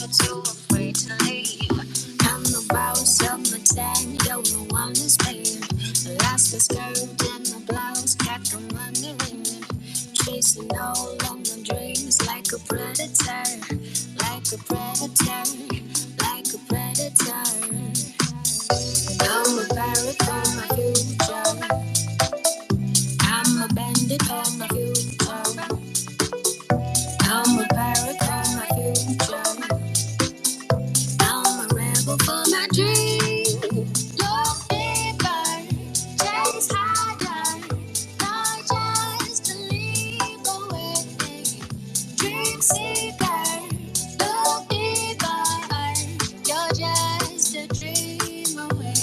too afraid to leave. I'm the boss of my time, don't know one is paying. Lost the skirt and the blouse, got the money ringing. Chasing all of my dreams like a predator, like a predator, like a predator. I'm a pirate for my future. I'm a bandit for my future. I'm a pirate for my future. I'm a rebel for my dream. Look deeper, chase harder, not just to leap away. Dream seeker, look deeper, you're just a dream away.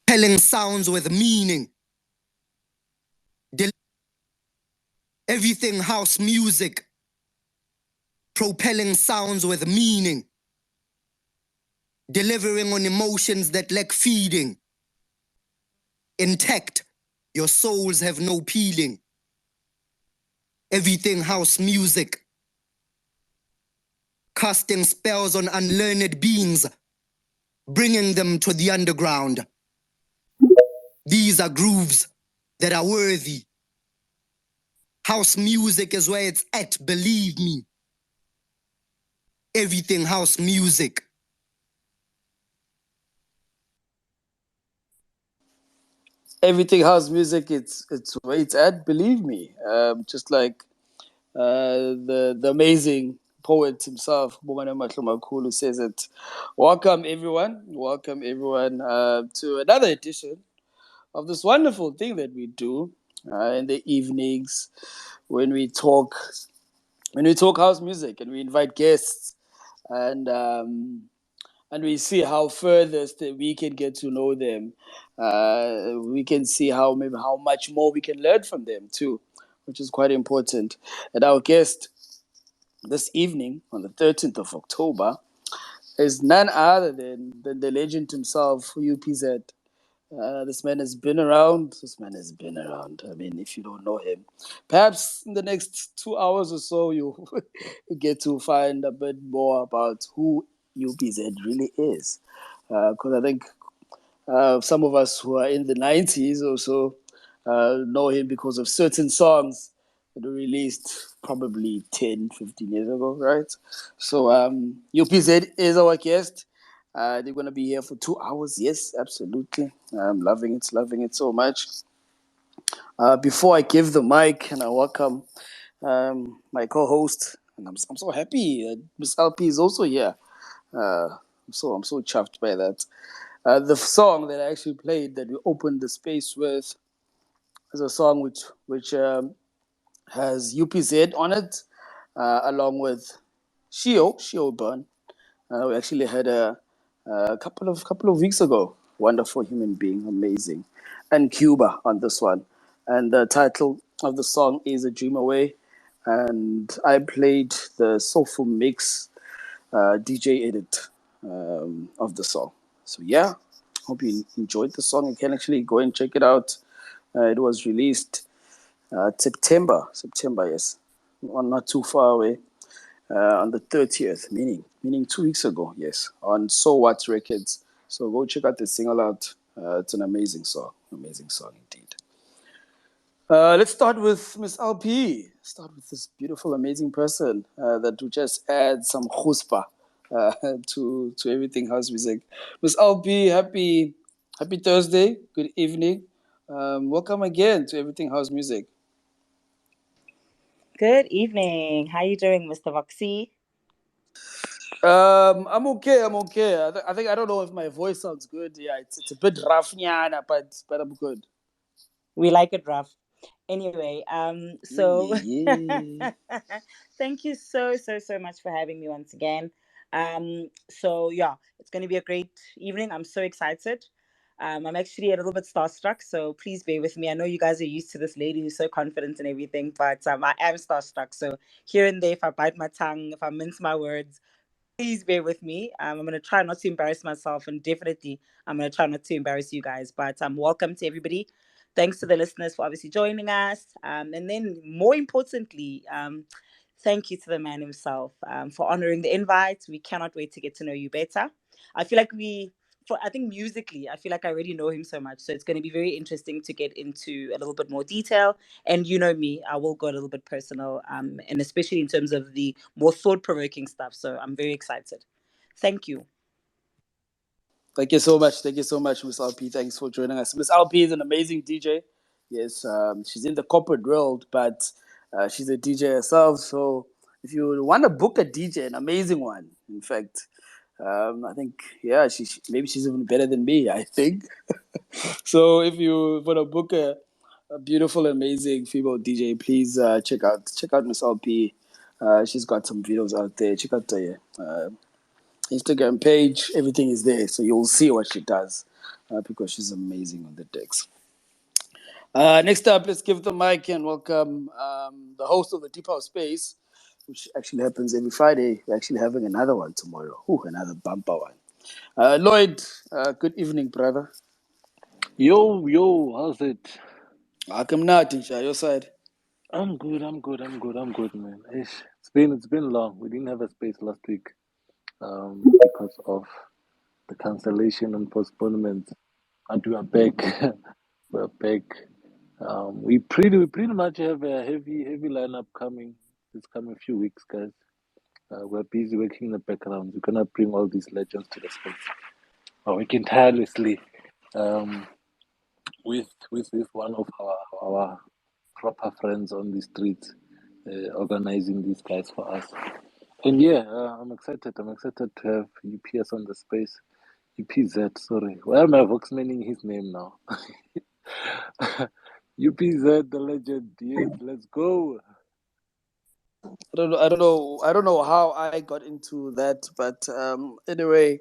Telling sounds with meaning. Everything house music. Propelling sounds with meaning. Delivering on emotions that lack feeding. Intact, your souls have no peeling. Everything house music. Casting spells on unlearned beings. Bringing them to the underground. These are grooves that are worthy. House music is where it's at, believe me. Everything house music. Everything house music, it's where it's at, believe me. Just like the amazing poet himself, Bongani Mahlomakulu, who says it. Welcome everyone to another edition of this wonderful thing that we do in the evenings when we talk house music and we invite guests and we see how furthest that we can get to know them. We can see how much more we can learn from them too, which is quite important. And our guest this evening on the 13th of October is none other than the legend himself, U.P.Z. This man has been around. I mean, if you don't know him, perhaps in the next 2 hours or so, you get to find a bit more about who U.P.Z really is. Because I think some of us who are in the 90s also know him because of certain songs that were released probably 10, 15 years ago, right? So U.P.Z is our guest. They're going to be here for 2 hours. Yes, absolutely. I'm loving it so much. Before I give the mic and I welcome my co-host, and I'm so happy Miss LP is also here. I'm so chuffed by that. The song that I actually played that we opened the space with is a song which has UPZ on it, along with Sio Cuebur. We actually had a couple of weeks ago. Wonderful human being, amazing, and Cuba on this one. And the title of the song is "A Dream Away," and I played the soulful mix, DJ edit of the song. So yeah, hope you enjoyed the song. You can actually go and check it out. It was released September, yes, not too far away, on the 30th, meaning 2 weeks ago, yes, on soWHAT Records. So go check out the single out. It's an amazing song indeed. Let's start with Miss LP. Start with this beautiful, amazing person that will just add some chutzpah to everything house music. Miss LP, happy Thursday. Good evening. Welcome again to Everything House Music. Good evening. How you doing, Mr. Voxy? I'm okay. I think I don't know if my voice sounds good. Yeah, it's a bit rough, nyana, but I'm good. We like it rough. Anyway, so Yeah. thank you so much for having me once again. So yeah, it's going to be a great evening. I'm so excited. I'm actually a little bit starstruck, so please bear with me. I know you guys are used to this lady who's so confident and everything, but I am starstruck. So here and there, if I bite my tongue, if I mince my words, please bear with me. I'm going to try not to embarrass myself, and definitely I'm going to try not to embarrass you guys. But welcome to everybody. Thanks to the listeners for obviously joining us. And then more importantly, thank you to the man himself for honoring the invite. We cannot wait to get to know you better. I feel like I think musically, I feel like I already know him so much. So it's going to be very interesting to get into a little bit more detail. And you know me, I will go a little bit personal, and especially in terms of the more thought-provoking stuff. So I'm very excited. Thank you. Thank you so much. Thank you so much, Miss LP. Thanks for joining us. Miss LP is an amazing DJ. Yes, she's in the corporate world, but she's a DJ herself. So if you want to book a DJ, an amazing one, in fact, I think, yeah, maybe she's even better than me, I think. So if you want to book a beautiful, amazing female DJ, please check out Miss LP. She's got some videos out there. Check out the Instagram page. Everything is there, so you'll see what she does because she's amazing on the decks. Next up, let's give the mic and welcome the host of the Deep House Space, which actually happens every Friday. We're actually having another one tomorrow. Ooh, another bumper one. Lloyd, good evening, brother. Yo, how's it? Welcome now, Tinsha, your side. I'm good, man. It's been long. We didn't have a space last week, because of the cancellation and postponement. And we are back. We're back. We pretty much have a heavy lineup coming this coming few weeks, guys. We're busy working in the background. We're gonna bring all these legends to the space. We're working tirelessly, um, with one of our proper friends on the street, organizing these guys for us. And yeah, I'm excited. I'm excited to have UPS on the space. U.P.Z, sorry. Why am I voxmaning his name now? U.P.Z, the legend. Yes, let's go. I don't know how I got into that, but anyway,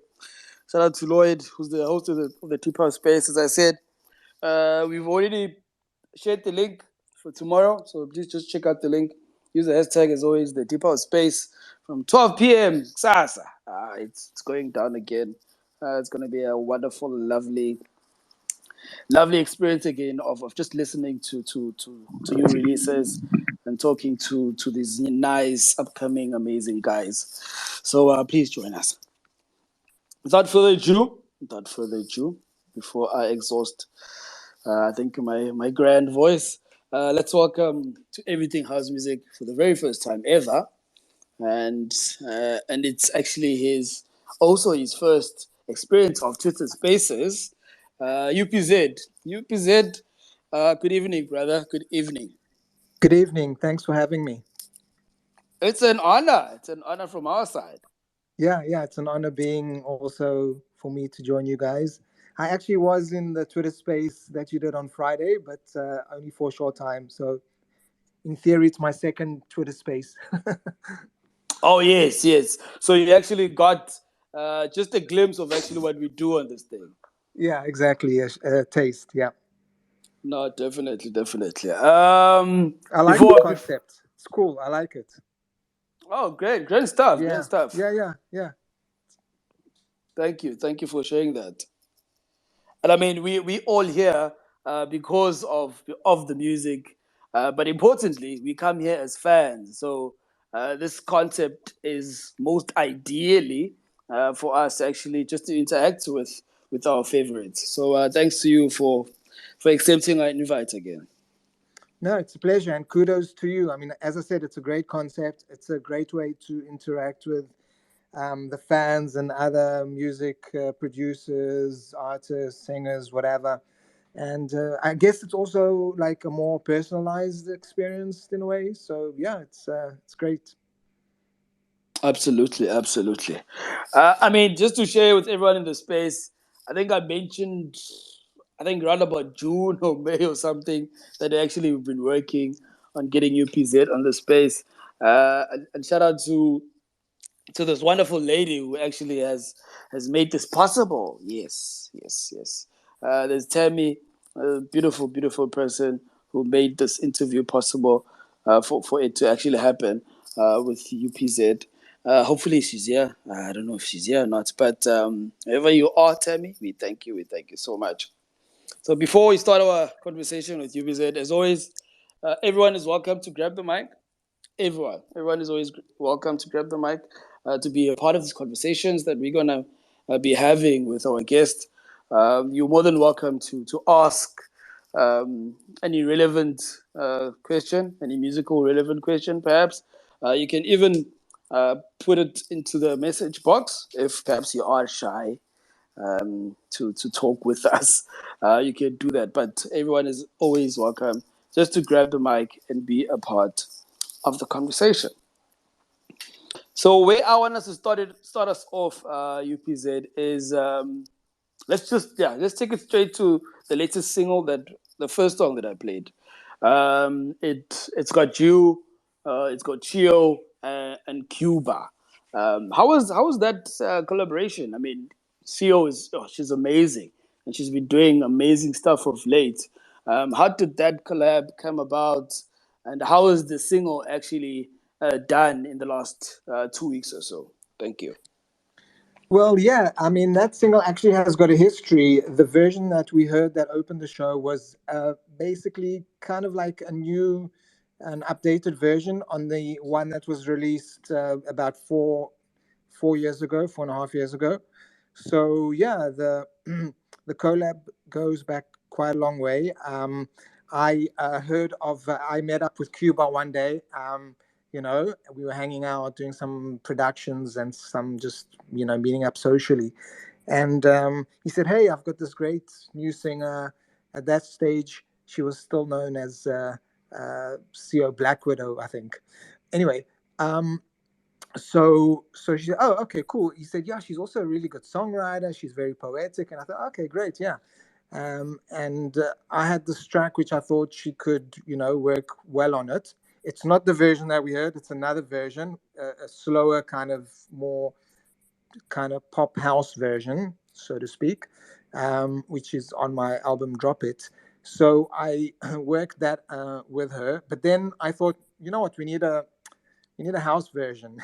shout out to Lloyd, who's the host of the Deep House Space. As I said, we've already shared the link for tomorrow, so please just check out the link. Use the hashtag as always, the Deep House Space from 12 p.m. Sasa. It's going down again. It's going to be a wonderful, lovely experience again of just listening to new releases and talking to these nice, upcoming, amazing guys. So please join us. Without further ado, before I exhaust, I think my grand voice. Let's welcome to Everything House Music for the very first time ever, and it's actually his first experience of Twitter Spaces. UPZ. UPZ, good evening, brother. Good evening. Good evening. Thanks for having me. It's an honor. It's an honor from our side. Yeah, it's an honor being also for me to join you guys. I actually was in the Twitter space that you did on Friday, but only for a short time. So in theory, it's my second Twitter space. Oh, yes. So you actually got just a glimpse of actually what we do on this thing. Yeah, exactly. A taste. Yeah. No, definitely. I like the concept. It's cool. I like it. Oh, great stuff. Yeah. Great stuff. Yeah. Thank you for sharing that. And I mean, we all here because of the music, but importantly, we come here as fans. So this concept is most ideally for us actually just to interact with our favorites. So thanks to you for accepting our invite again. No, it's a pleasure and kudos to you. I mean, as I said, it's a great concept. It's a great way to interact with the fans and other music producers, artists, singers, whatever. And I guess it's also like a more personalized experience in a way. So yeah, it's great. Absolutely. I mean, just to share with everyone in the space, I think I mentioned, I think around about June or May or something, that actually we've been working on getting U.P.Z. on the space. And shout out to this wonderful lady who actually has made this possible. Yes. There's Tammy, a beautiful person who made this interview possible for it to actually happen with U.P.Z. Hopefully she's here. I don't know if she's here or not, but wherever you are, Tammy, we thank you so much. So before we start our conversation with U.P.Z, as always, everyone is welcome to grab the mic. Everyone is always welcome to grab the mic to be a part of these conversations that we're gonna be having with our guest. You're more than welcome to ask any relevant question, any musical relevant question, perhaps. You can even put it into the message box if perhaps you are shy to talk with us. You can do that, but everyone is always welcome just to grab the mic and be a part of the conversation. So where I want us to start us off, U.P.Z, is let's take it straight to the latest single, that the first song that I played. It's got you, it's got Sio and Cuba. How was that collaboration? I mean, Sio she's amazing, and she's been doing amazing stuff of late. How did that collab come about, and how is the single actually done in the last 2 weeks or so? Thank you. Well, yeah, I mean, that single actually has got a history. The version that we heard that opened the show was basically kind of like an updated version on the one that was released about 4 years ago, 4.5 years ago. So yeah, the the collab goes back quite a long way. I met up with Cuba one day. We were hanging out, doing some productions and some just meeting up socially. And he said, "Hey, I've got this great new singer." At that stage, she was still known as Sio Black Widow, I think. Anyway, so she said, "Oh, okay, cool." He said, "Yeah, she's also a really good songwriter. She's very poetic." And I thought, "Okay, great, yeah." And I had this track which I thought she could, work well on it. It's not the version that we heard. It's another version, a slower kind of more kind of pop house version, so to speak, which is on my album Drop It. So I worked that with her. But then I thought, you know what, we need a house version.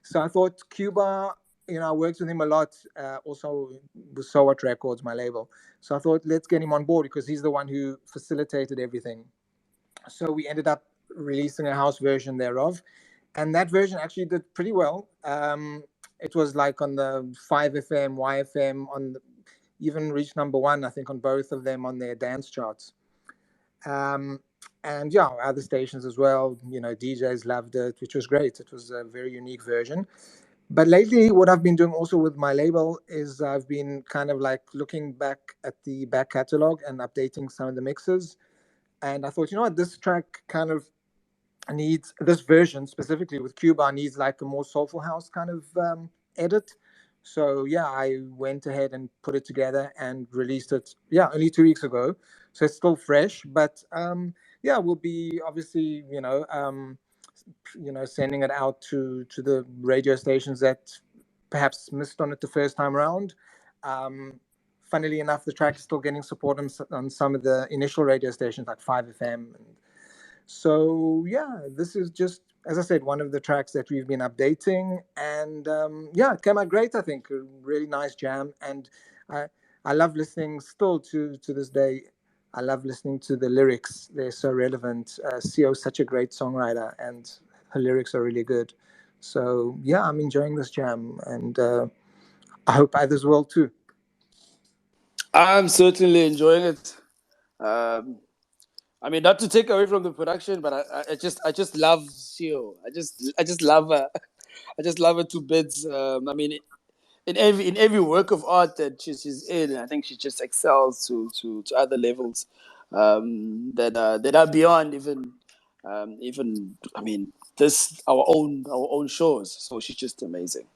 So I thought Cuba, I worked with him a lot, also with soWHAT Records, my label. So I thought, let's get him on board because he's the one who facilitated everything. So we ended up releasing a house version thereof. And that version actually did pretty well. It was like on the 5FM, YFM, even reached number one, I think, on both of them on their dance charts. And yeah, other stations as well. DJs loved it, which was great. It was a very unique version. But lately, what I've been doing also with my label is I've been kind of like looking back at the back catalog and updating some of the mixes. And I thought, you know what, this track kind of needs, this version specifically with Cuba needs like a more soulful house kind of edit. So yeah, I went ahead and put it together and released it. Yeah, only 2 weeks ago, so it's still fresh. But yeah, we'll be obviously sending it out to the radio stations that perhaps missed on it the first time around. Um, Funnily enough, the track is still getting support on some of the initial radio stations like 5FM. And so yeah, this is just, as I said, one of the tracks that we've been updating, and yeah, it came out great. I think a really nice jam, and I I love listening still to this day. I love listening to the lyrics; they're so relevant. Sio's such a great songwriter, and her lyrics are really good. So yeah, I'm enjoying this jam, and I hope others will too. I'm certainly enjoying it. Um, I mean, not to take away from the production, but I just love Sio. I just love her. I just love her to bits. I mean, in every work of art that she's in, I think she just excels to other levels that are beyond even I mean this our own shows. So she's just amazing.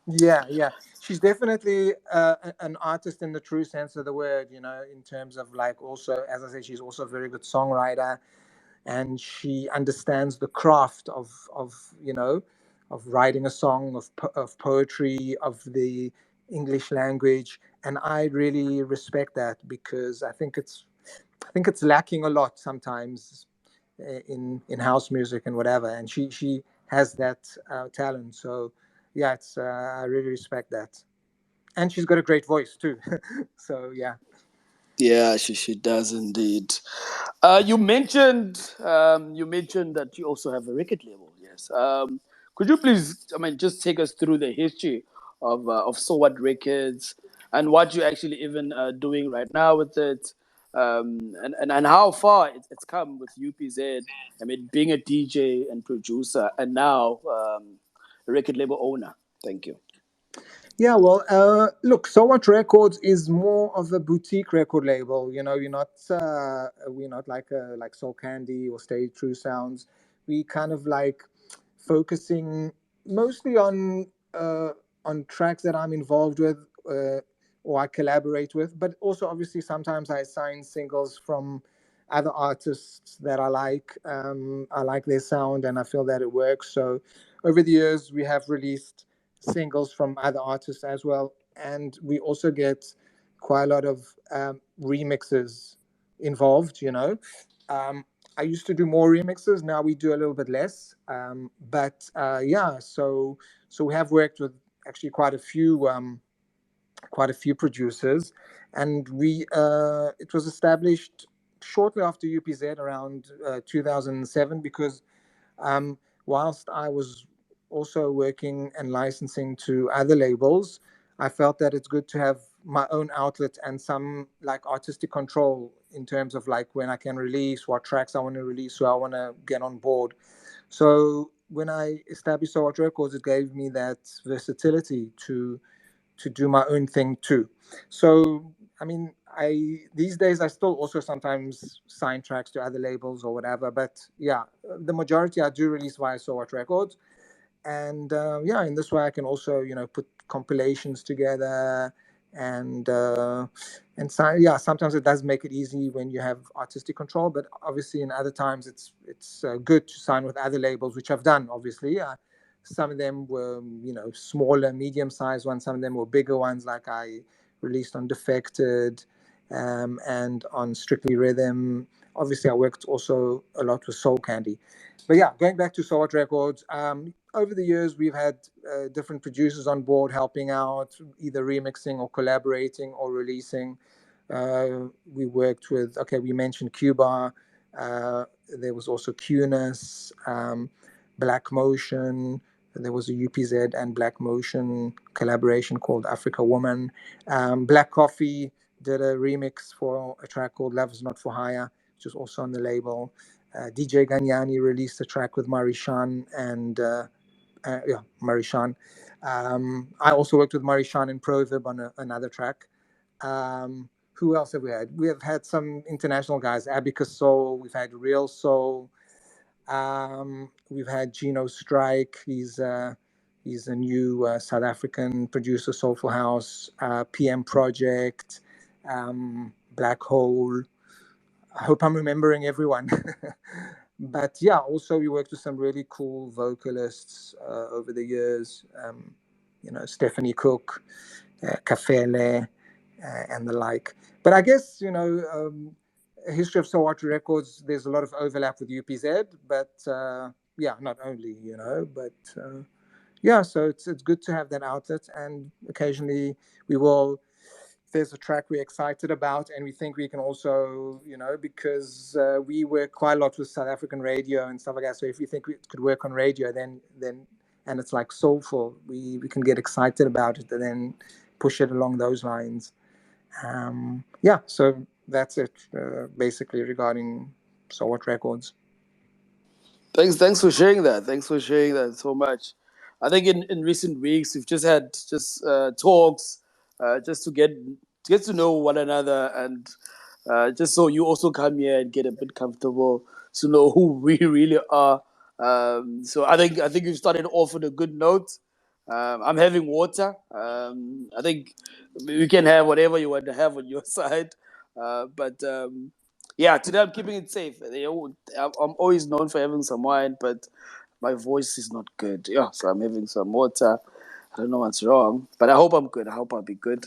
Yeah, yeah. She's definitely an artist in the true sense of the word, in terms of like also, as I said, she's also a very good songwriter, and she understands the craft of writing a song, of poetry, of the English language. And I really respect that because I think it's lacking a lot sometimes in house music and whatever, and she has that talent. So yeah, it's I really respect that, and she's got a great voice too. So yeah. Yeah, she does indeed. You mentioned that you also have a record label. Yes. Could you please, I mean, just take us through the history of soWHAT Records and what you're actually even doing right now with it, and how far it's come with UPZ. I mean, being a DJ and producer, and now a record label owner. Thank you. Yeah, well, look, soWHAT Records is more of a boutique record label. We're not like Soul Candi or Stay True Sounds. We kind of like focusing mostly on tracks that I'm involved with, or I collaborate with, but also obviously sometimes I sign singles from other artists that I like. I like their sound and I feel that it works. So over the years, we have released singles from other artists as well, and we also get quite a lot of remixes involved. Um, I used to do more remixes. Now we do a little bit less. But yeah, so we have worked with actually quite a few producers, and we it was established shortly after UPZ around 2007, because um, whilst I was also working and licensing to other labels, I felt that it's good to have my own outlet and some like artistic control in terms of like when I can release, what tracks I want to release, who I want to get on board. So when I established soWHAT Records, it gave me that versatility to do my own thing too. So I mean, I these days I still also sometimes sign tracks to other labels or whatever. But yeah, the majority I do release via soWHAT Records, and yeah, in this way I can also put compilations together, and so yeah, sometimes it does make it easy when you have artistic control, but obviously in other times it's good to sign with other labels, which I've done obviously. Some of them were smaller, medium sized ones, some of them were bigger ones, like I released on Defected, and on Strictly Rhythm. Obviously I worked also a lot with Soul Candi. But yeah, going back to soWHAT Records, over the years we've had different producers on board helping out, either remixing or collaborating or releasing. We worked with, okay, we mentioned Cuba. There was also Qness, Black Motion. There was a UPZ and Black Motion collaboration called Afrika Wo-man. Black Coffee did a remix for a track called Love Is Not For Hire, which is also on the label. DJ Ganyani released a track with Marishan and Marishan. I also worked with Marishan and Proverb on another track. Who else have we had? We have had some international guys, Abika Soul, we've had Real Soul, we've had Gino Strike. He's a new South African producer, Soulful House, PM Project, Black Hole. I hope I'm remembering everyone. But yeah, also we worked with some really cool vocalists over the years. Stephanie Cook, Kafele, and the like. But I guess, history of soWHAT Records, there's a lot of overlap with U.P.Z, but not only, but yeah, so it's good to have that outlet, and occasionally we will, if there's a track we're excited about and we think we can also, because we work quite a lot with South African radio and stuff like that, so if we think it could work on radio, then and it's like soulful, we can get excited about it and then push it along those lines. So that's it, basically, regarding soWHAT Records. Thanks for sharing that. Thanks for sharing that so much. I think in recent weeks we've just had talks, just to get to know one another, and just so you also come here and get a bit comfortable to know who we really are. So I think we've started off with a good note. I'm having water. I think we can have whatever you want to have on your side, but. Yeah, today I'm keeping it safe. I'm always known for having some wine, but my voice is not good. Yeah, so I'm having some water. I don't know what's wrong, but I hope I'm good. I hope I'll be good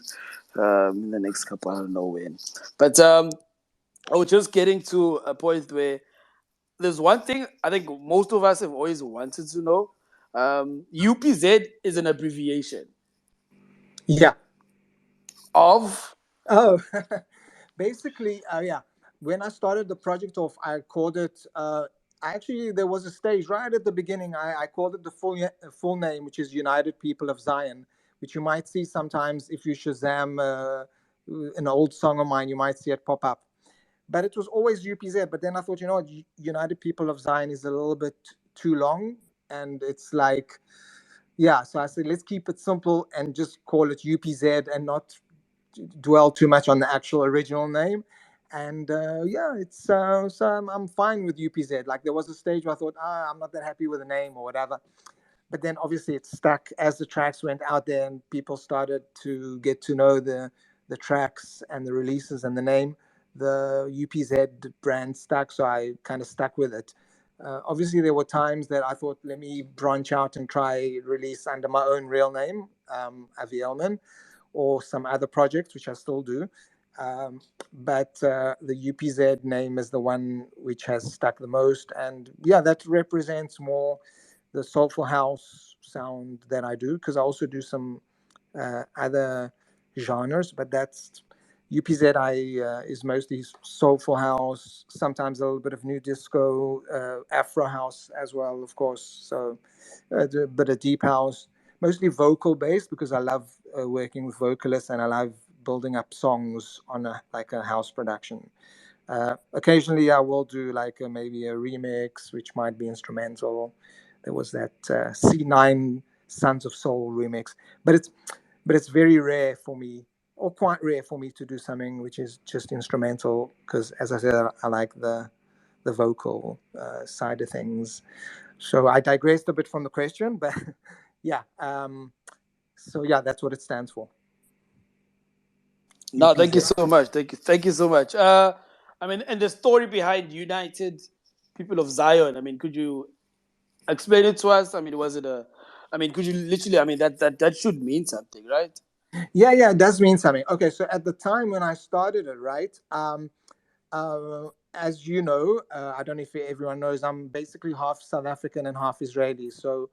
in the next couple. I don't know when. But I was just getting to a point where there's one thing I think most of us have always wanted to know. U.P.Z is an abbreviation. Yeah. Of? Oh, basically, when I started the project off, I called it, actually, there was a stage right at the beginning. I called it the full name, which is United People of Zion, which you might see sometimes if you Shazam an old song of mine, you might see it pop up. But it was always U.P.Z. But then I thought, United People of Zion is a little bit too long. And it's like, so I said, let's keep it simple and just call it U.P.Z. and not dwell too much on the actual original name. And it's so I'm fine with U.P.Z. Like, there was a stage where I thought, I'm not that happy with the name or whatever. But then obviously it stuck as the tracks went out there and people started to get to know the tracks and the releases and the name. The U.P.Z. brand stuck, so I kind of stuck with it. Obviously, there were times that I thought, let me branch out and try release under my own real name, Avi Elman, or some other projects, which I still do. But the U.P.Z. name is the one which has stuck the most. And that represents more the soulful house sound that I do, because I also do some other genres, but that's U.P.Z. Is mostly soulful house, sometimes a little bit of new disco, Afro house as well, of course. So a bit of deep house, mostly vocal based, because I love working with vocalists and I love building up songs on a house production. Occasionally I will do maybe a remix, which might be instrumental. There was that C9 Sons of Soul remix, but it's very rare for me, or quite rare for me, to do something which is just instrumental, because, as I said, I like the vocal side of things. So I digressed a bit from the question, but that's what it stands for. No, U.P.Z. thank you so much. Thank you so much. And the story behind United People of Zion. Could you explain it to us? Was it could you literally? That should mean something, right? Yeah, it does mean something. Okay, so at the time when I started it, right, as you know, I don't know if everyone knows, I'm basically half South African and half Israeli. So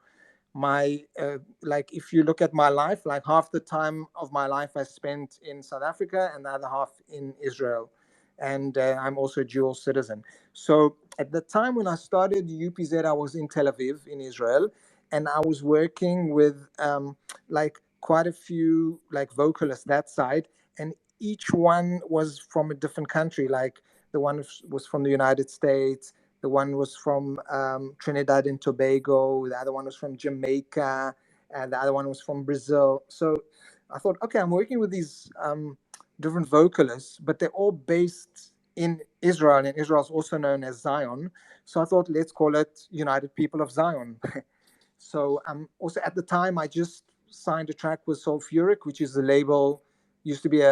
my if you look at my life, half the time of my life I spent in South Africa and the other half in Israel, and I'm also a dual citizen. So at the time when I started U.P.Z, I was in Tel Aviv in Israel, and I was working with quite a few vocalists that side, and each one was from a different country. Like, the one was from the United States, The one was from Trinidad and Tobago. The other one was from Jamaica. And the other one was from Brazil. So I thought, okay, I'm working with these different vocalists, but they're all based in Israel, and Israel is also known as Zion. So I thought, let's call it United People of Zion. So also at the time, I just signed a track with Sulfuric, which is the label, used to be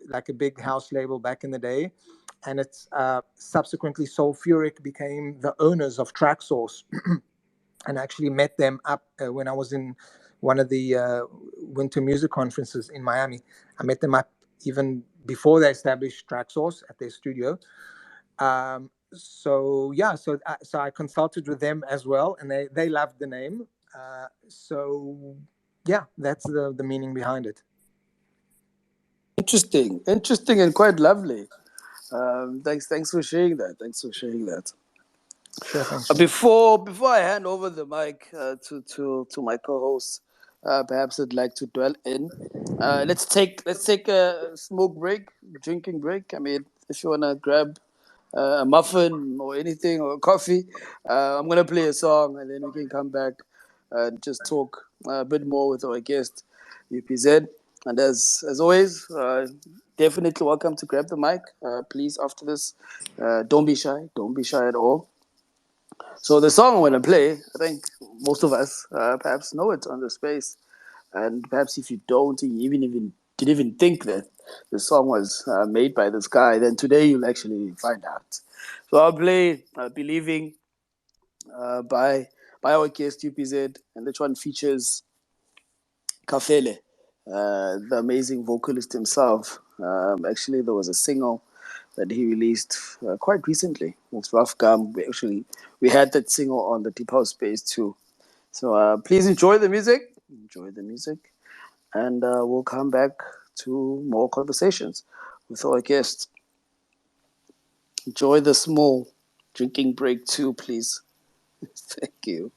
like a big house label back in the day. And it's subsequently Sulfuric became the owners of Traxsource. And I actually met them up when I was in one of the winter music conferences in Miami. I met them up even before they established Traxsource at their studio. So I consulted with them as well, and they loved the name. So yeah, that's the meaning behind it. Interesting, and quite lovely. Thanks for sharing that. Sure, thanks. Before I hand over the mic to my co-host, perhaps I'd like to dwell in. Let's take a smoke break, drinking break. I mean, if you wanna grab a muffin or anything or a coffee, I'm gonna play a song and then we can come back and just talk a bit more with our guest, U.P.Z. And as always, definitely welcome to grab the mic. Please, after this, don't be shy at all. So the song I'm going to play, I think most of us perhaps know it on the space. And perhaps if you don't, you didn't even think that the song was made by this guy, then today you'll actually find out. So I'll play Believing by our guest U.P.Z. And this one features Kafele, the amazing vocalist himself. Actually, there was a single that he released quite recently. It's Rough Gum. We had that single on the Deep House Space too. So please enjoy the music. And we'll come back to more conversations with our guests. Enjoy the small drinking break too, please. Thank you.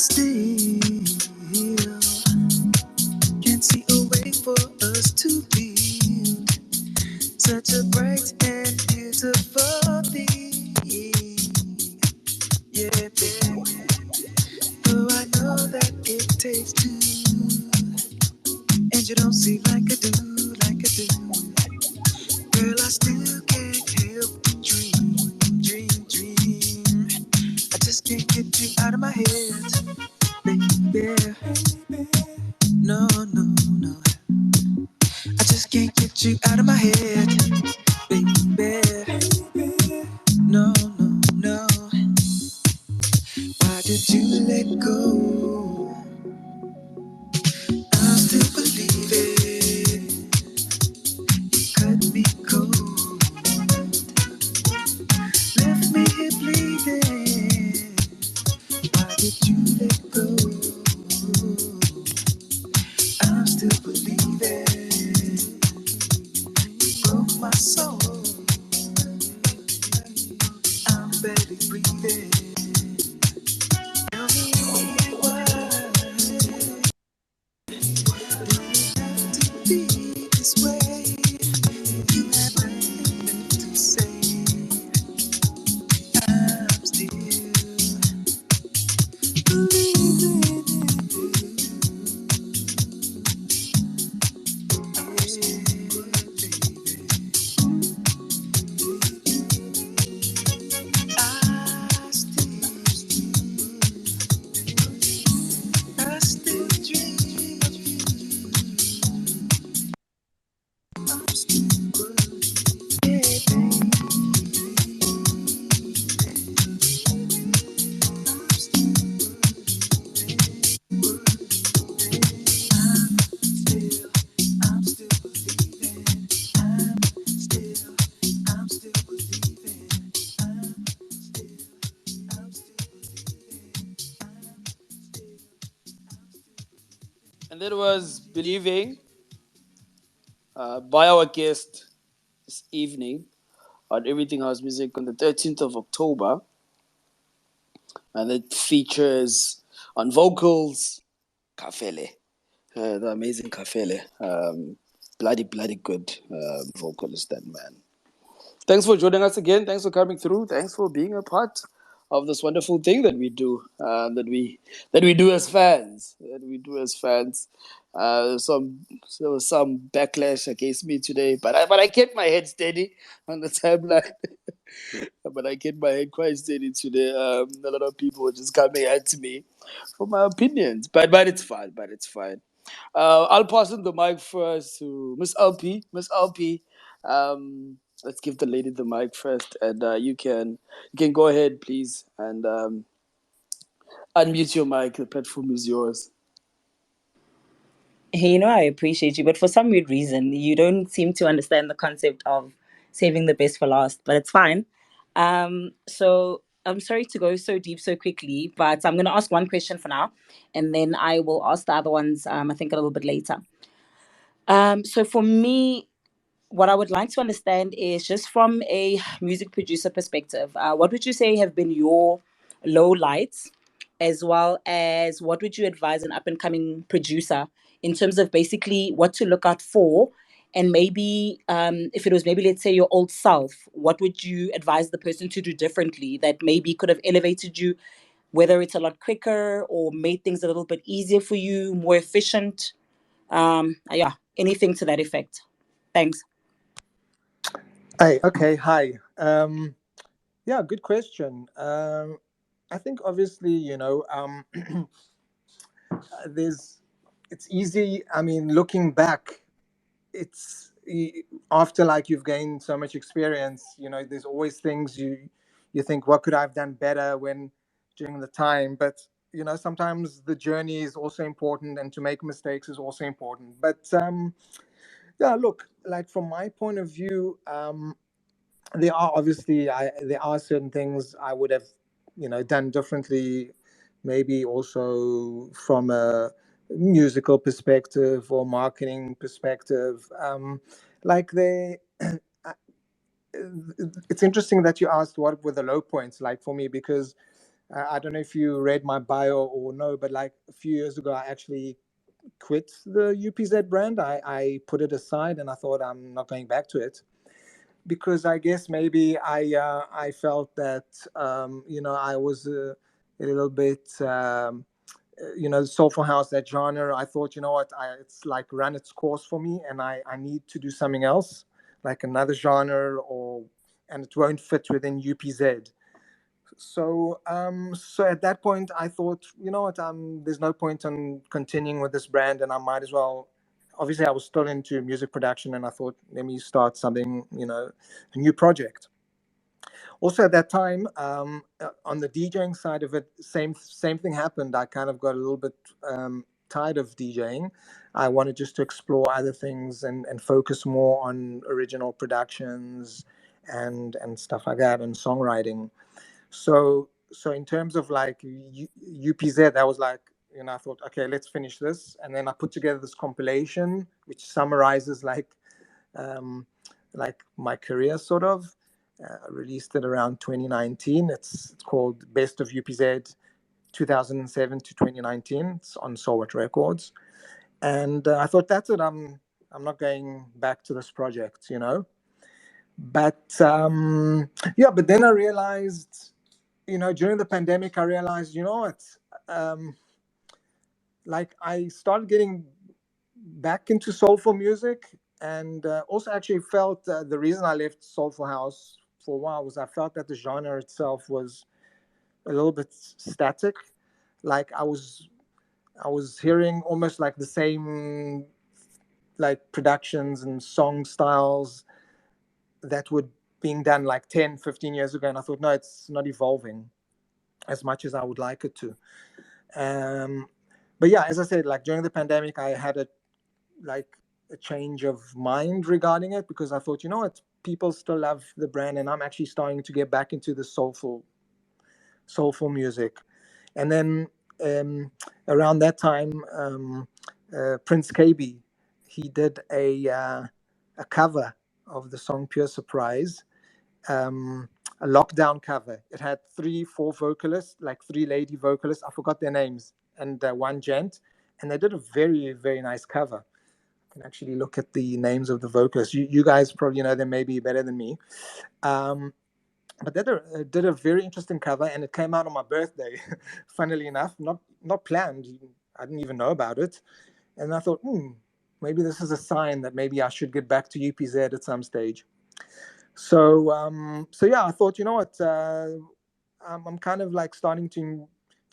still can't see a way for us to build such a bright and beautiful thing. Yeah, baby. Oh, I know that it takes two, and you don't seem like I do, like I do. Girl, I still can't help but dream. I just can't get you out of my head, baby. No, no, no. I just can't get you out of my head, baby. No, no, no. Why did you let go? I still believe it. You cut me cold, left me here bleeding. Why did you let go? I still believe it. You broke my soul. I'm barely breathing. Tell me why to be this way. You have nothing to say. I'm still believing in I still dream of And that was Believing by our guest this evening on Everything House Music on the 13th of October. And it features on vocals Kafele, the amazing Kafele. Bloody good vocalist, that man. Thanks for joining us again. Thanks for coming through. Thanks for being a part of this wonderful thing that we do, that we do as fans. There was some backlash against me today, but I kept my head steady on the timeline. But I kept my head quite steady today. A lot of people were just coming at me for my opinions, but it's fine. I'll pass on the mic first to Miss LP. Miss LP, let's give the lady the mic first, and you can go ahead, please, and unmute your mic. The platform is yours. Hey, I appreciate you, but for some weird reason, you don't seem to understand the concept of saving the best for last, but it's fine. So I'm sorry to go so deep so quickly, but I'm going to ask one question for now, and then I will ask the other ones, I think, a little bit later. So for me, what I would like to understand is just from a music producer perspective, what would you say have been your low lights, as well as what would you advise an up and coming producer in terms of basically what to look out for? And maybe if it was maybe, let's say, your old self, what would you advise the person to do differently that maybe could have elevated you, whether it's a lot quicker or made things a little bit easier for you, more efficient? Yeah, anything to that effect. Thanks. Hey, okay, hi. Yeah, good question. I think obviously, it's easy. I mean, looking back, it's after like you've gained so much experience, there's always things you think, what could I have done better when during the time? But sometimes the journey is also important, and to make mistakes is also important. But yeah, look, like from my point of view, there are obviously there are certain things I would have done differently, maybe also from a musical perspective or marketing perspective. Like they it's interesting that you asked what were the low points like for me, because I don't know if you read my bio or no, but like a few years ago, I actually quit the UPZ brand. I put it aside and I thought I'm not going back to it because I guess maybe I felt that I was a little bit soulful house, that genre. I thought, you know what, it's like run its course for me, and I need to do something else, like another genre, and it won't fit within UPZ. So at that point, I thought, you know what, there's no point in continuing with this brand, and I might as well. Obviously, I was still into music production, and I thought, let me start something, a new project. Also, at that time, on the DJing side of it, same thing happened. I kind of got a little bit tired of DJing. I wanted just to explore other things and focus more on original productions and stuff like that, and songwriting. So in terms of like UPZ, that was like, I thought, okay, let's finish this, and then I put together this compilation which summarizes um, like my career sort of. I released it around 2019. It's called Best of UPZ 2007 to 2019. It's on soWHAT Records, and I thought, that's it. I'm not going back to this project, But but then I realized, during the pandemic, I realized, what, like I started getting back into soulful music, and also actually felt the reason I left soulful house for a while was I felt that the genre itself was a little bit static. Like I was hearing almost like the same like productions and song styles that were being done like 10, 15 years ago, and I thought, no, it's not evolving as much as I would like it to. Um, but yeah, as I said, like during the pandemic, I had a change of mind regarding it, because I thought, what, people still love the brand, and I'm actually starting to get back into the soulful music. And then around that time, Prince KB, he did a cover of the song Pure Surprise, a lockdown cover. It had 3-4 vocalists, like 3 lady vocalists. I forgot their names, and one gent, and they did a very, very nice cover. I can actually look at the names of the vocalists. You guys probably know them maybe better than me. But they did a very interesting cover, and it came out on my birthday. Funnily enough, not planned. I didn't even know about it, and I thought, maybe this is a sign that maybe I should get back to UPZ at some stage. So yeah, I thought, what, I'm kind of like starting to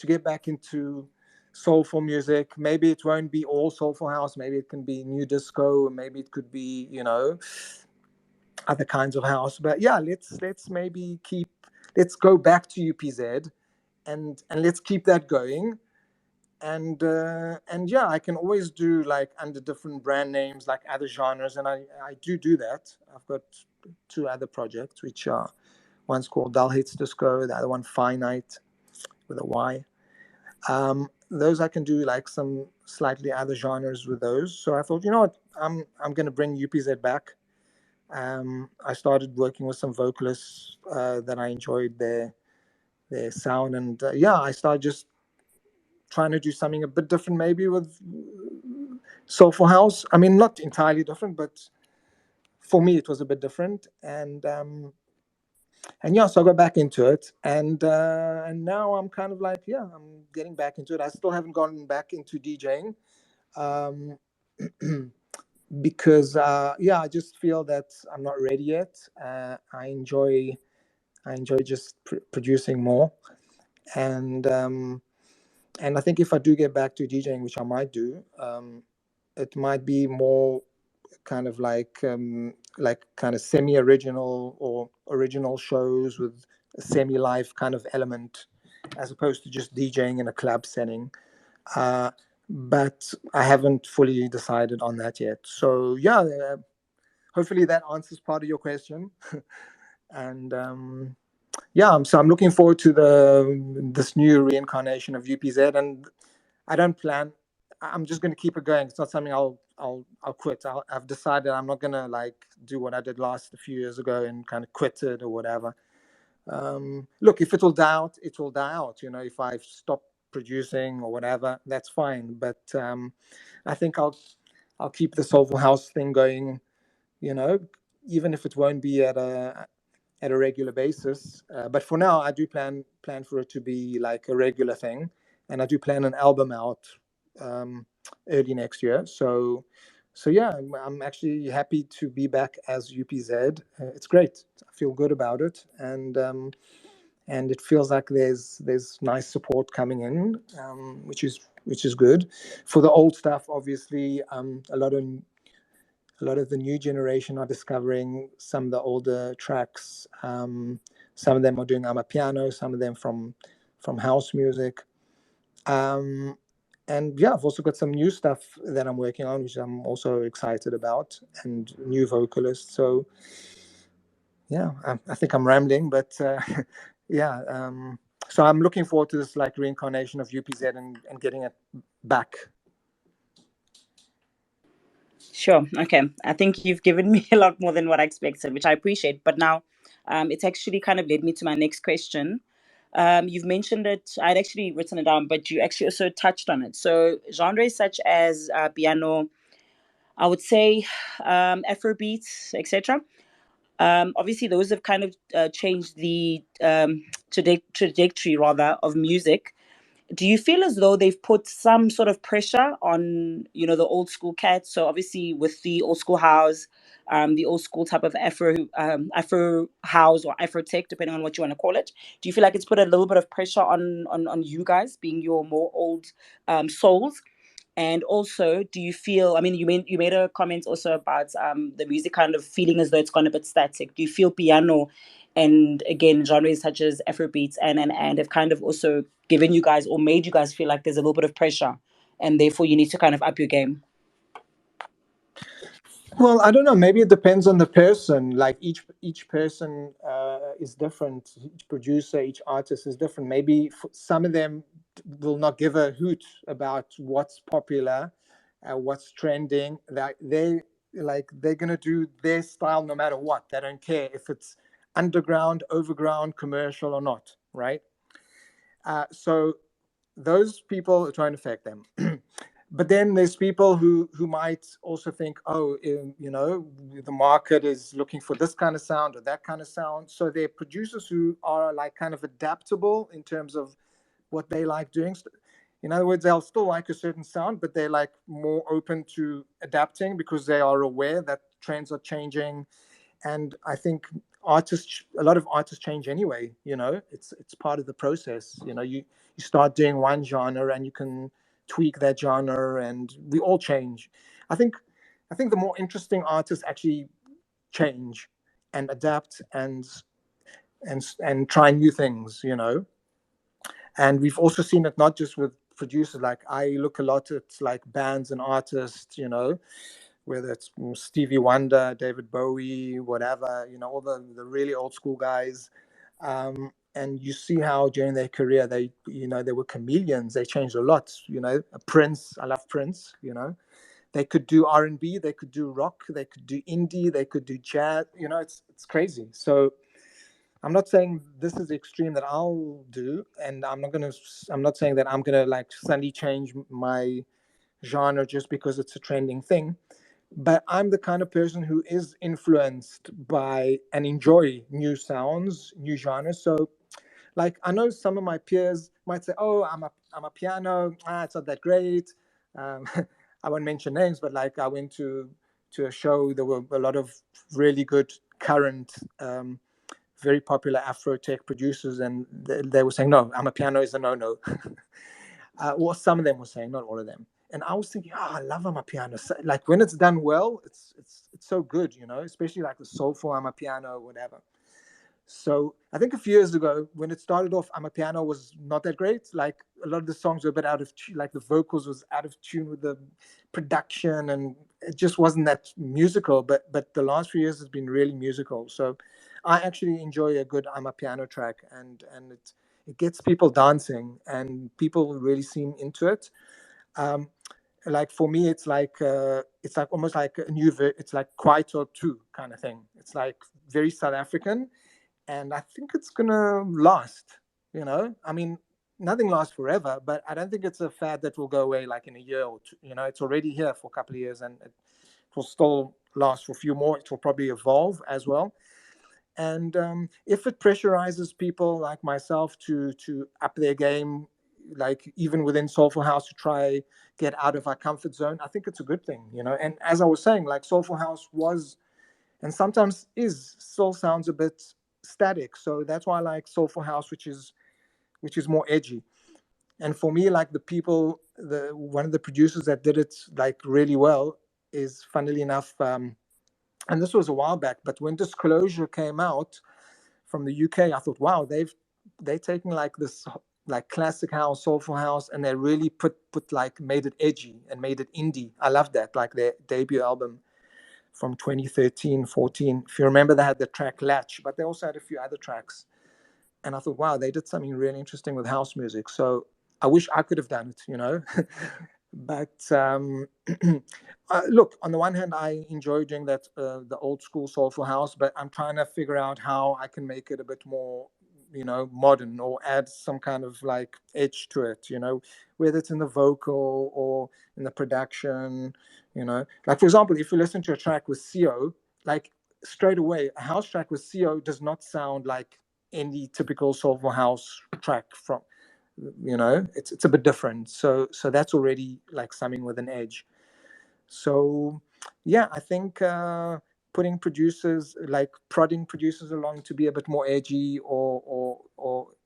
get back into soulful music. Maybe it won't be all soulful house. Maybe it can be new disco, maybe it could be, other kinds of house. But yeah, let's go back to UPZ, and let's keep that going. And yeah, I can always do like under different brand names, like other genres, and I do that. I've got 2 other projects, which are, one's called Dull Hits Disco, the other one Finite with a Y. Those I can do like some slightly other genres with those. So I thought, what, I'm going to bring UPZ back. I started working with some vocalists that I enjoyed their sound, and yeah, I started just trying to do something a bit different, maybe with soulful house. I mean, not entirely different, but for me it was a bit different. And yeah, so I got back into it, and now I'm kind of like, yeah, I'm getting back into it. I still haven't gotten back into DJing, um, because yeah, I just feel that I'm not ready yet. I enjoy just producing more, and I think if I do get back to DJing, which I might do, it might be more kind of like kind of semi-original or original shows with a semi-live kind of element, as opposed to just DJing in a club setting. But I haven't fully decided on that yet. So yeah, hopefully that answers part of your question. And yeah, so I'm looking forward to this new reincarnation of UPZ, and I don't plan. I'm just going to keep it going. It's not something I'll quit. I've decided I'm not going to like do what I did a few years ago and kind of quit it or whatever. Look, if it will die out, it will die out. You know, if I stop producing or whatever, that's fine. But I think I'll keep the Soulful House thing going. You know, even if it won't be at a regular basis. But for now, I do plan for it to be like a regular thing, and I do plan an album out early next year. So yeah, I'm actually happy to be back as UPZ. It's great. I feel good about it, and it feels like there's nice support coming in, which is good. For the old stuff, obviously, a lot of the new generation are discovering some of the older tracks. Some of them are doing amapiano, some of them from house music. And yeah, I've also got some new stuff that I'm working on, which I'm also excited about, and new vocalists. So yeah, I think I'm rambling, but yeah. So I'm looking forward to this like reincarnation of UPZ and getting it back. Sure. Okay. I think you've given me a lot more than what I expected, which I appreciate. But now, it's actually kind of led me to my next question. You've mentioned it. I'd actually written it down, but you actually also touched on it. So genres such as piano, I would say, Afrobeats, etc. Obviously, those have kind of changed the trajectory, rather, of music. Do you feel as though they've put some sort of pressure on, the old school cats? So obviously with the old school house, the old school type of Afro house or Afro tech, depending on what you want to call it. Do you feel like it's put a little bit of pressure on you guys, being your more old souls? And also, do you feel? I mean, you made a comment also about the music kind of feeling as though it's gone a bit static. Do you feel piano and again genres such as Afrobeats and have kind of also given you guys or made you guys feel like there's a little bit of pressure, and therefore you need to kind of up your game? Well, I don't know. Maybe it depends on the person. Like each person is different. Each producer, each artist is different. Maybe some of them will not give a hoot about what's popular, what's trending. That they're gonna do their style no matter what. They don't care if it's underground, overground, commercial or not. Right? So those people are trying to affect them. But then there's people who might also think, oh, the market is looking for this kind of sound or that kind of sound. So they're producers who are like kind of adaptable in terms of what they like doing. In other words, they'll still like a certain sound, but they're like more open to adapting because they are aware that trends are changing. And I think a lot of artists change anyway. It's part of the process. You start doing one genre and you can tweak that genre, and we all change. I think the more interesting artists actually change and adapt and try new things. And we've also seen it not just with producers. Like I look a lot at like bands and artists. Whether it's Stevie Wonder, David Bowie, whatever, all the really old school guys. And you see how during their career they were chameleons. They changed a lot. Prince, I love Prince. They could do R&B, they could do rock, they could do indie, they could do jazz. It's crazy. So I'm not saying this is the extreme that I'll do, and I'm not saying that I'm gonna like suddenly change my genre just because it's a trending thing. But I'm the kind of person who is influenced by and enjoy new sounds, new genres. So like I know some of my peers might say, oh, I'm a piano, it's not that great. I won't mention names, but like I went to a show. There were a lot of really good current very popular Afro tech producers, and they were saying, no, I'm a piano is a no. Well, some of them were saying, not all of them. And I was thinking, I love Amapiano. So, like when it's done well, it's so good, especially like the soulful Amapiano or whatever. So I think a few years ago, when it started off, Amapiano was not that great. Like a lot of the songs were a bit out of tune, like the vocals was out of tune with the production, and it just wasn't that musical. But the last few years has been really musical. So I actually enjoy a good Amapiano track, and it gets people dancing, and people really seem into it. Like for me, it's like almost like a new it's like Kwaito 2 kind of thing. It's like very South African, and I think it's gonna last. You know, I mean, nothing lasts forever, but I don't think it's a fad that will go away like in a year or two. You know, it's already here for a couple of years, and it will still last for a few more. It will probably evolve as well. And if it pressurizes people like myself to up their game, like even within Soulful House, to try get out of our comfort zone, I think it's a good thing. You know, and as I was saying, like Soulful House was, and sometimes still sounds a bit static. So that's why I like Soulful House, which is more edgy. And for me, like the one of the producers that did it like really well is, funnily enough, and this was a while back, but when Disclosure came out from the UK, I thought, wow, they're taking like this like classic house, soulful house, and they really put like made it edgy and made it indie. I love that, like their debut album from 2013, 14. If you remember, they had the track Latch, but they also had a few other tracks. And I thought, wow, they did something really interesting with house music. So I wish I could have done it, you know. But look, on the one hand, I enjoy doing that, the old school soulful house, but I'm trying to figure out how I can make it a bit more, you know, modern, or add some kind of like edge to it, you know, whether it's in the vocal or in the production, you know. Like, for example, if you listen to a track with Sio, like straight away, a house track with Sio does not sound like any typical soulful house track from, you know, it's a bit different. So that's already like something with an edge. So yeah, I think putting producers, like prodding producers along to be a bit more edgy, or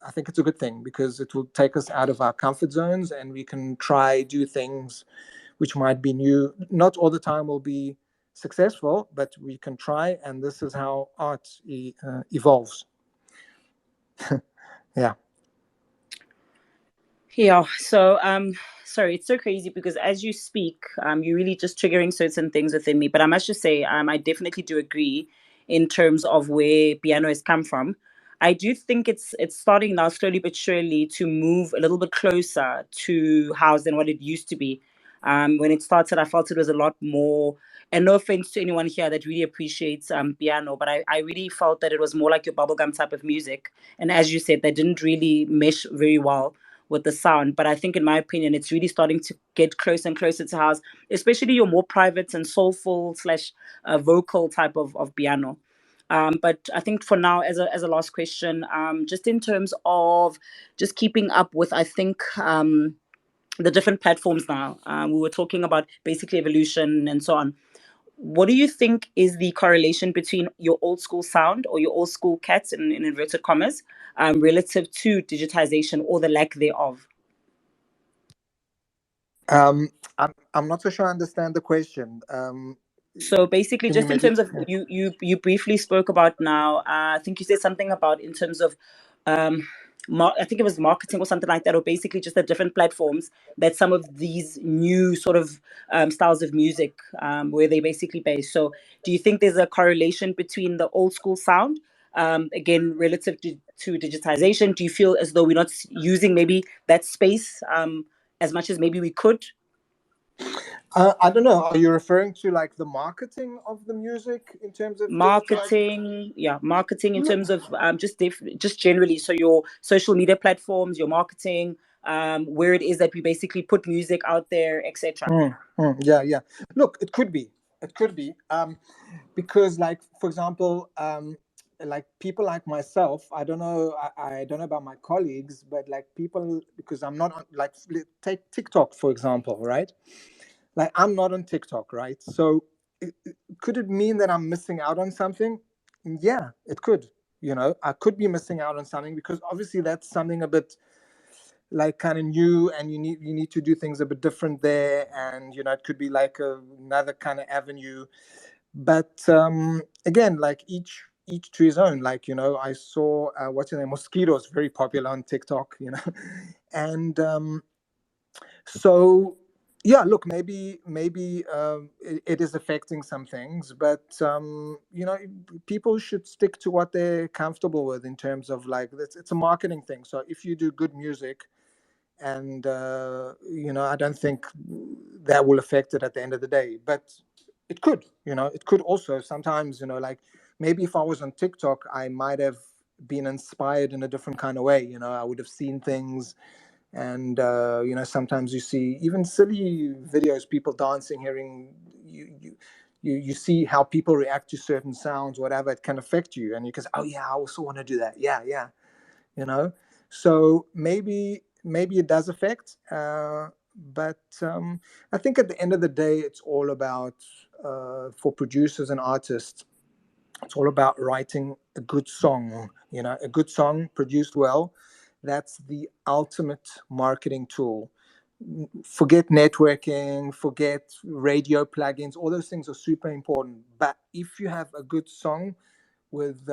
I think it's a good thing, because it will take us out of our comfort zones and we can try do things which might be new. Not all the time will be successful, but we can try, and this is how art evolves. Yeah. Yeah. So, sorry, it's so crazy because as you speak, you're really just triggering certain things within me. But I must just say, I definitely do agree in terms of where piano has come from. I do think it's starting now slowly but surely to move a little bit closer to house than what it used to be. When it started, I felt it was a lot more. And no offense to anyone here that really appreciates piano, but I really felt that it was more like your bubblegum type of music. And as you said, they didn't really mesh very well with the sound. But I think, in my opinion, it's really starting to get closer and closer to house, especially your more private and soulful slash vocal type of piano. But I think for now, as a last question, just in terms of just keeping up with, I think, the different platforms now. We were talking about basically evolution and so on. What do you think is the correlation between your old school sound, or your old school cats in inverted commas, relative to digitization or the lack thereof? I'm not so sure I understand the question. So basically, Can you just in maybe? terms of, you briefly spoke about now. I think you said something about in terms of, um, I think it was marketing or something like that, or basically just the different platforms that some of these new sort of styles of music, where they basically based. So, do you think there's a correlation between the old school sound, again, relative to digitization? Do you feel as though we're not using maybe that space as much as maybe we could? I don't know. Are you referring to like the marketing of the music in terms of digitizing? Marketing in terms of just generally, so your social media platforms, your marketing, where it is that we basically put music out there, etc. Yeah, yeah. Look, it could be. It could be. Because, like, for example, like people like myself, I don't know. I don't know about my colleagues, but like people, because I'm not on, like, take TikTok for example, right? Like, I'm not on TikTok, right? So could it mean that I'm missing out on something? Yeah, it could. You know, I could be missing out on something, because obviously that's something a bit like kind of new, and you need to do things a bit different there, and you know, it could be like another kind of avenue. But again, like each to his own. Like, you know, I saw what's her name, Mosquito is very popular on TikTok, you know. And so yeah, look, maybe it is affecting some things, but you know, people should stick to what they're comfortable with in terms of like, it's a marketing thing. So if you do good music, and you know, I don't think that will affect it at the end of the day. But it could, you know, it could also sometimes, you know, like maybe if I was on TikTok, I might have been inspired in a different kind of way. I would have seen things, and sometimes you see even silly videos, people dancing, hearing you see how people react to certain sounds, whatever. It can affect you, and you can say, oh yeah, I also want to do that. Yeah. So maybe it does affect, but I think at the end of the day, it's all about, for producers and artists, it's all about writing a good song. A good song produced well, that's the ultimate marketing tool. Forget networking, forget radio plugins, all those things are super important, but if you have a good song with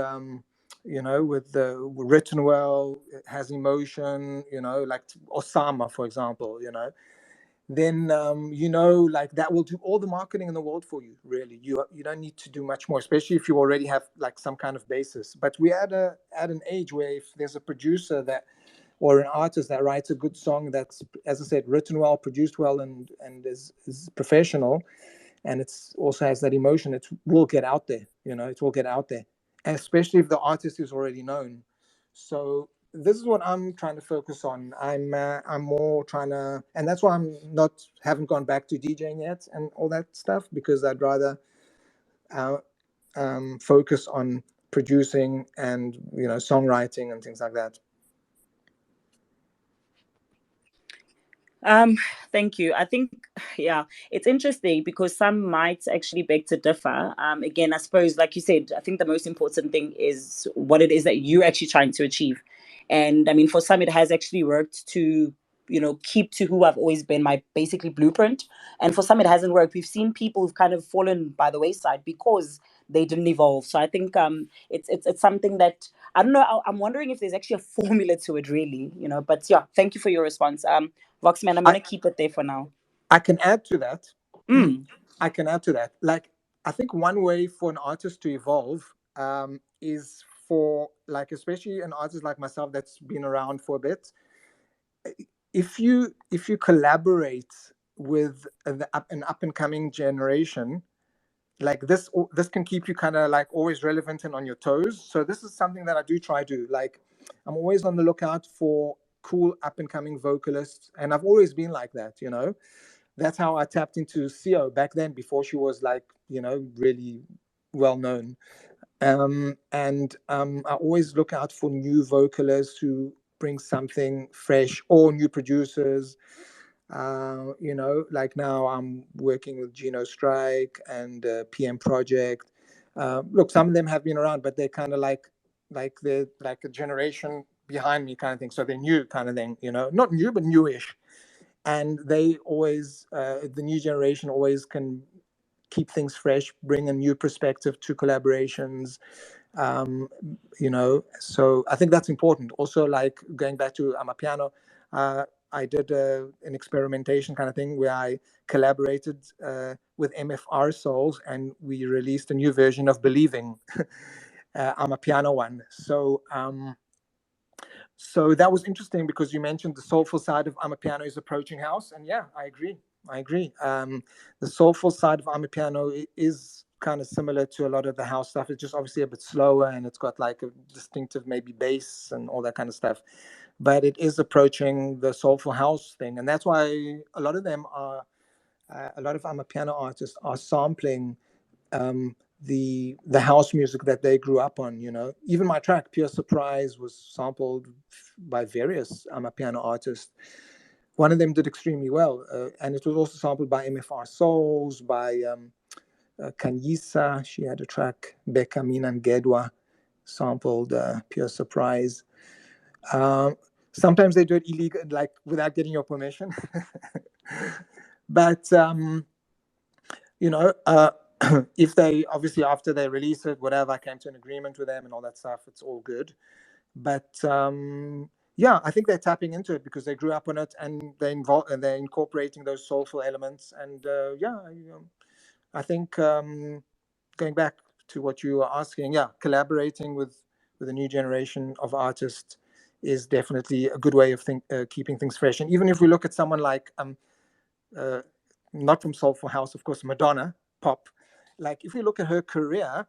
with the written well, it has emotion, like Osama, for example, then like that will do all the marketing in the world for you. Really, you don't need to do much more, especially if you already have like some kind of basis. But we're at an age where if there's a producer that, or an artist that writes a good song that's, as I said, written well, produced well, and is professional, and it's also has that emotion, it will get out there. It will get out there, and especially if the artist is already known. So this is what I'm trying to focus on. I'm more trying to, and that's why haven't gone back to DJing yet and all that stuff, because I'd rather focus on producing and songwriting and things like that. Thank you. I think, yeah, it's interesting because some might actually beg to differ. Again, I suppose, like you said, I think the most important thing is what it is that you're actually trying to achieve. And I mean, for some, it has actually worked to, keep to who I've always been, my basically blueprint. And for some, it hasn't worked. We've seen people who've kind of fallen by the wayside because they didn't evolve. So I think it's something that, I don't know. I'm wondering if there's actually a formula to it, really. But yeah, thank you for your response. Voxman, I'm going to keep it there for now. I can add to that. Mm. I can add to that. Like, I think one way for an artist to evolve is for, like, especially an artist like myself that's been around for a bit. If you collaborate with an up and coming generation, like this can keep you kind of like always relevant and on your toes. So this is something that I do try to do. Like, I'm always on the lookout for cool up and coming vocalists, and I've always been like that. That's how I tapped into Sio back then, before she was like, really well known. I always look out for new vocalists who bring something fresh, or new producers. Like now I'm working with Geno Strike and PM Project. Look, some of them have been around, but they're kind of like they're like a generation behind me kind of thing. So they're new kind of thing, not new, but newish. And they always, the new generation always can keep things fresh, bring a new perspective to collaborations. So I think that's important. Also, like going back to Amapiano, I did an experimentation kind of thing where I collaborated with MFR Souls, and we released a new version of Believing, Amapiano one. So that was interesting, because you mentioned the soulful side of Amapiano is approaching house, and yeah, I agree. The soulful side of Amapiano is kind of similar to a lot of the house stuff. It's just obviously a bit slower, and it's got like a distinctive maybe bass and all that kind of stuff. But it is approaching the soulful house thing, and that's why a lot of them are, a lot of Amapiano artists are sampling the house music that they grew up on. Even my track Pure Surprise was sampled by various Amapiano artists. One of them did extremely well, and it was also sampled by MFR Souls, by Kanyisa. She had a track, Beka Mina Ngedwa, sampled Pure Surprise. Sometimes they do it illegal, like without getting your permission. But if they obviously, after they release it, whatever, I came to an agreement with them and all that stuff, it's all good. But yeah, I think they're tapping into it because they grew up on it, and they're incorporating those soulful elements. And I think going back to what you were asking, yeah, collaborating with a new generation of artists is definitely a good way of keeping things fresh. And even if we look at someone like not from soulful house, of course, Madonna, pop. Like if we look at her career,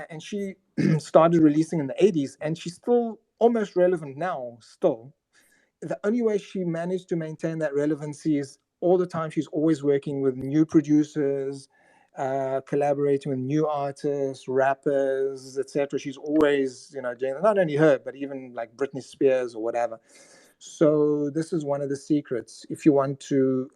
and she started releasing in the 80s, and she's still almost relevant now, still. The only way she managed to maintain that relevancy is all the time she's always working with new producers, collaborating with new artists, rappers, etc. She's always, doing, not only her, but even like Britney Spears or whatever. So this is one of the secrets if you want to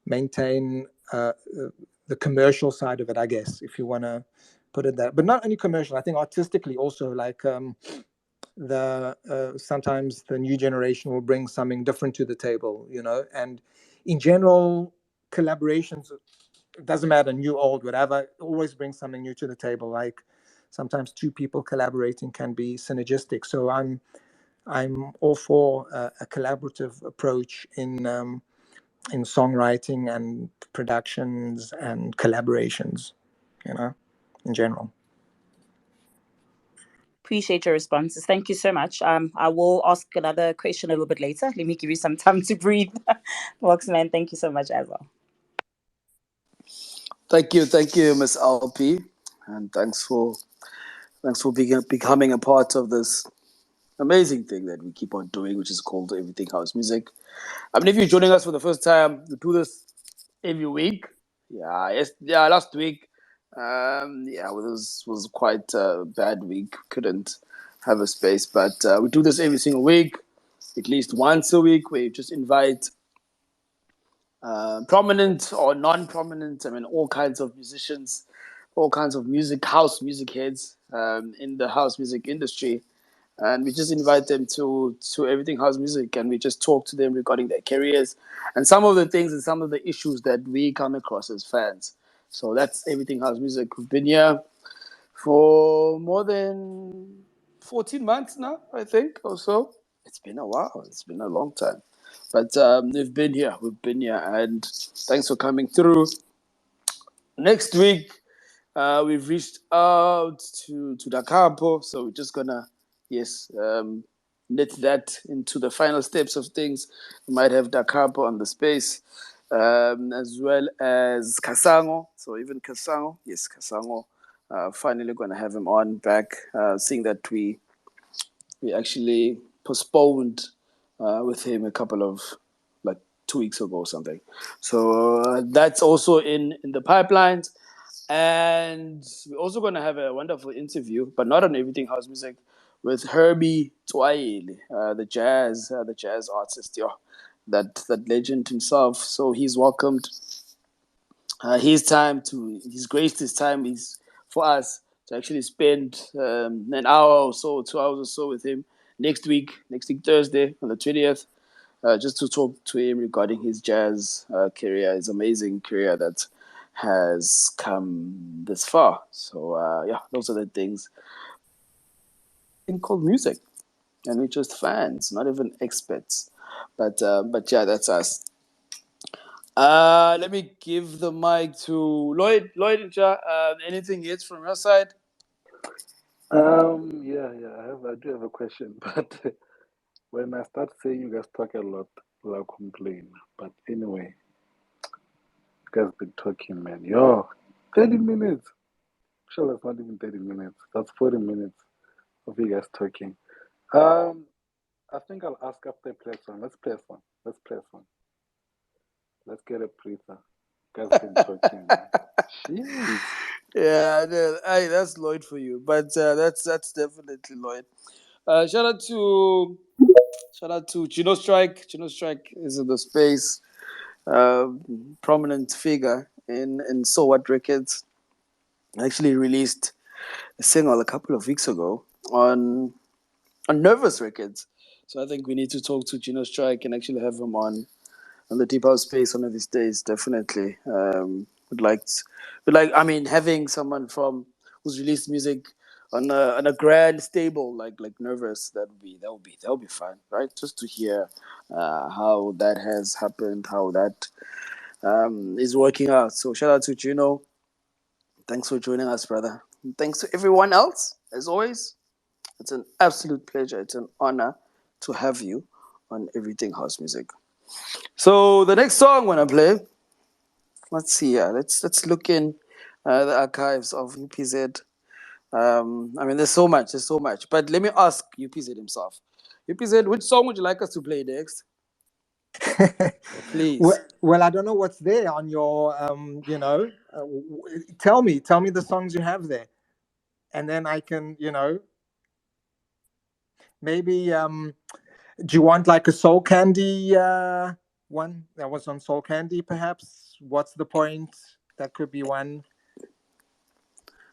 maintain the commercial side of it, I guess, if you want to put it that. But not only commercial, I think artistically also, like sometimes the new generation will bring something different to the table, and in general, collaborations, it doesn't matter, new, old, whatever, always bring something new to the table. Like sometimes two people collaborating can be synergistic. So I'm all for a collaborative approach in songwriting and productions and collaborations, in general. Appreciate your responses. Thank you so much. I will ask another question a little bit later. Let me give you some time to breathe. Waxman, thank you so much as well. Thank you, Miss LP, and thanks for becoming a part of this amazing thing that we keep on doing, which is called Everything House Music. I mean, if you're joining us for the first time, we do this every week. Last week, well, this was quite a bad week. Couldn't have a space, but we do this every single week, at least once a week. We just invite prominent or non-prominent, all kinds of musicians, all kinds of house music heads in the house music industry. And we just invite them to Everything House Music, and we just talk to them regarding their careers and some of the things and some of the issues that we come across as fans. So that's Everything House Music. We've been here for more than 14 months now, I think, or so. It's been a while. It's been a long time. But we've been here, and thanks for coming through. Next week, we've reached out to Da Capo, so we're just gonna, let that into the final steps of things. We might have Da Capo on the space, as well as Kasango. So even Kasango, finally gonna have him on back, seeing that we actually postponed with him a couple of, like, 2 weeks ago or something. So that's also in the pipelines. And we're also going to have a wonderful interview, but not on Everything House Music, with Herbie Twaile, the jazz artist, that legend himself. So he's welcomed he's graced his time for us to actually spend an hour or so, 2 hours or so with him next week Thursday on the 20th, just to talk to him regarding his jazz career, his amazing career that has come this far. So those are the things. Thing called music, and we're just fans, not even experts. But that's us. Let me give the mic to Lloyd. Lloyd, anything yet from your side? I do have a question, but when I start saying you guys talk a lot, I'll complain. But anyway, you guys been talking, man. 30 minutes. Sure, that's not even 30 minutes. That's 40 minutes of you guys talking. I think I'll ask after play song. Let's play a song. Let's get a breather. You guys been talking, man. Jeez. Yeah, that's Lloyd for you. But that's definitely Lloyd. Shout out to Gino Strike. Gino Strike is in the space. Prominent figure in soWHAT Records. Actually released a single a couple of weeks ago on Nervous Records. So I think we need to talk to Gino Strike and actually have him on the Deep House space one of these days. Definitely. Having someone who's released music on a grand stable like Nervous, that'll be fun, right? Just to hear how that has happened, how that is working out. So shout out to Gino. Thanks for joining us, brother. And thanks to everyone else, as always. It's an absolute pleasure. It's an honor to have you on Everything House Music. So the next song when I play, let's see. Let's look in the archives of U.P.Z. I mean, there's so much. But let me ask U.P.Z himself. U.P.Z, which song would you like us to play next? Please. Well, I don't know what's there on your, tell me the songs you have there, and then I can, maybe, do you want like a Soul Candi one that was on Soul Candi, perhaps? What's the point? That could be one.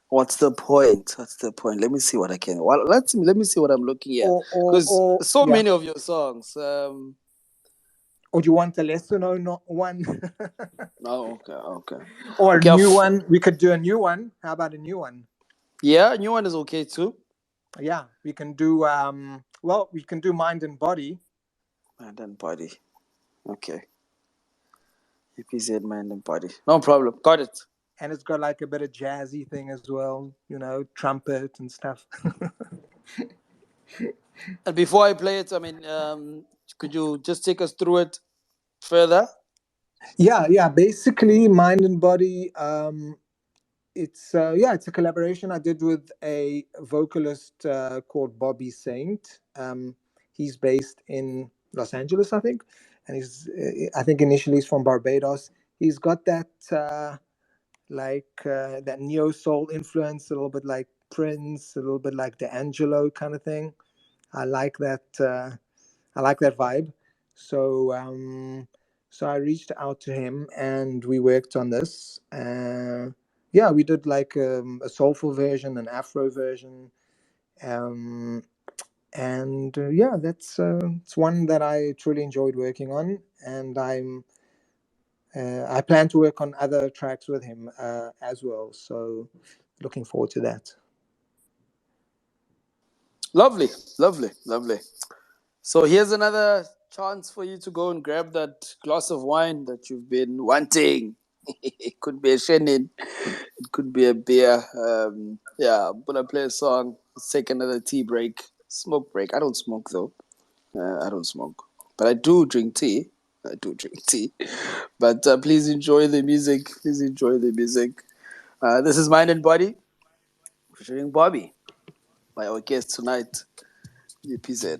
What's the point? Let me see what I can. Well, let me see what I'm looking at, because so many of your songs. Or do you want a lesser known one? Oh, okay. Or a new one? We could do a new one. How about a new one? Yeah, a new one is okay too. Yeah, we can do. We can do Mind and Body. Mind and Body. Okay. U.P.Z, Mind and Body. No problem. Got it. And it's got like a bit of jazzy thing as well, trumpet and stuff. And before I play it, I mean, could you just take us through it further? Yeah. Basically, Mind and Body. It's a collaboration I did with a vocalist called Bobby Saint. He's based in Los Angeles, I think, and I think initially he's from Barbados. He's got that that neo soul influence, a little bit like Prince, a little bit like D'Angelo kind of thing. I like that. I like that vibe. So I reached out to him and we worked on this. We did like a soulful version, an Afro version, that's it's one that I truly enjoyed working on, and I plan to work on other tracks with him as well. So looking forward to that. Lovely. So here's another chance for you to go and grab that glass of wine that you've been wanting. It could be a Chenin, it could be a beer. I'm gonna play a song. Let's take another tea break, smoke break. I don't smoke though. I don't smoke, but I do drink tea. But please enjoy the music. This is Mind and Body featuring Bobby, by our guest tonight, U.P.Z.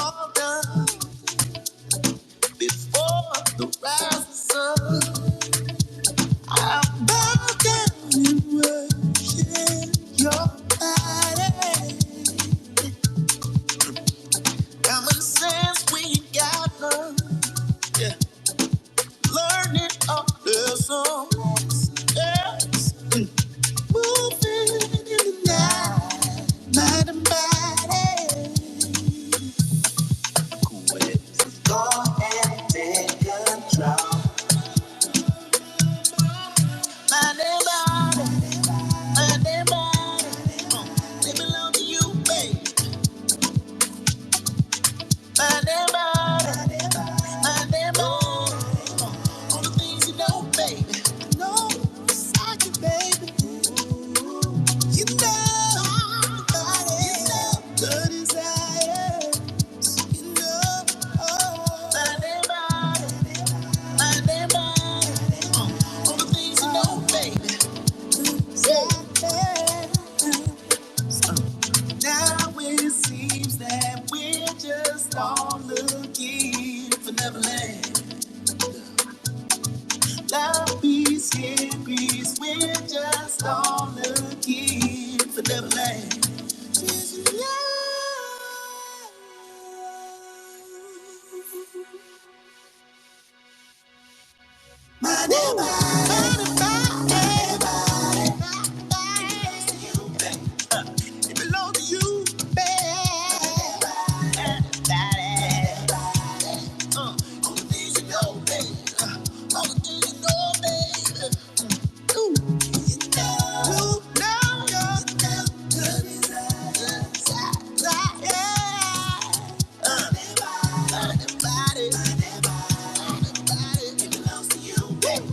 all done before the rising sun. I'll bow down and worship your body. Common sense we ain't got none. Yeah. Learn it all the songs. Yes. Moving in the night, mind and body. Go and take control. Mind and body, mind and body. They belong to you, baby. Mind and body, mind and body. All the things you know, baby. No, inside you, baby. You know, the desire. You know, mind and body, mind and body. All the things you know, baby. Now it seems that we're just all looking for Neverland. Love, peace, increase. We're just all looking for Neverland. Just love. My it belongs to you, baby. All the things you know, baby. All the things you know, baby. Ooh. You know, it belongs to you, baby.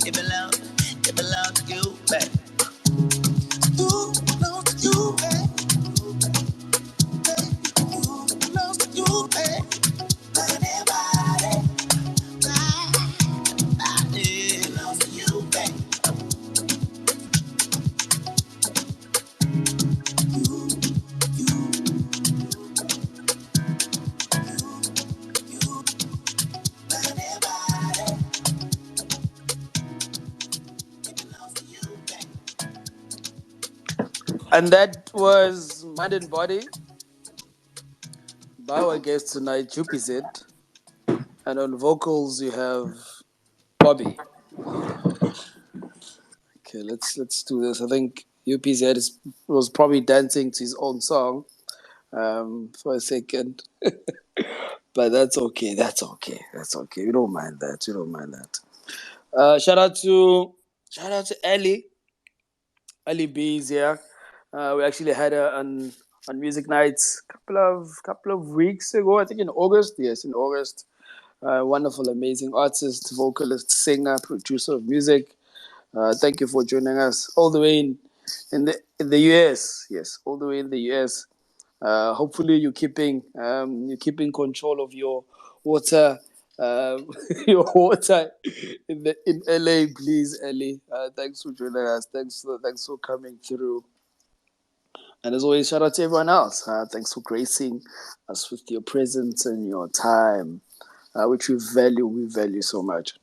It belongs to you, baby. Ooh, belongs to you, baby. Ooh, belongs to you, baby. It belongs to you, baby. And that was Mind and Body by our guest tonight, U.P.Z. And on vocals you have Bobby. Okay, let's do this. I think U.P.Z. was probably dancing to his own song for a second. But that's okay. That's okay. That's okay. We don't mind that. We don't mind that. Shout out to Ali B's here. We actually had her on music nights couple of weeks ago. I think in August. Yes, in August. Wonderful, amazing artist, vocalist, singer, producer of music. Thank you for joining us all the way in the US. Yes, all the way in the US. Hopefully you're keeping control of your water, your water in LA, please, Ellie. Thanks for joining us. Thanks for coming through. And as always, shout out to everyone else. Thanks for gracing us with your presence and your time, which we value. We value so much.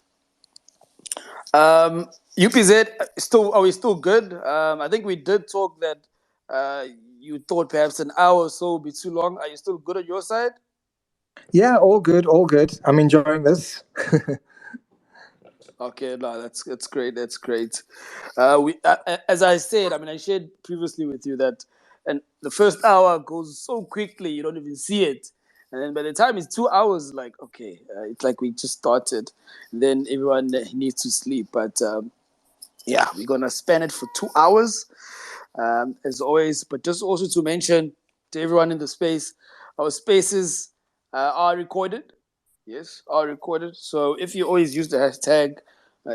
U.P.Z. Still, are we still good? I think we did talk that you thought perhaps an hour or so would be too long. Are you still good on your side? Yeah, all good, all good. I'm enjoying this. Okay, no, that's great. That's great. As I said, I mean, I shared previously with you that, and the first hour goes so quickly you don't even see it, and then by the time it's 2 hours, like okay, it's like we just started. Then everyone needs to sleep, but yeah, we're gonna spend it for 2 hours, as always. But just also to mention to everyone in the space, our spaces are recorded. Yes, are recorded. So if you always use the hashtag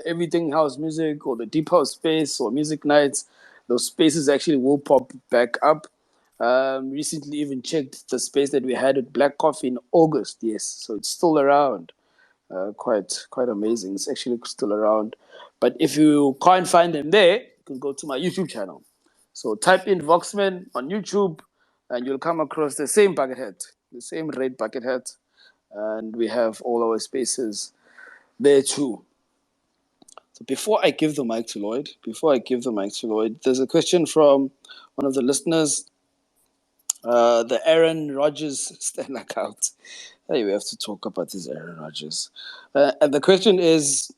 everything house music or the deep house space or music nights, those spaces actually will pop back up. Recently even checked the space that we had at Black Coffee in August. Yes, so it's still around. Quite amazing. It's actually still around. But if you can't find them there, you can go to my YouTube channel. So type in Voxman on YouTube and you'll come across the same bucket head. the same red bucket hat, and we have all our spaces there too. So before I give the mic to Lloyd, there's a question from one of the listeners, the Aaron Rodgers Stan account. Hey, we have to talk about this Aaron Rodgers. And the question is,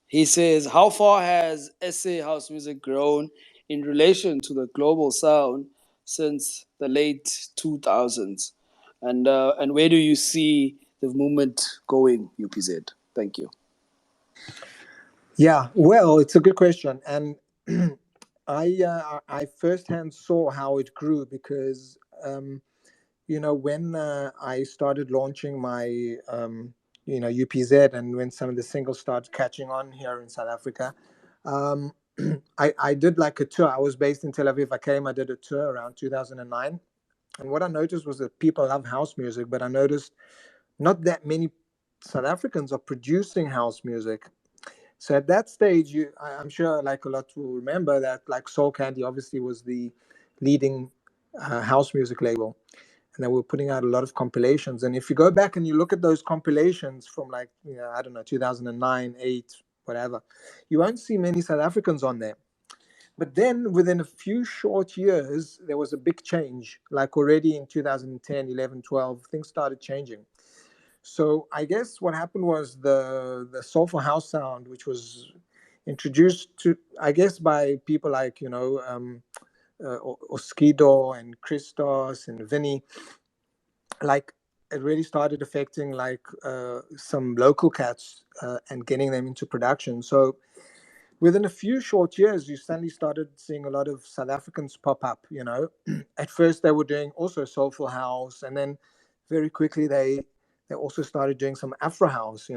he says, how far has SA house music grown in relation to the global sound since the late 2000s? And where do you see the movement going, UPZ? Thank you. Yeah, well, it's a good question, and I firsthand saw how it grew because when I started launching my UPZ, and when some of the singles started catching on here in South Africa, um, I did like a tour. I was based in Tel Aviv. I did a tour around 2009, and what I noticed was that people love house music, but I noticed not that many South Africans are producing house music. So at that stage, I'm sure like a lot will remember that like Soul Candi obviously was the leading house music label, and they were putting out a lot of compilations. And if you go back and you look at those compilations from like, I don't know, 2009, 8, whatever, you won't see many South Africans on there. But then within a few short years, there was a big change. Like already in 2010, 11, 12, things started changing. So I guess what happened was the soulful house sound, which was introduced to, I guess, by people like Oskido and Christos and Vinny, like it really started affecting like some local cats and getting them into production. So within a few short years, you suddenly started seeing a lot of South Africans pop up. At first they were doing also soulful house, and then very quickly they also started doing some Afro house.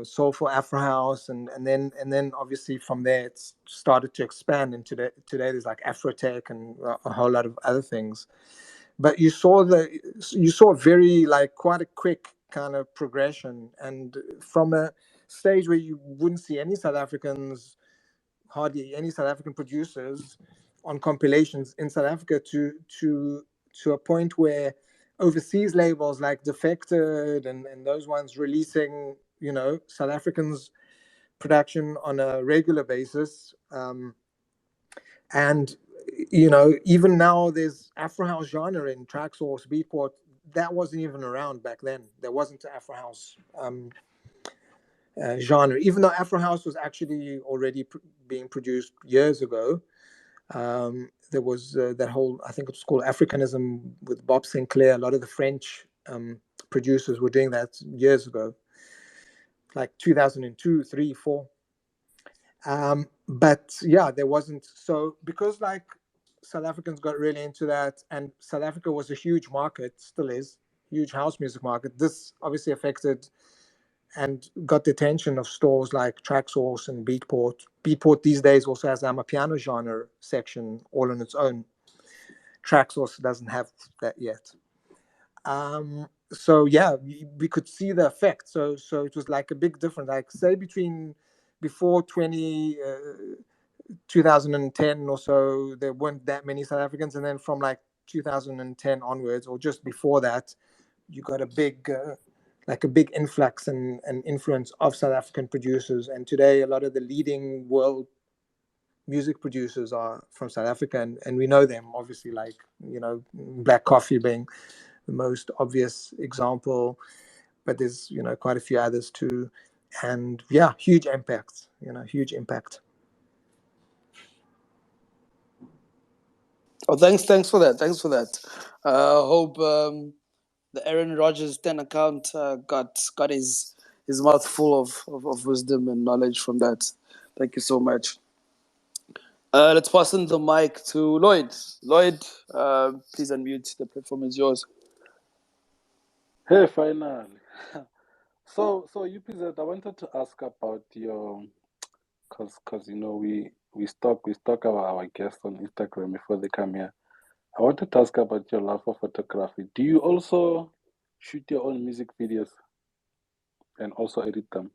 Soulful Afro house, and then obviously from there it's started to expand. And today there's like Afrotech and a whole lot of other things. But you saw very like quite a quick kind of progression, and from a stage where you wouldn't see any South Africans, hardly any South African producers on compilations in South Africa, to a point where overseas labels like Defected and those ones releasing South Africans production on a regular basis. And even now there's Afro house genre in Traxsource, Beatport. That wasn't even around back then. There wasn't an Afro house genre, even though Afro house was actually already being produced years ago. There was that whole, I think it was called Africanism with Bob Sinclair. A lot of the French producers were doing that years ago, like 2002, 3, 4. But yeah, there wasn't. So because like South Africans got really into that, and South Africa was a huge market, still is, huge house music market. This obviously affected and got the attention of stores like Traxsource and Beatport. Beatport these days also has Amapiano genre section all on its own. Traxsource doesn't have that yet. So yeah, we could see the effect. So it was like a big difference. Like say before 2010 or so, there weren't that many South Africans, and then from like 2010 onwards, or just before that, you got a big influx and influence of South African producers. And today, a lot of the leading world music producers are from South Africa, and we know them obviously, like Black Coffee being the most obvious example, but there's quite a few others too. And yeah, huge impact. Oh, thanks for that. Hope the Aaron Rodgers 10 account got his mouth full of wisdom and knowledge from that. Thank you so much. Let's pass on the mic to Lloyd. Lloyd, please unmute. The platform is yours. Hey, finally. So U.P.Z, I wanted to ask about your, cause we stalk our guests on Instagram before they come here. I wanted to ask about your love for photography. Do you also shoot your own music videos and also edit them?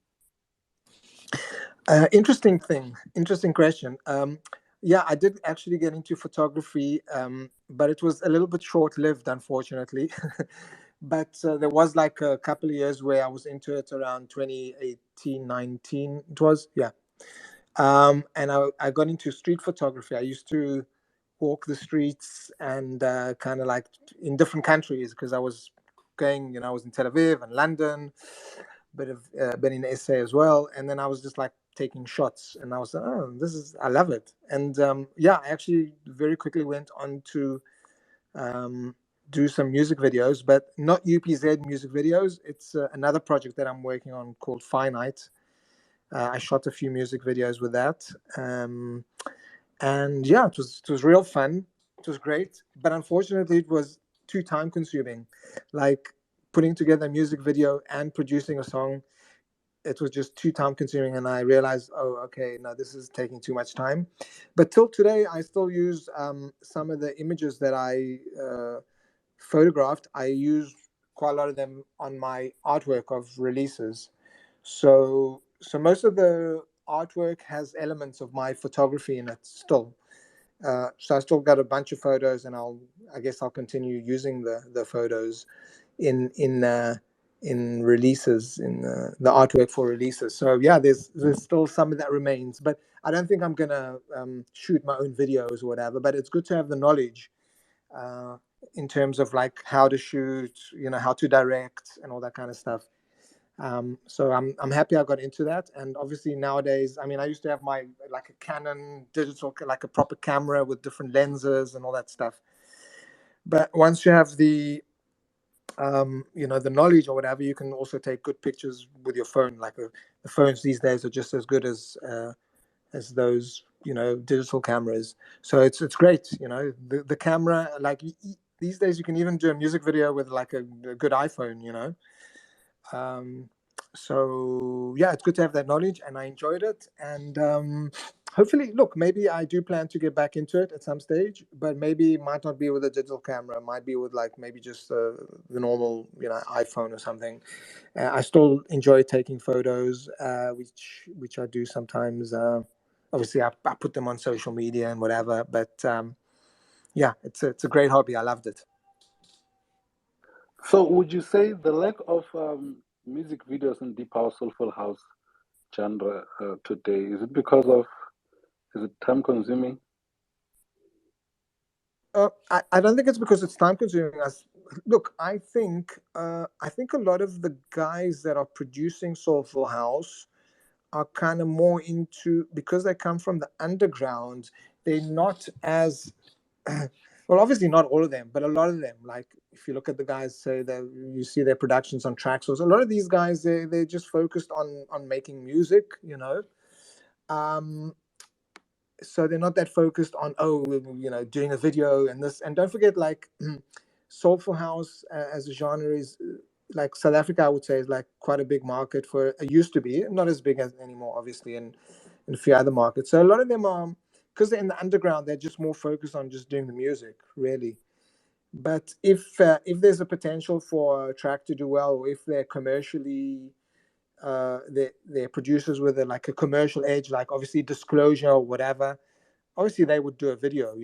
Interesting question. Yeah, I did actually get into photography but it was a little bit short-lived, unfortunately. But there was like a couple of years where I was into it around 2018, 19. It was, yeah. And I got into street photography. I used to walk the streets and kind of like in different countries because I was going, I was in Tel Aviv and London, been in SA as well. And then I was just like taking shots and I was like, oh, I love it. And yeah, I actually very quickly went on to do some music videos, but not U.P.Z. music videos. It's another project that I'm working on called Finite. I shot a few music videos with that. And yeah, it was real fun. It was great, but unfortunately, it was too time consuming. Like putting together a music video and producing a song, it was just too time consuming. And I realized, oh, okay, no, this is taking too much time. But till today, I still use some of the images that I photographed. I use quite a lot of them on my artwork of releases. So most of the artwork has elements of my photography in it still. So I still got a bunch of photos, and I guess I'll continue using the photos in releases, in the artwork for releases. So yeah, there's still some of that remains, but I don't think I'm gonna shoot my own videos or whatever. But it's good to have the knowledge in terms of like how to shoot, how to direct and all that kind of stuff. So I'm happy I got into that. And obviously nowadays, I mean, I used to have my like a Canon digital, like a proper camera with different lenses and all that stuff. But once you have the the knowledge or whatever, you can also take good pictures with your phone. Like the phones these days are just as good as those digital cameras. So it's great. The camera, like these days you can even do a music video with like a good iPhone. So yeah, it's good to have that knowledge, and I enjoyed it. And hopefully, look, maybe I do plan to get back into it at some stage, but maybe it might not be with a digital camera. It might be with like maybe just the normal iPhone or something. I still enjoy taking photos, which I do sometimes. Obviously, I put them on social media and whatever, but yeah, it's a great hobby. I loved it. So, would you say the lack of music videos in deep house, soulful house genre today, is it time consuming? I don't think it's because it's time consuming. Look, I think a lot of the guys that are producing soulful house are kind of more into, because they come from the underground. They're not as well, obviously not all of them, but a lot of them. Like if you look at the guys, say that you see their productions on tracks, so a lot of these guys they're just focused on making music, so they're not that focused on doing a video and this. And don't forget, like soulful house as a genre is like South Africa, I would say, is like quite a big market for it. Used to be, not as big as anymore, obviously, and in a few other markets. So a lot of them are, because they're in the underground, they're just more focused on just doing the music, really. But if there's a potential for a track to do well, or if they're commercially they're producers with like a commercial edge, like obviously Disclosure or whatever, obviously they would do a video,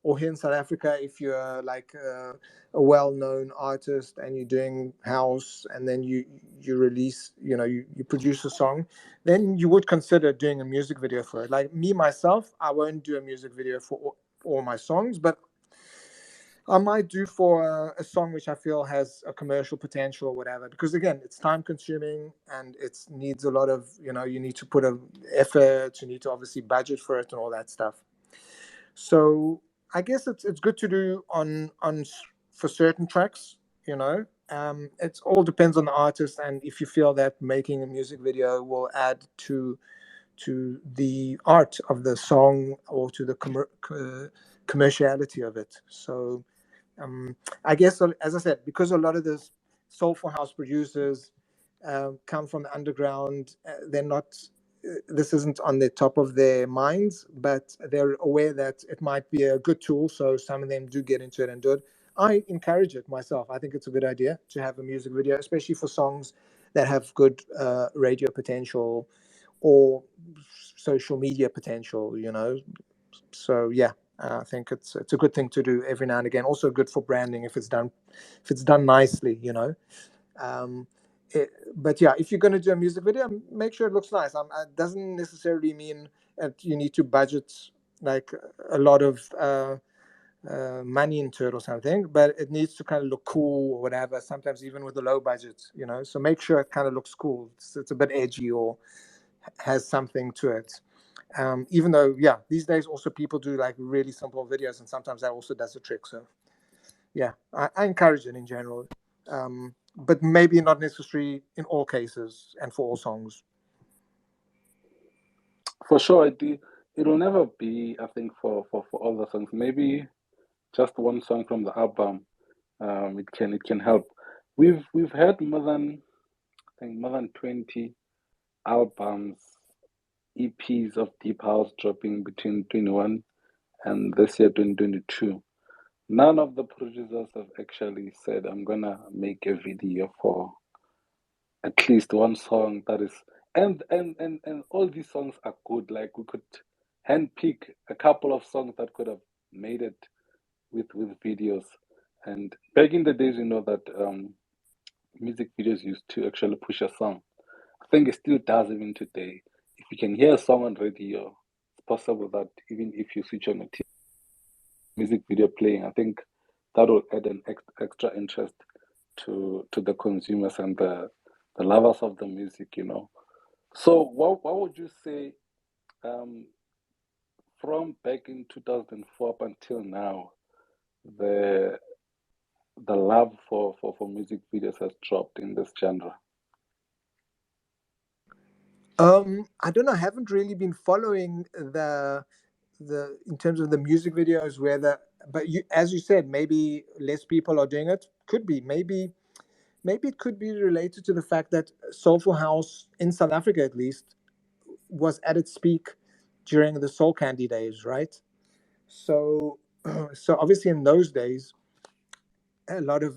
or here in South Africa, if you're like a well-known artist and you're doing house, and then you release, you produce a song, then you would consider doing a music video for it. Like me myself, I won't do a music video for all my songs, but I might do for a song which I feel has a commercial potential or whatever, because again, it's time consuming and it needs a lot of, you need to put a effort, you need to obviously budget for it and all that stuff. So I guess it's good to do on for certain tracks, it all depends on the artist, and if you feel that making a music video will add to the art of the song or to the commerciality of it. So I guess, as I said, because a lot of the soulful house producers come from the underground, they're not. This isn't on the top of their minds, but they're aware that it might be a good tool. So some of them do get into it and do it. I encourage it myself. I think it's a good idea to have a music video, especially for songs that have good radio potential or social media potential. So yeah. I think it's a good thing to do every now and again. Also good for branding if it's done nicely, you know. Um, but yeah, if you're going to do a music video, make sure it looks nice. It doesn't necessarily mean that you need to budget like a lot of money into it or something, but it needs to kind of look cool or whatever. Sometimes even with a low budget, you know. So make sure it kind of looks cool. It's a bit edgy or has something to it. Even though, yeah, these days also people do like really simple videos, and sometimes that also does the trick. So yeah, I encourage it in general, but maybe not necessarily in all cases and for all songs. For sure, it'll never be, I think, for all the songs. Maybe just one song from the album. It can help. We've had more than 20 albums, EPs of deep house dropping between 21 and this year 2022. None of the producers have actually said, I'm gonna make a video for at least one song that is, and all these songs are good. Like we could handpick a couple of songs that could have made it with videos. And back in the days, you know that music videos used to actually push a song. I think it still does even today. If you can hear a song on radio, it's possible that even if you switch on a music video playing, I think that will add an extra interest to the consumers and the lovers of the music, you know. So what would you say um, from back in 2004 up until now, the love for music videos has dropped in this genre? I don't know. I haven't really been following the in terms of the music videos but as you said, maybe less people are doing it. Could be maybe it could be related to the fact that soulful house in South Africa at least was at its peak during the Soul Candi days, right? So so obviously in those days a lot of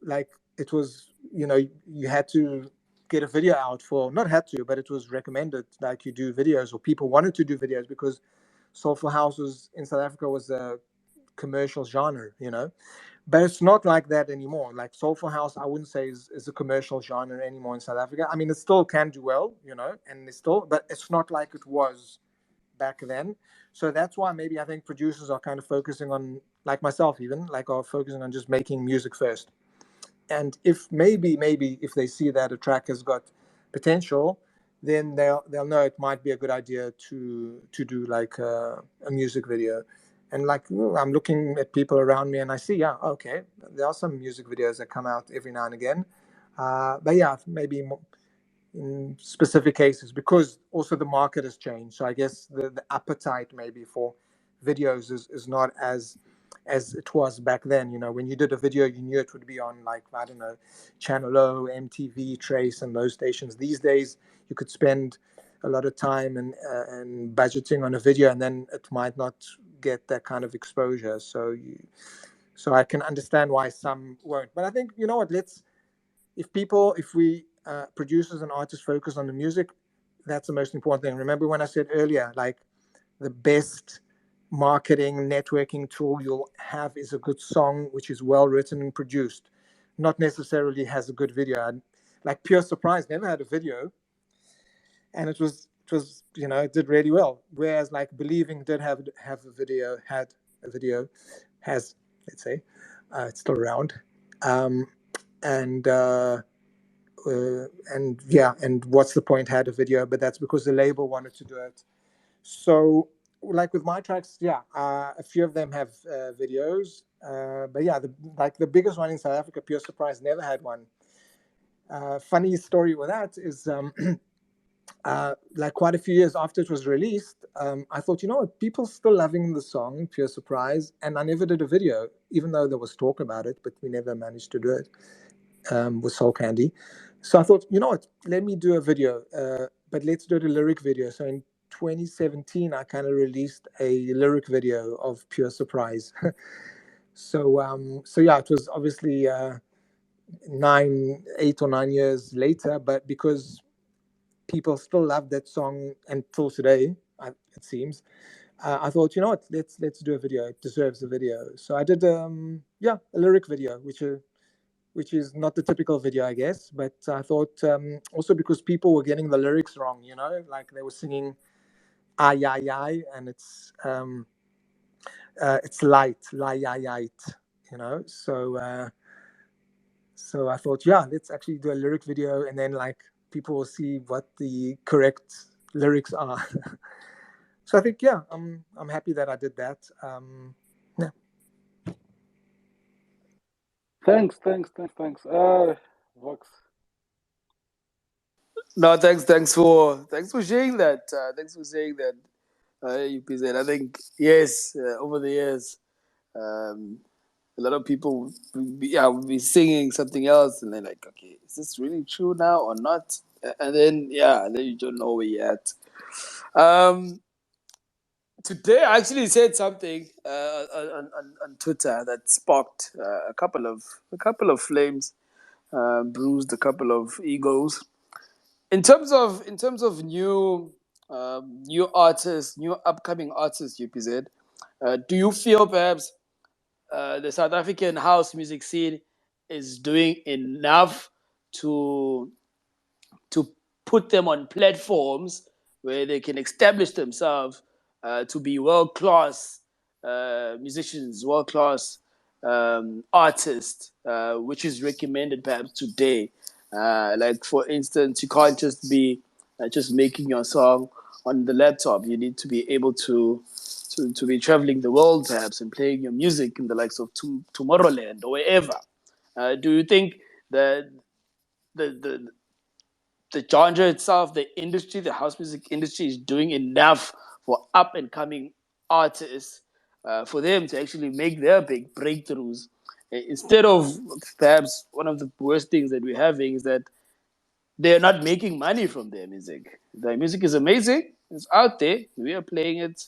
like it was, you know, you had to get a video out for, not had to, but it was recommended like you do videos, or people wanted to do videos because soulful houses in South Africa was a commercial genre, you know. But it's not like that anymore. Like soulful house, I wouldn't say is a commercial genre anymore in South Africa. I mean, it still can do well, you know, and it's still, but it's not like it was back then. So that's why maybe I think producers are kind of focusing on, like myself even, like are focusing on just making music first. And if maybe if they see that a track has got potential, then they'll know it might be a good idea to do like a music video. And like I'm looking at people around me and I see, yeah, okay, there are some music videos that come out every now and again. But yeah, maybe in specific cases, because also the market has changed. So I guess the appetite maybe for videos is not as it was back then. You know, when you did a video, you knew it would be on, like, I don't know, Channel O, MTV, Trace, and those stations. These days, you could spend a lot of time and budgeting on a video, and then it might not get that kind of exposure. So I can understand why some won't. But I think, you know what, if we producers and artists focus on the music, that's the most important thing. Remember when I said earlier, like, the best marketing networking tool you'll have is a good song which is well written and produced, not necessarily has a good video. And like Pure Surprise never had a video, and it was you know, it did really well. Whereas like Believing did have a video, has, let's say, it's still around, um, and yeah, and What's the Point had a video, but that's because the label wanted to do it. So like with my tracks, yeah, a few of them have videos, but yeah, the biggest one in South Africa, Pure Surprise, never had one. Funny story with that is like quite a few years after it was released, I thought, you know what, people still loving the song Pure Surprise, and I never did a video, even though there was talk about it, but we never managed to do it with Soul Candi. So I thought, you know what, let me do a video, but let's do a lyric video. So in 2017, I kind of released a lyric video of Pure Surprise. So yeah, it was obviously 8 or 9 years later, but because people still love that song until today, it seems, I thought, you know what, let's do a video. It deserves a video. So I did a lyric video, which is not the typical video, I guess. But I thought also because people were getting the lyrics wrong, you know, like they were singing ay ay ay, and it's light, lie ay ay, you know. So I thought, yeah, let's actually do a lyric video, and then like people will see what the correct lyrics are. So I think, yeah, I'm happy that I did that. Yeah. Thanks. Vox. No, thanks for sharing that. Thanks for saying that, U.P.Z. I think yes, over the years, um, a lot of people will be singing something else, and they're like, okay, is this really true now or not? And then then you don't know where you're at. Um, Today, I actually said something on Twitter that sparked a couple of flames, bruised a couple of egos. In terms of new artists, new upcoming artists, U.P.Z. Do you feel perhaps the South African house music scene is doing enough to to put them on platforms where they can establish themselves to be world class musicians, world class artists, which is recommended perhaps today. Like for instance, you can't just be just making your song on the laptop. You need to be able to be traveling the world perhaps and playing your music in the likes of Tomorrowland or wherever. Do you think that the the genre itself, the industry, the house music industry is doing enough for up and coming artists for them to actually make their big breakthroughs? Instead of perhaps one of the worst things that we're having is that they're not making money from their music. Their music is amazing. It's out there. We are playing it.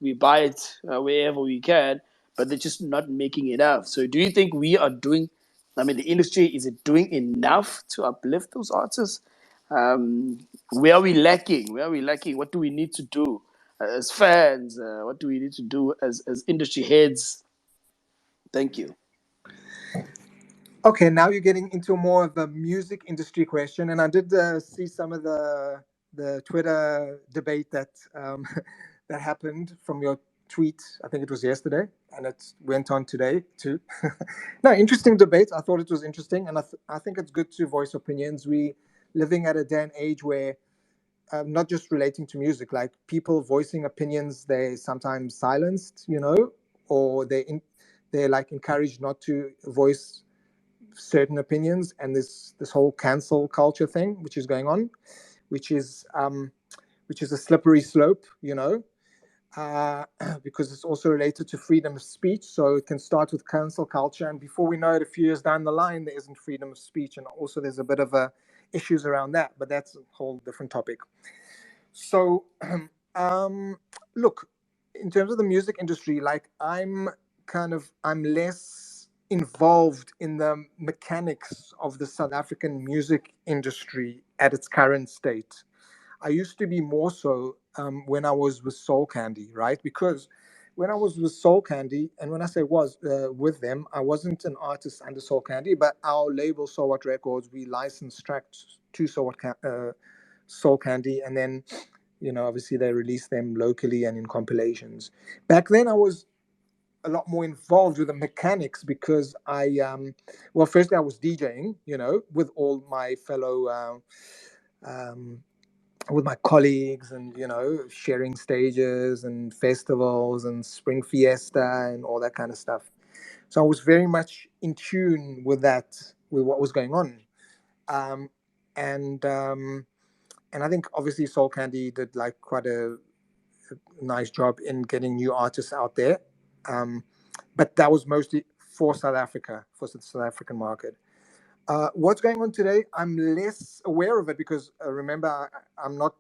We buy it wherever we can, but they're just not making enough. So, do you think we are doing? I mean, the industry is it doing enough to uplift those artists? Where are we lacking? Where are we lacking? What do we need to do as fans? What do we need to do as industry heads? Thank you. Okay, now you're getting into more of a music industry question, and I did see some of the Twitter debate that that happened from your tweet. I think it was yesterday, and it went on today too. No, interesting debate. I thought it was interesting, and I think it's good to voice opinions. We living at a day and age where not just relating to music, like people voicing opinions, they sometimes silenced, you know, or they're like encouraged not to voice certain opinions, and this whole cancel culture thing which is going on, which is a slippery slope, you know, uh, because it's also related to freedom of speech. So it can start with cancel culture, and before we know it, a few years down the line, there isn't freedom of speech, and also there's a bit of issues around that. But that's a whole different topic. So, look, in terms of the music industry, like I'm less involved in the mechanics of the South African music industry at its current state. I used to be more so when I was with Soul Candi, right? Because when I was with Soul Candi, and when I say was with them, I wasn't an artist under Soul Candi, but our label soWHAT Records, we licensed tracks to Soul Candi, and then, you know, obviously they released them locally and in compilations. Back then, I was a lot more involved with the mechanics because well, firstly, I was DJing, you know, with all my fellow. With my colleagues, and you know, sharing stages and festivals and spring fiesta and all that kind of stuff. So I was very much in tune with that, with what was going on. um, and um, and I think obviously Soul Candi did like quite a nice job in getting new artists out there, um, but that was mostly for South Africa, for the South African market. What's going on today? I'm less aware of it because remember, I'm not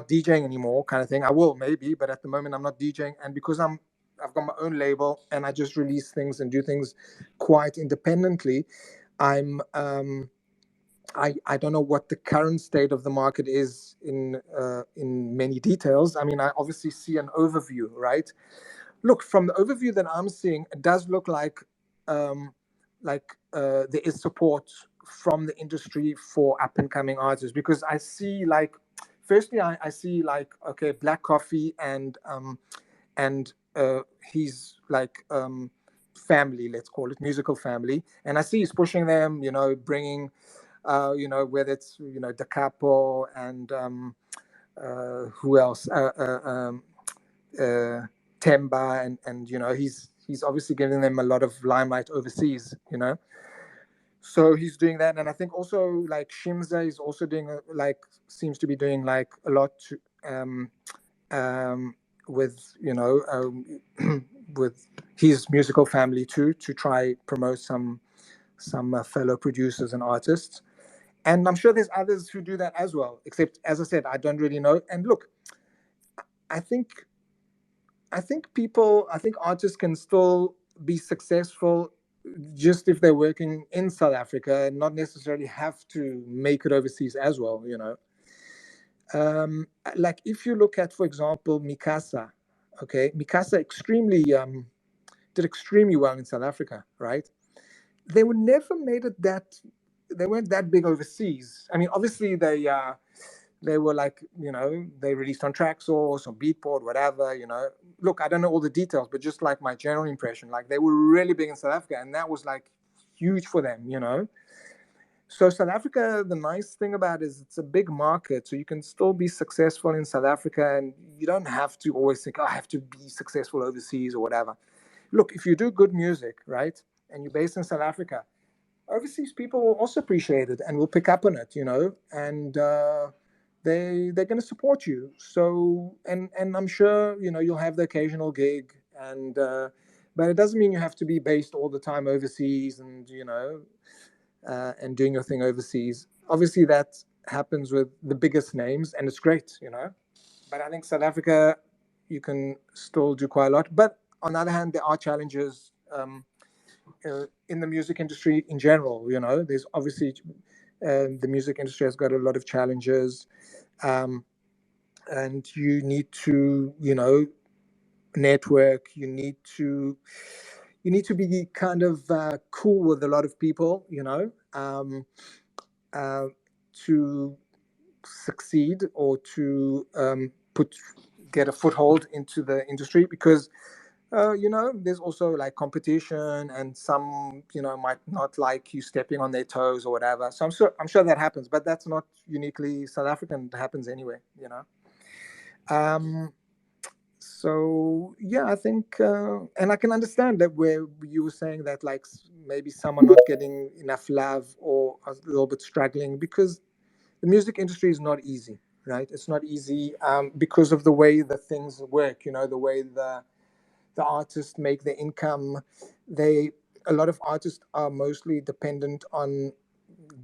DJing anymore, kind of thing. I will maybe, but at the moment I'm not DJing, and because I've got my own label and I just release things and do things quite independently. I'm I don't know what the current state of the market is in many details. I mean, I obviously see an overview, right? Look, from the overview that I'm seeing, it does look um, there is support from the industry for up and coming artists, because I see firstly, I see okay, Black Coffee and he's family, let's call it musical family, and I see he's pushing them, bringing whether it's Da Capo and who else, Temba, and he's obviously giving them a lot of limelight overseas, so he's doing that. And I think also Shimza is also doing seems to be doing a lot to, with with his musical family too, to try promote some fellow producers and artists. And I'm sure there's others who do that as well, except, as I said, I don't really know. And look, I think artists can still be successful just if they're working in South Africa, and not necessarily have to make it overseas as well, if you look at, for example, Mikasa. Okay, Mikasa did extremely well in South Africa, right? They were never made it that, they weren't that big overseas. I mean, obviously they were they released on Traxsource, on Beatport, whatever, Look, I don't know all the details, but just my general impression, they were really big in South Africa, and that was huge for them, So South Africa, the nice thing about it is it's a big market, so you can still be successful in South Africa, and you don't have to always think, I have to be successful overseas or whatever. Look, if you do good music, right, and you're based in South Africa, overseas people will also appreciate it and will pick up on it, and they're going to support you. So, and I'm sure you'll have the occasional gig, and but it doesn't mean you have to be based all the time overseas, and and doing your thing overseas. Obviously, that happens with the biggest names, and it's great, But I think South Africa, you can still do quite a lot. But on the other hand, there are challenges. In the music industry in general, there's obviously the music industry has got a lot of challenges, and you need to, network. You need to be kind of cool with a lot of people, to succeed, or to get a foothold into the industry, because there's also competition, and some might not like you stepping on their toes or whatever. So I'm sure that happens, but that's not uniquely South African. It happens anyway, So yeah, I think, and I can understand that where you were saying that maybe someone not getting enough love, or a little bit struggling, because the music industry is not easy, right? It's not easy, because of the way the things work, the way the artists make their income. A lot of artists are mostly dependent on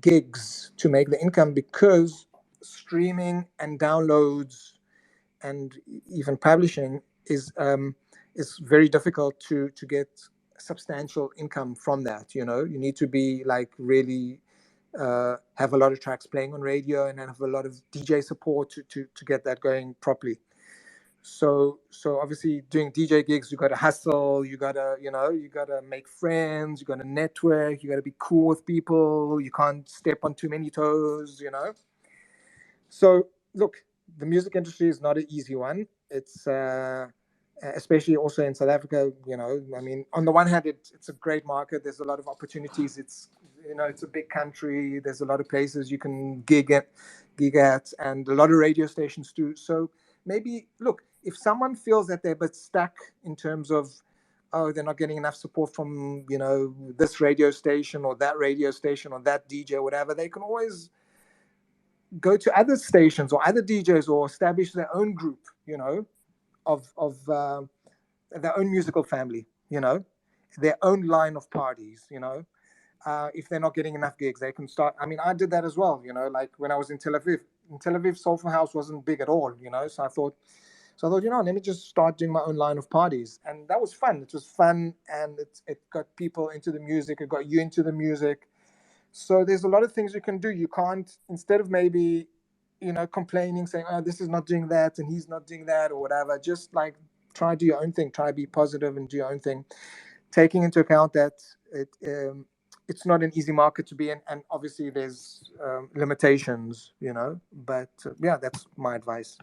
gigs to make the income, because streaming and downloads and even publishing is very difficult to get substantial income from that. You need to be really have a lot of tracks playing on radio, and then have a lot of DJ support to get that going properly. So obviously doing DJ gigs, you got to hustle, you got to you got to make friends, you got to network, you got to be cool with people, you can't step on too many toes. So look, the music industry is not an easy one. It's especially also in South Africa. I mean, on the one hand, it's a great market. There's a lot of opportunities. It's it's a big country. There's a lot of places you can gig at, and a lot of radio stations too. So maybe look, if someone feels that they're a bit stuck in terms of, oh, they're not getting enough support from this radio station or that radio station or that DJ or whatever, they can always go to other stations or other DJs, or establish their own group, of their own musical family, their own line of parties, if they're not getting enough gigs, they can start. I mean, I did that as well, when I was in Tel Aviv. In Tel Aviv, Soulful House wasn't big at all, so I thought, let me just start doing my own line of parties. And that was fun. It was fun, and it got people into the music. It got you into the music. So there's a lot of things you can do. You can't, instead of maybe, complaining, saying, oh, this is not doing that and he's not doing that or whatever, just like try to do your own thing, try to be positive and do your own thing, taking into account that it's not an easy market to be in, and obviously there's limitations, but yeah, that's my advice.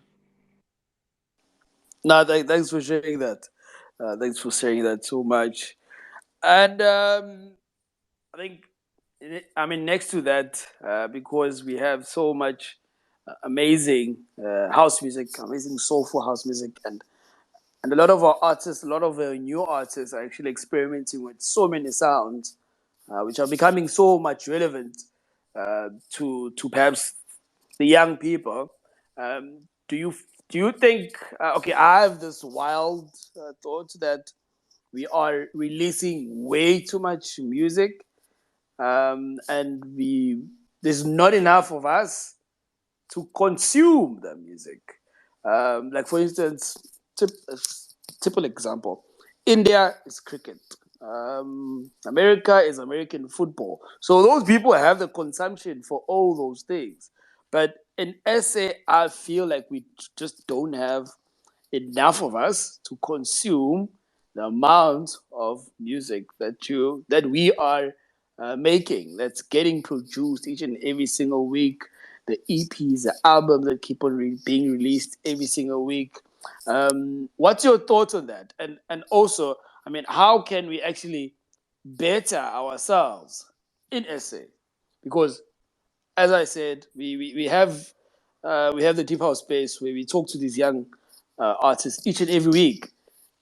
No, thanks for sharing that. Thanks for sharing that so much. And I think, next to that, because we have so much amazing house music, amazing soulful house music, and a lot of our artists, a lot of new artists are actually experimenting with so many sounds, which are becoming so much relevant to perhaps the young people. Do you think? Okay, I have this wild thought that we are releasing way too much music, and there's not enough of us to consume the music. Like for instance, typical example, India is cricket. America is American football. So those people have the consumption for all those things. But in SA, I feel like we just don't have enough of us to consume the amount of music that we are making, that's getting produced each and every single week. The EPs, the albums that keep on being released every single week. What's your thoughts on that? And also, how can we actually better ourselves in SA? Because as I said, we have the deep house space where we talk to these young artists each and every week,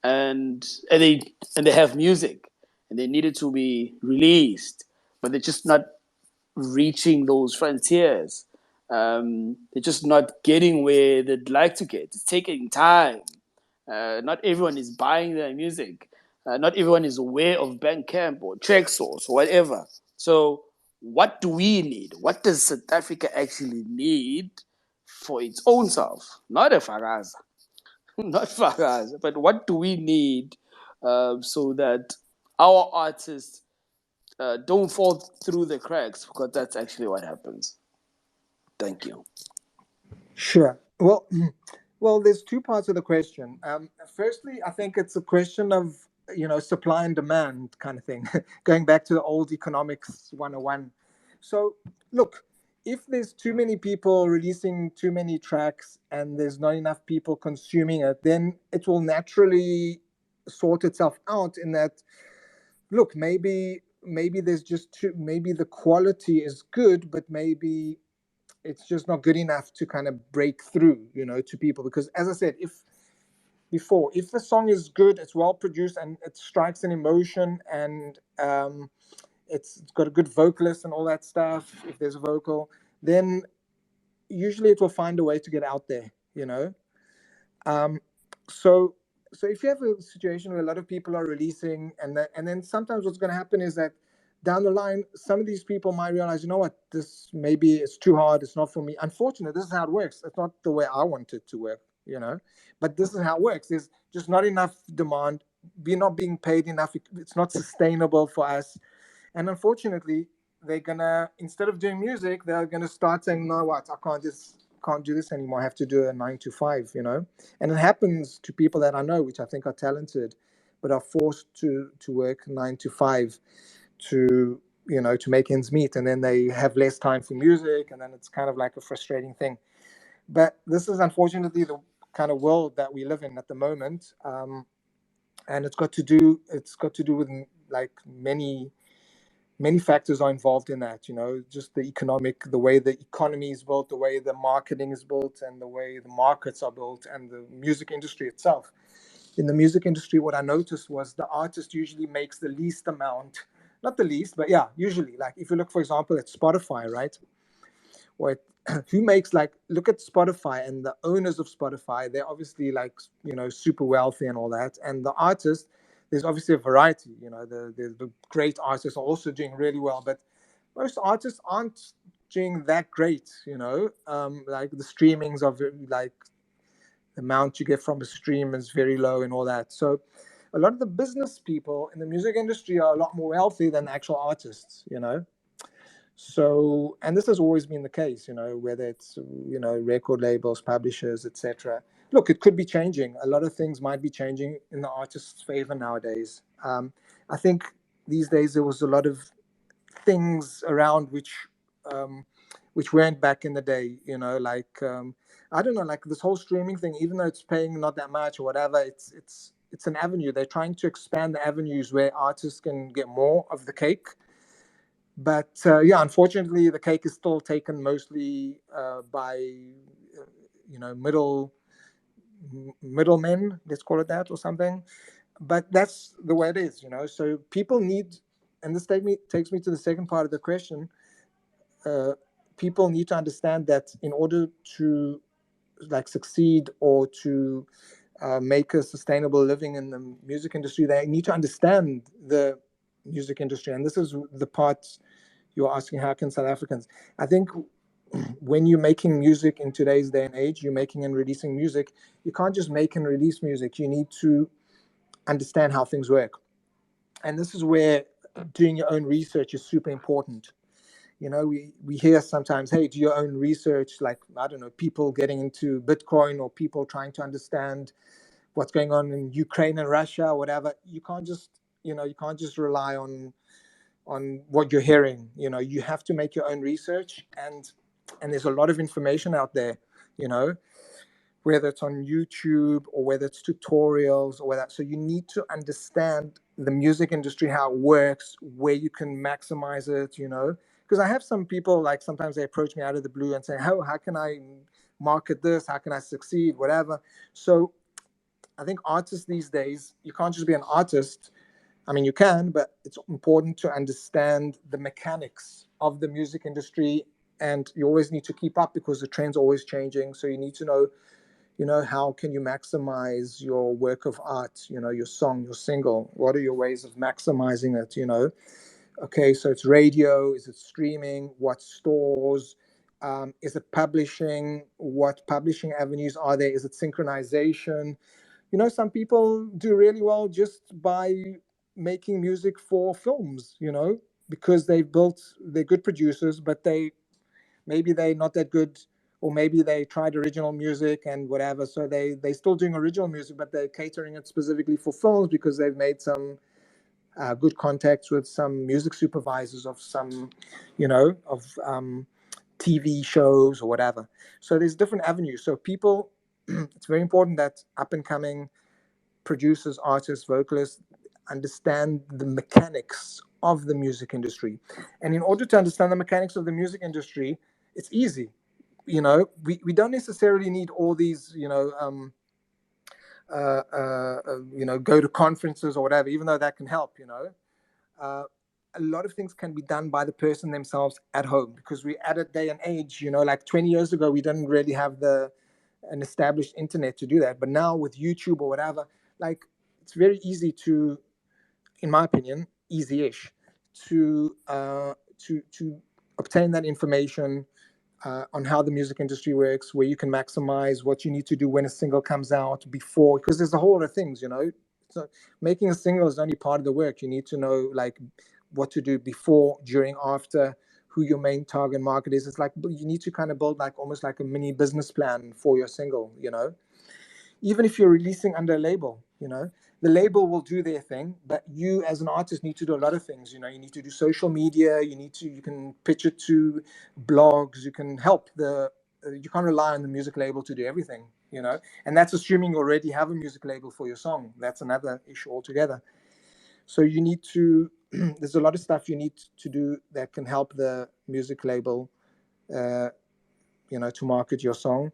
and they have music, and they needed to be released, but they're just not reaching those frontiers. They're just not getting where they'd like to get. It's taking time. Not everyone is buying their music. Not everyone is aware of Bandcamp or TrackSource or whatever. So, what do we need? What does South Africa actually need for its own self? Not a Faraza, not Faraza, but what do we need so that our artists don't fall through the cracks? Because that's actually what happens. Thank you. Sure. Well, there's two parts of the question. Firstly, I think it's a question of supply and demand kind of thing, going back to the old economics 101. So, look, if there's too many people releasing too many tracks and there's not enough people consuming it, then it will naturally sort itself out. In that, look, maybe there's just maybe the quality is good, but maybe it's just not good enough to kind of break through, to people. Because as I said, if the song is good, it's well produced, and it strikes an emotion, and it's got a good vocalist and all that stuff, if there's a vocal, then usually it will find a way to get out there, um, so if you have a situation where a lot of people are releasing, and then sometimes what's going to happen is that down the line, some of these people might realize, you know what, this maybe it's too hard, it's not for me. Unfortunately, this is how it works. It's not the way I want it to work, but this is how it works. There's just not enough demand. We're not being paid enough. It's not sustainable for us. And unfortunately, they're gonna, instead of doing music, they're gonna start saying, no, what, I can't do this anymore. I have to do a 9 to 5, And it happens to people that I know, which I think are talented, but are forced to work 9 to 5 to to make ends meet, and then they have less time for music, and then it's kind of like a frustrating thing. But this is unfortunately the kind of world that we live in at the moment, and it's got to do with like many factors are involved in that, just the way the economy is built, the way the marketing is built, and the way the markets are built, and the music industry itself. In the music industry, what I noticed was the artist usually makes the least amount, not the least, but yeah, usually. Like if you look, for example, at Spotify, right? Or who makes, like, look at Spotify and the owners of Spotify, they're obviously like, super wealthy and all that. And the artists, there's obviously a variety, the great artists are also doing really well, but most artists aren't doing that great, like the streamings are like, the amount you get from a stream is very low and all that. So a lot of the business people in the music industry are a lot more wealthy than the actual artists, So, and this has always been the case, whether it's, record labels, publishers, etc. Look, it could be changing. A lot of things might be changing in the artist's favor nowadays. I think these days there was a lot of things around um, which weren't back in the day, like, I don't know, like this whole streaming thing, even though it's paying not that much or whatever, it's an avenue. They're trying to expand the avenues where artists can get more of the cake. But yeah, unfortunately, the cake is still taken mostly by middlemen, let's call it that, or something. But that's the way it is. So people need, and this takes me to the second part of the question. People need to understand that in order to like succeed or to make a sustainable living in the music industry, they need to understand the music industry. And this is the part you're asking, how can South Africans? I think when you're making music in today's day and age, you're making and releasing music, you can't just make and release music. You need to understand how things work. And this is where doing your own research is super important. We hear sometimes, hey, do your own research, like, I don't know, people getting into Bitcoin or people trying to understand what's going on in Ukraine and Russia, or whatever. You can't just rely on what you're hearing. You have to make your own research, and there's a lot of information out there, whether it's on YouTube or whether it's tutorials or whether. So you need to understand the music industry, how it works, where you can maximize it, because I have some people, like, sometimes they approach me out of the blue and say, how can I market this, how can I succeed, whatever. So I think artists these days, you can't just be an artist. I mean, you can, but it's important to understand the mechanics of the music industry, and you always need to keep up because the trend's always changing. So you need to know, how can you maximize your work of art, your song, your single? What are your ways of maximizing it, Okay, so it's radio, is it streaming, what stores, is it publishing, what publishing avenues are there, is it synchronization? Some people do really well just by making music for films, because they're good producers, but maybe they're not that good, or maybe they tried original music and whatever. So they still doing original music, but they're catering it specifically for films because they've made some good contacts with some music supervisors of some, of TV shows or whatever. So there's different avenues. So people, it's very important that up and coming producers, artists, vocalists understand the mechanics of the music industry. And in order to understand the mechanics of the music industry, it's easy. We don't necessarily need all these, go to conferences or whatever, even though that can help, uh, a lot of things can be done by the person themselves at home, because we're at a day and age, like 20 years ago, we didn't really have an established internet to do that. But now with YouTube or whatever, like, it's very easy to, in my opinion, easy-ish to obtain that information on how the music industry works, where you can maximize what you need to do when a single comes out, before, because there's a whole lot of things, So making a single is only part of the work. You need to know, like, what to do before, during, after, who your main target market is. It's like you need to kind of build like almost like a mini business plan for your single, even if you're releasing under a label, the label will do their thing, but you as an artist need to do a lot of things. You need to do social media. You can pitch it to blogs. You can help you can't rely on the music label to do everything, and that's assuming you already have a music label for your song. That's another issue altogether. So you need to, there's a lot of stuff you need to do that can help the music label, to market your song.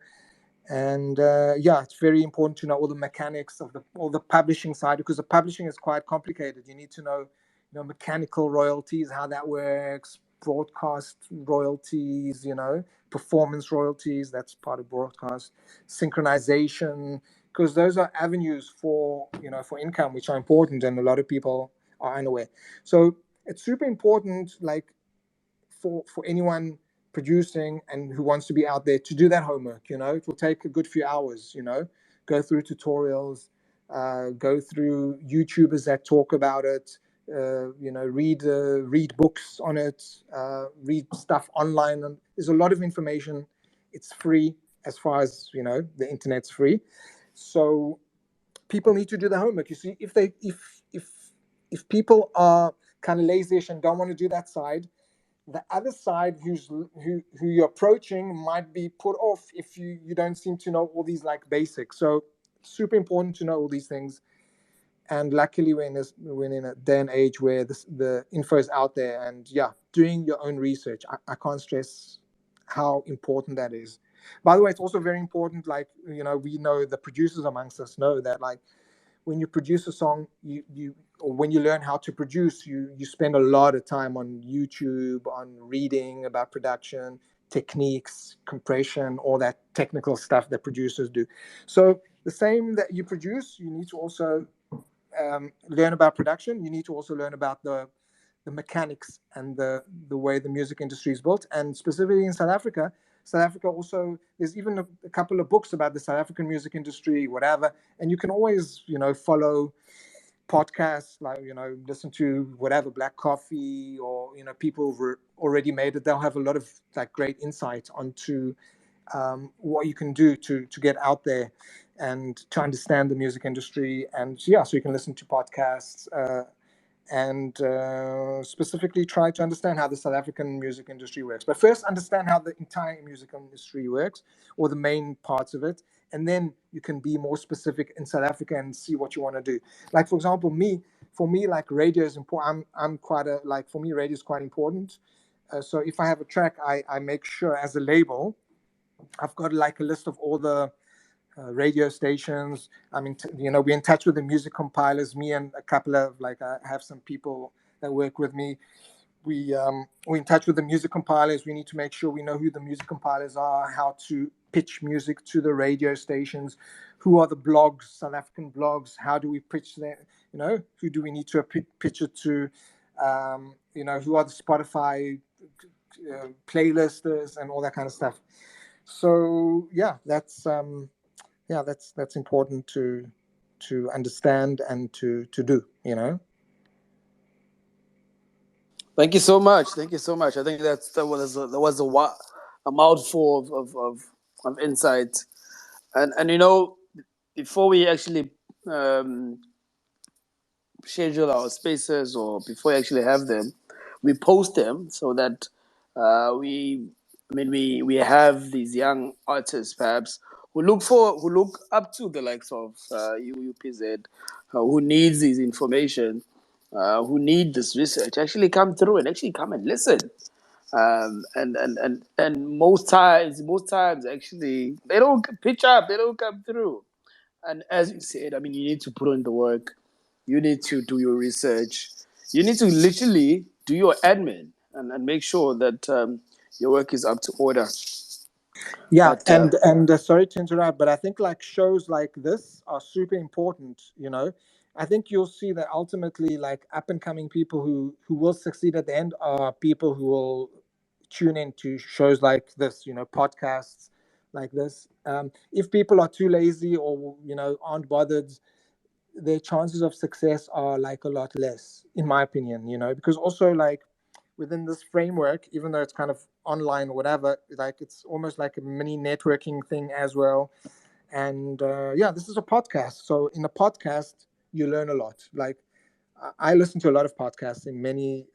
And yeah, it's very important to know all the mechanics of all the publishing side, because the publishing is quite complicated. You need to know, mechanical royalties, how that works, broadcast royalties, performance royalties, that's part of broadcast, synchronization, because those are avenues for income, which are important, and a lot of people are unaware. So it's super important, like, for anyone producing and who wants to be out there, to do that homework. It will take a good few hours. Go through tutorials, go through YouTubers that talk about it, read books on it, read stuff online. And there's a lot of information. It's free as far as the internet's free. So people need to do the homework. You see, if people are kind of lazy-ish and don't want to do that side, the other side who you're approaching might be put off if you don't seem to know all these like basics. So super important to know all these things. And luckily we're in a day and age where the info is out there, and doing your own research. I can't stress how important that is. By the way, it's also very important, like we know, the producers amongst us know that, like, when you produce a song, or when you learn how to produce, you spend a lot of time on YouTube, on reading about production techniques, compression, all that technical stuff that producers do. So the same that you produce, you need to also learn about production. You need to also learn about the mechanics and the way the music industry is built. And specifically in South Africa also, there's even a couple of books about the South African music industry, whatever. And you can always, follow podcasts, like, listen to whatever, Black Coffee, or, people who've already made it. They'll have a lot of like great insight onto what you can do to get out there and to understand the music industry. And so you can listen to podcasts, and specifically try to understand how the South African music industry works. But first, understand how the entire music industry works, or the main parts of it, and then you can be more specific in South Africa and see what you want to do. Like, for example, for me, like, radio is important. For me, radio is quite important. So if I have a track, I make sure, as a label, I've got like a list of all the radio stations. I mean, we're in touch with the music compilers. Me and a couple of, like, I have some people that work with me. We're in touch with the music compilers. We need to make sure we know who the music compilers are, how to pitch music to the radio stations, who are the blogs, South African blogs, how do we pitch them, who do we need to pitch it to, who are the Spotify playlisters and all that kind of stuff. So that's important to understand and to do. Thank you so much. I think that was a mouthful of insight, and before we actually schedule our spaces, or before we actually have them, we post them so that we have these young artists, perhaps, who look up to the likes of U.P.Z, who needs this information, who need this research, actually come through and actually come and listen. And most times actually they don't pitch up, they don't come through. And as you said, you need to put in the work, you need to do your research, you need to literally do your admin and make sure that your work is up to order. But and sorry to interrupt, but I think like shows like this are super important. I think you'll see that ultimately, like, up and coming people who will succeed at the end are people who will tune into shows like this, podcasts like this. If people are too lazy, or aren't bothered, their chances of success are like a lot less, in my opinion. Because also, like, within this framework, even though it's kind of online or whatever, like, it's almost like a mini networking thing as well. And this is a podcast. So in a podcast, you learn a lot. Like, I listen to a lot of podcasts in many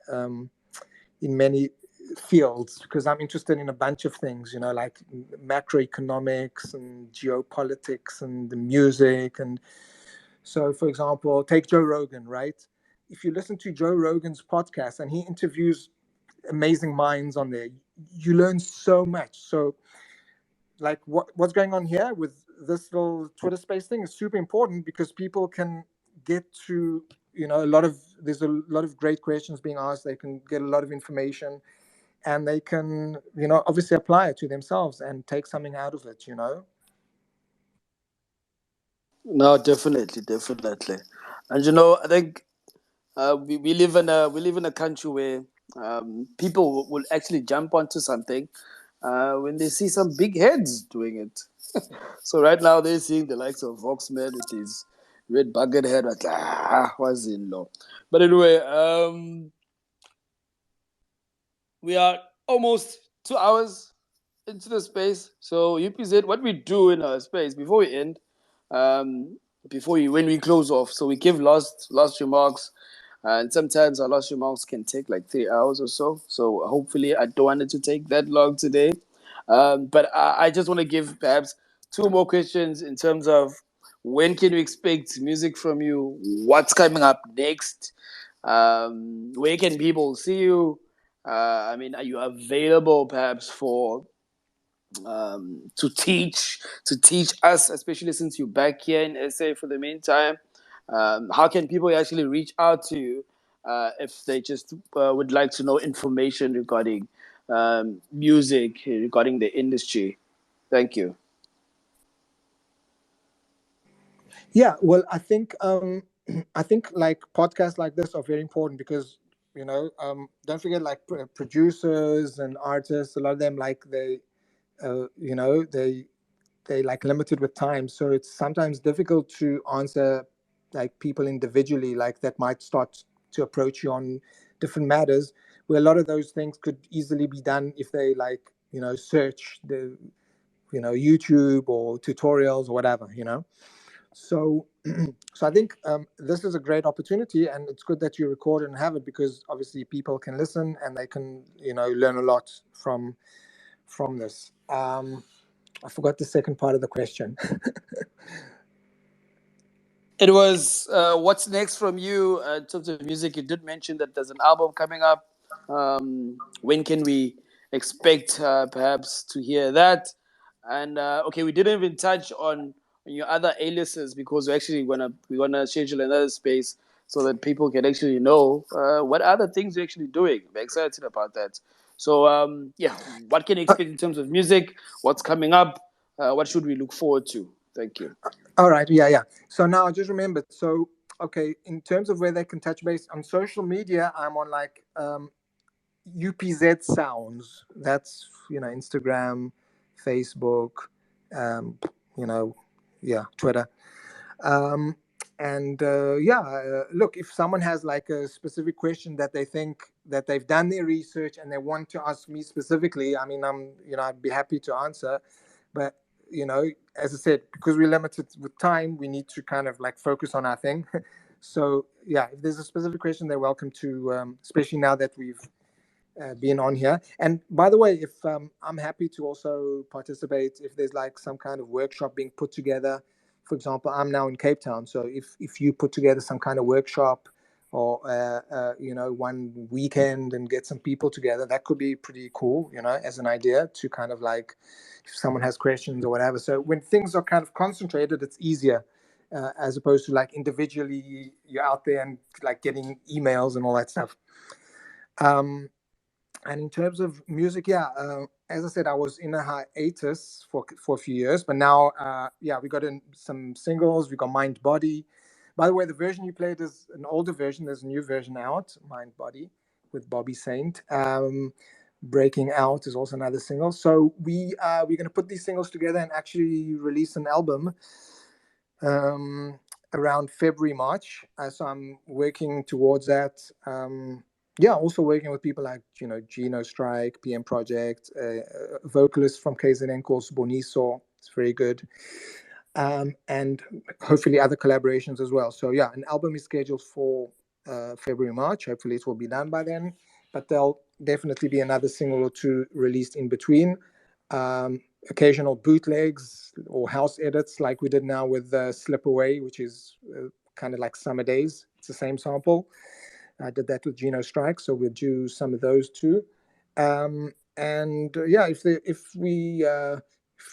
fields, because I'm interested in a bunch of things, like macroeconomics and geopolitics and the music. And so, for example, take Joe Rogan, right? If you listen to Joe Rogan's podcast and he interviews amazing minds on there, you learn so much. So, like, what's going on here with this little Twitter space thing is super important, because people can get to, there's a lot of great questions being asked. They can get a lot of information, and they can, obviously apply it to themselves and take something out of it. No, definitely. And I think we live in a country where people will actually jump onto something when they see some big heads doing it. So right now they're seeing the likes of Voxman with Red bucket head. Was in law. But anyway, we are almost 2 hours into the space. So U.P.Z, what we do in our space before we end, when we close off, so we give last remarks, and sometimes our last remarks can take like 3 hours or so. So hopefully, I don't want it to take that long today. But I just want to give perhaps two more questions in terms of when can we expect music from you? What's coming up next? Where can people see you? I mean, are you available perhaps for to teach us, especially since you're back here in SA for the meantime? How can people actually reach out to you if they just would like to know information regarding music, regarding the industry? Thank you. Yeah, well, I think I think like podcasts like this are very important because don't forget like producers and artists. A lot of them like they like limited with time, so it's sometimes difficult to answer like people individually like that might start to approach you on different matters. Where a lot of those things could easily be done if they like search the YouTube or tutorials or whatever. So, so I think this is a great opportunity, and it's good that you record and have it because obviously people can listen and they can, learn a lot from this. I forgot the second part of the question. It was what's next from you in terms of music. You did mention that there's an album coming up. When can we expect perhaps to hear that? And okay, we didn't even touch on your other aliases because we're gonna schedule another space so that people can actually know what other things you're actually doing. I'm excited about that. So yeah, what can you expect in terms of music? What's coming up? What should we look forward to? Thank you. All right, yeah. So now I just remembered. So okay, in terms of where they can touch base on social media, I'm on like UPZ Sounds. That's Instagram, Facebook, um, you know, yeah, Twitter. Um, and look, if someone has like a specific question that they think that they've done their research and they want to ask me specifically, I mean, I'd be happy to answer. But as I said, because we're limited with time, we need to kind of like focus on our thing. So yeah, if there's a specific question, they're welcome to, especially now that we've being on here. And by the way, if I'm happy to also participate if there's like some kind of workshop being put together. For example, I'm now in Cape Town, so if you put together some kind of workshop or one weekend and get some people together, that could be pretty cool, as an idea to kind of like if someone has questions or whatever. So when things are kind of concentrated, it's easier. As opposed to like individually you're out there and like getting emails and all that stuff. And in terms of music, as I said, I was in a hiatus for a few years, but now, we got in some singles. We got Mind Body. By the way, the version you played is an older version. There's a new version out, Mind Body, with Bobby Saint. Breaking Out is also another single. So we're going to put these singles together and actually release an album around February, March. So I'm working towards that. Also working with people like Geno Strike, PM Project, a vocalist from KZN called Boniso. It's very good, and hopefully other collaborations as well. So yeah, an album is scheduled for February, March. Hopefully it will be done by then. But there'll definitely be another single or two released in between. Occasional bootlegs or house edits like we did now with Slip Away, which is kind of like Summer Days. It's the same sample. I did that with Geno Strike, so we'll do some of those too. If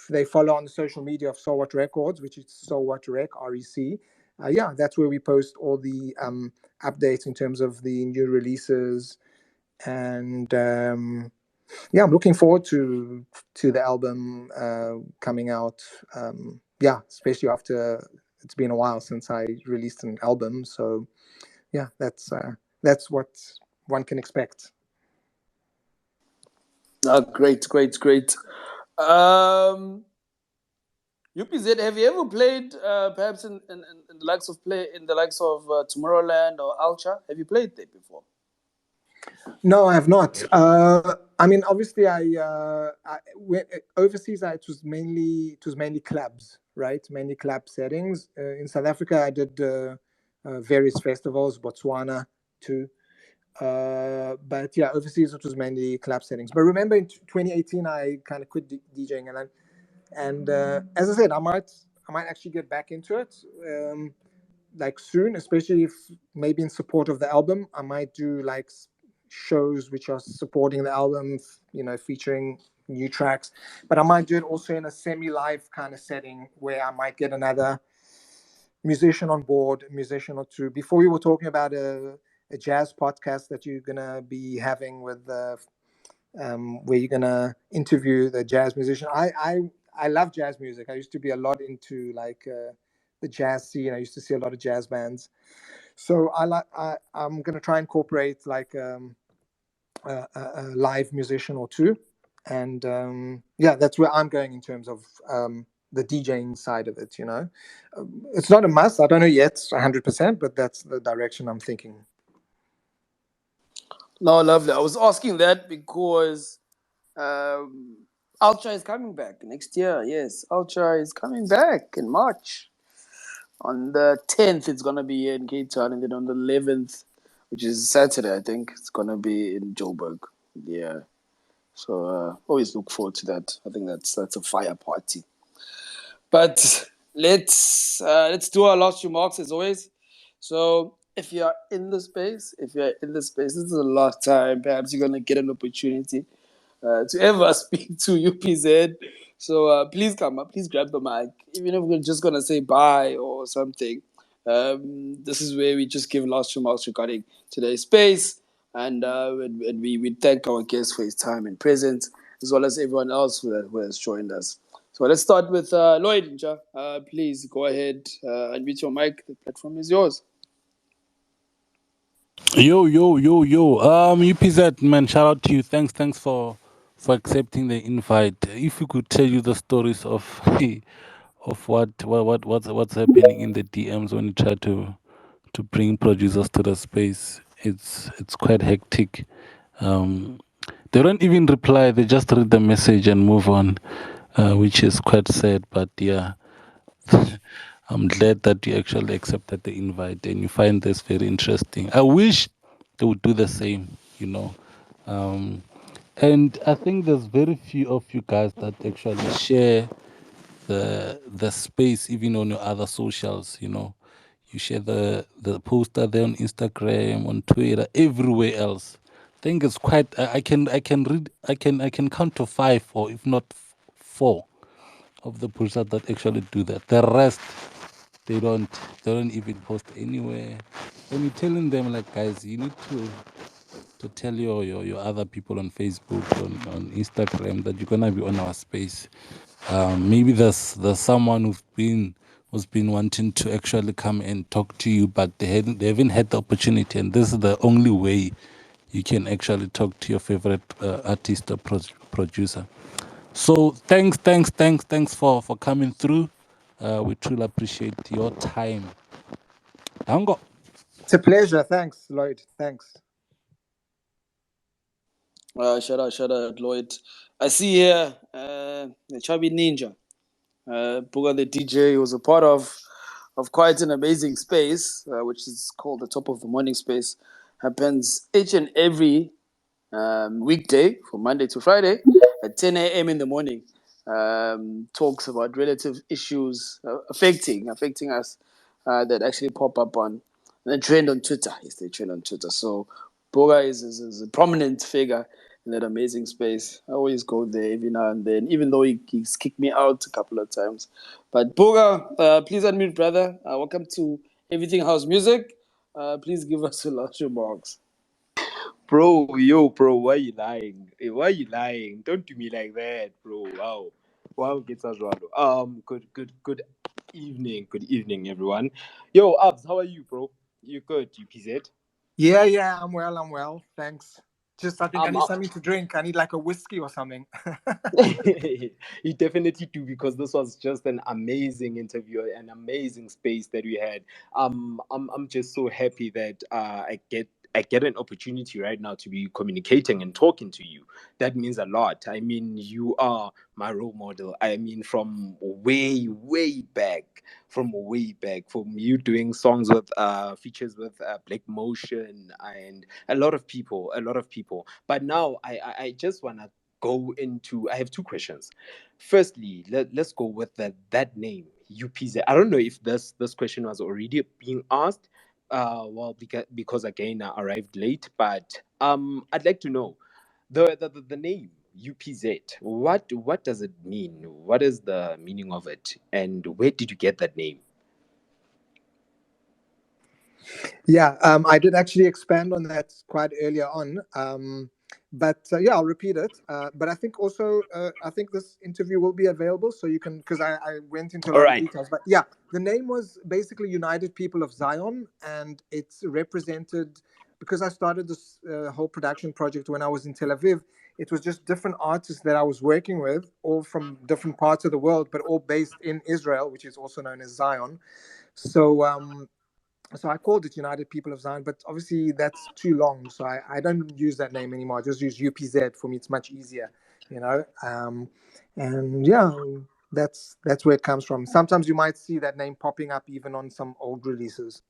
they follow on the social media of soWHAT Records, which is soWHAT Rec, REC, that's where we post all the updates in terms of the new releases. And I'm looking forward to the album coming out. Especially after it's been a while since I released an album. So yeah, that's what one can expect. Great. U.P.Z, have you ever played perhaps in the likes of Tomorrowland or Ultra? Have you played there before? No, I have not. I mean, obviously, overseas. It was mainly clubs, right? Mainly club settings. In South Africa, I did various festivals, Botswana too. But yeah, overseas it was mainly club settings. But remember, in 2018, I kind of quit DJing, and as I said, I might actually get back into it. Like soon, especially if maybe in support of the album, I might do like shows which are supporting the album, featuring new tracks. But I might do it also in a semi-live kind of setting where I might get another musician on board, a musician or two. Before you were talking about a jazz podcast that you're gonna be having with where you're gonna interview the jazz musician. I love jazz music. I used to be a lot into like the jazz scene. I used to see a lot of jazz bands. So I'm gonna try and incorporate like a live musician or two, and yeah, that's where I'm going in terms of the DJing side of it. It's not a must. I don't know yet 100%, but that's the direction I'm thinking. No, lovely. I was asking that because Ultra is coming back next year. Yes, Ultra is coming back in March. On the 10th, it's going to be in Cape Town. And then on the 11th, which is Saturday, I think, it's going to be in Joburg. Yeah. So always look forward to that. I think that's a fire party. But let's do our last remarks as always. So if you're in the space, this is the last time perhaps you're going to get an opportunity to ever speak to U.P.Z. So please come up, please grab the mic. Even if we're just going to say bye or something, this is where we just give last remarks regarding today's space. And we thank our guest for his time and presence, as well as everyone else who has joined us. So let's start with Lloyd. Please go ahead, unmute your mic. The platform is yours. Yo, U.P.Z, man, shout out to you. Thanks for accepting the invite. If we could tell you the stories of of what's happening in the DMs when you try to bring producers to the space, it's quite hectic. They don't even reply; they just read the message and move on, which is quite sad. But yeah. I'm glad that you actually accepted the invite and you find this very interesting. I wish they would do the same. And I think there's very few of you guys that actually share the space even on your other socials. You share the poster there on Instagram, on Twitter, everywhere else. I think it's quite I can count to 5 or if not 4 of the producers that actually do that. The rest they don't even post anywhere. When you're telling them like, guys, you need to tell your other people on Facebook, on Instagram that you're gonna be on our space. Maybe there's someone who's been wanting to actually come and talk to you, but they haven't had the opportunity, and this is the only way you can actually talk to your favorite artist or producer. So thanks for coming through. We truly appreciate your time. Dango. It's a pleasure. Thanks, Lloyd. Thanks. Shout out, Lloyd. I see here the Chubby Ninja, Buga the DJ, was a part of quite an amazing space, which is called the Top of the Morning Space. Happens each and every weekday from Monday to Friday at 10 a.m. in the morning. Talks about relative issues affecting us that actually pop up on the trend on Twitter. Yes, they trend on Twitter. So Boga is a prominent figure in that amazing space. I always go there every now and then, even though he's kicked me out a couple of times. But Boga, please unmute, brother. Welcome to Everything House Music. Please give us your last remarks. Bro, why you lying? Hey, why you lying? Don't do me like that, bro. Wow. Wow, gets us wrong. Good evening, everyone. Yo, Abs, how are you, bro? You good, U.P.Z? Yeah, I'm well. Thanks. Just, I think I need something to drink. I need like a whiskey or something. You definitely do, because this was just an amazing interview, an amazing space that we had. I'm just so happy that I get an opportunity right now to be communicating and talking to you. That means a lot. I mean, you are my role model. I mean, from way back, from you doing songs with features with Black Motion and a lot of people. But now I just wanna go into. I have two questions. Firstly, let's go with that name, UPZ. I don't know if this question was already being asked. Well, because again I arrived late, but I'd like to know the name UPZ. What does it mean? What is the meaning of it, and where did you get that name? Yeah, I did actually expand on that quite earlier on. But yeah, I'll repeat it. But I think also, I think this interview will be available, so you can, because I went into a All lot of right. details. But yeah, the name was basically United People of Zion, and it's represented because I started this whole production project when I was in Tel Aviv. It was just different artists that I was working with, all from different parts of the world, but all based in Israel, which is also known as Zion. So so I called it United People of Zion, but obviously that's too long, so I don't use that name anymore. I just use UPZ. For me, it's much easier, you know. And yeah, that's where it comes from. Sometimes you might see that name popping up even on some old releases.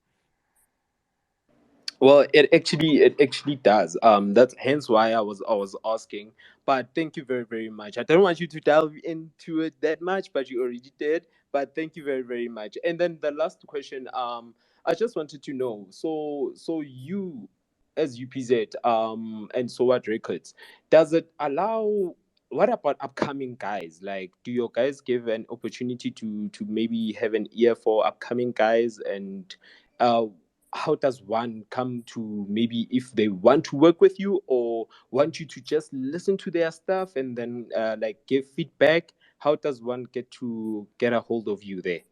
Well, it actually does. That's hence why I was asking. But thank you very very much. I don't want you to delve into it that much, but you already did. But thank you very very much. And then the last question. I just wanted to know. So you, as UPZ, and soWHAT Records, does it allow? What about upcoming guys? Like, do your guys give an opportunity to maybe have an ear for upcoming guys and uh how does one come to maybe if they want to work with you or want you to just listen to their stuff and then like give feedback? How does one get a hold of you there?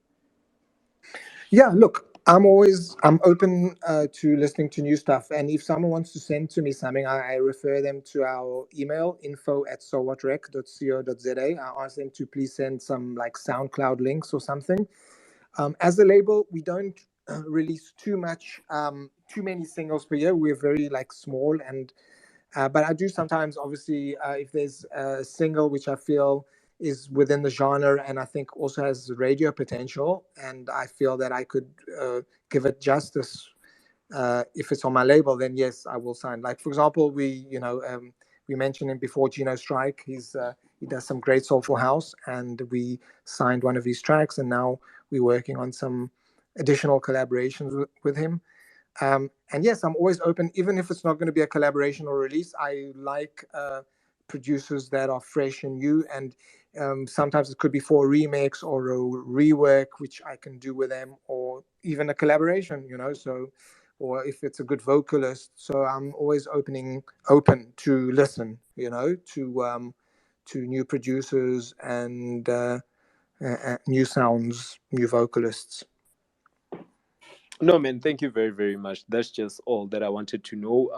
Yeah, look, I'm open to listening to new stuff, and if someone wants to send to me something, I refer them to our email info@sowhatrec.co.za. I ask them to please send some like SoundCloud links or something. As a label, we don't release too many singles per year. We're very like small, and but I do sometimes, obviously, if there's a single which I feel is within the genre and I think also has radio potential, and I feel that I could give it justice. If it's on my label, then yes, I will sign. Like for example, we mentioned him before, Gino Strike. He does some great soulful house, and we signed one of his tracks, and now we're working on some additional collaborations with him. And yes, I'm always open, even if it's not going to be a collaboration or release. I like producers that are fresh and new, and sometimes it could be for a remix or a rework, which I can do with them, or even a collaboration, you know. So, or if it's a good vocalist. So I'm always open to listen, you know, to new producers and new sounds, new vocalists. No, man, thank you very, very much. That's just all that I wanted to know.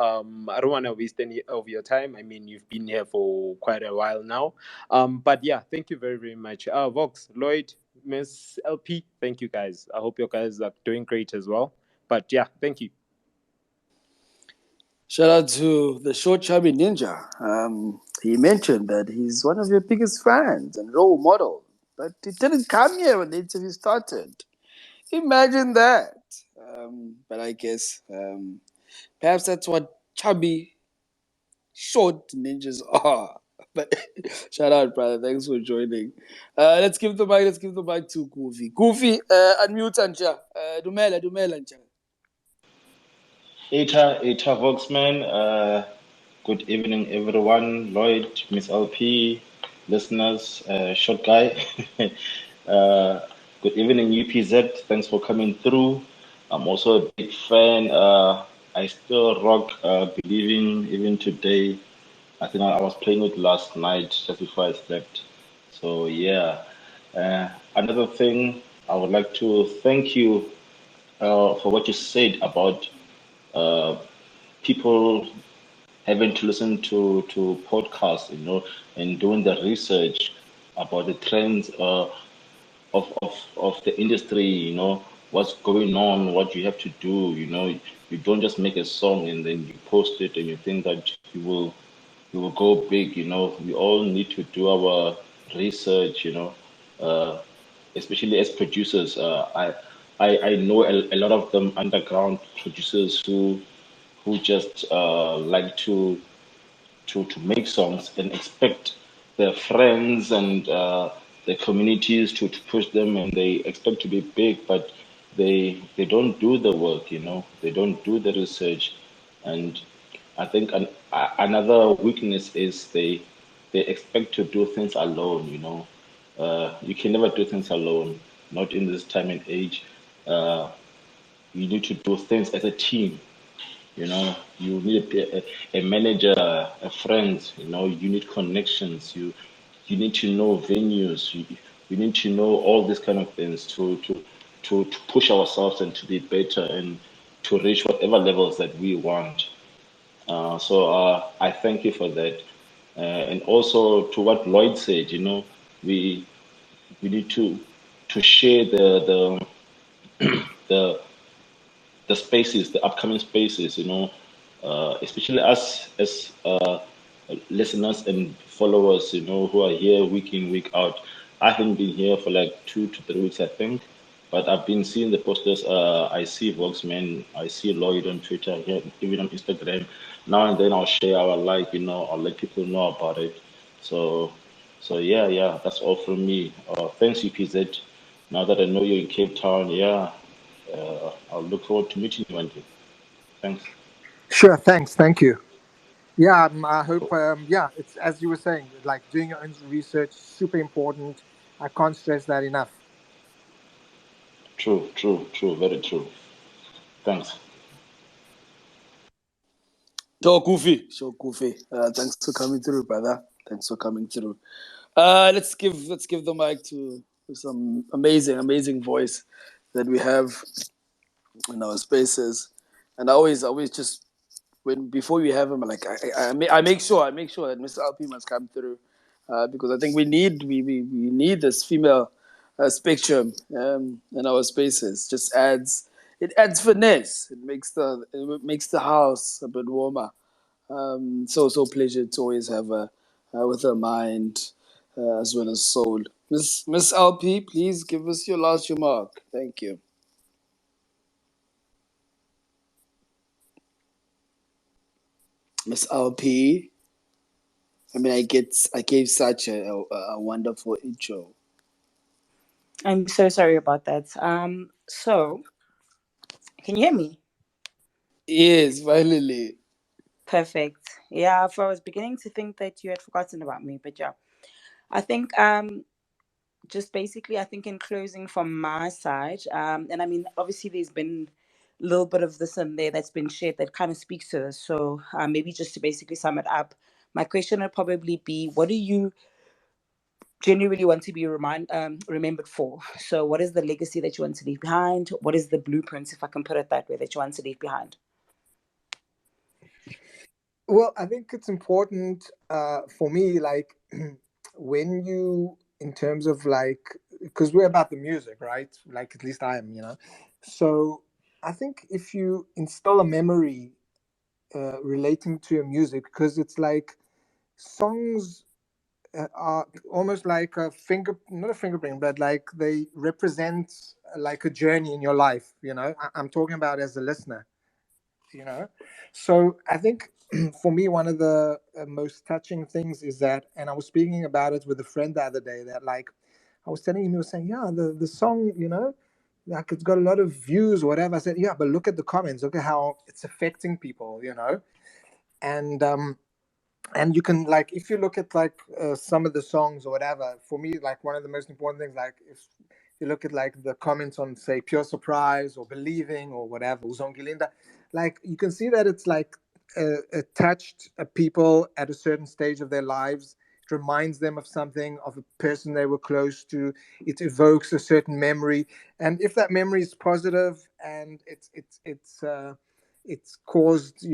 I don't want to waste any of your time. I mean, you've been here for quite a while now. But yeah, thank you very, very much. Vox, Lloyd, Miss LP, thank you guys. I hope you guys are doing great as well. But yeah, thank you. Shout out to the short chubby ninja. He mentioned that he's one of your biggest fans and role model, but he didn't come here when the interview started. Imagine that. But I guess perhaps that's what chubby short ninjas are. But shout out, brother. Thanks for joining. Let's give the mic. Let's give the mic to Goofy. Goofy, unmute anja. Dumela anja. Eta Voxman, good evening everyone. Lloyd, Miss LP, listeners, short guy. uh, good evening UPZ, thanks for coming through. I'm also a big fan. I still rock Believing even today. I think I was playing it last night just before I slept. So yeah. Another thing, I would like to thank you for what you said about uh, people having to listen to podcasts, and doing the research about the trends of the industry, what's going on, what you have to do. You don't just make a song and then you post it and you think that you will go big. We all need to do our research. Uh, Especially as producers. I know a lot of them underground producers who just like to make songs and expect their friends and their communities to push them, and they expect to be big, but they don't do the work. They don't do the research. And I think another weakness is they expect to do things alone. You can never do things alone, not in this time and age. You need to do things as a team. You need a manager, a friend. You need connections. You need to know venues. You need to know all these kind of things to push ourselves and to be better and to reach whatever levels that we want. So I thank you for that. And also to what Lloyd said, we we need to share the the spaces, the upcoming spaces, especially us as listeners and followers, who are here week in, week out. I haven't been here for like 2 to 3 weeks, I think, but I've been seeing the posters. I see Voxman, I see Lloyd on Twitter, here, even on Instagram. Now and then I'll share, I'll like, I'll let people know about it. So, so yeah, that's all from me. Thanks, UPZ. Now that I know you're in Cape Town, yeah, I'll look forward to meeting you one day. Thanks. Sure, thanks, thank you. Yeah, I hope. Cool. Yeah, it's as you were saying, like doing your own research, super important. I can't stress that enough. True, very true. Thanks. Sio Kufi. Thanks for coming through, brother. Thanks for coming through. Let's give the mic to some amazing voice that we have in our spaces. And I always just when before we have him, like I make sure that Mr. LP must come through, because I think we need this female spectrum in our spaces. Just adds finesse. It makes the house a bit warmer. So pleasure to always have her with her mind as well as soul. Miss LP, please give us your last remark. Thank you, Miss LP. I mean, I gave such a wonderful intro. I'm so sorry about that. So can you hear me? Yes, finally. Perfect. Yeah, for I was beginning to think that you had forgotten about me, but yeah. I think just basically I think in closing from my side, and I mean obviously there's been a little bit of this and there that's been shared that kind of speaks to this. So maybe just to basically sum it up, my question would probably be what do you genuinely want to be remembered for? So what is the legacy that you want to leave behind? What is the blueprint, if I can put it that way, that you want to leave behind? Well, I think it's important for me, like when you, in terms of like, because we're about the music, right? Like at least I am, So I think if you instill a memory relating to your music, because it's like songs are almost like a not a fingerprint, but like they represent like a journey in your life. I'm talking about as a listener. you know so I think for me one of the most touching things is that, and I was speaking about it with a friend the other day, that like I was telling him, he was saying, yeah, the song, like it's got a lot of views or whatever. I said, yeah, but look at the comments, look at how it's affecting people, and you can, like, if you look at like some of the songs or whatever, for me, like one of the most important things, like if you look at like the comments on, say, Pure Surprise or Believing or whatever, Uzongilinda, like you can see that it's like touched people at a certain stage of their lives. It reminds them of something, of a person they were close to. It evokes a certain memory, and if that memory is positive and it's caused,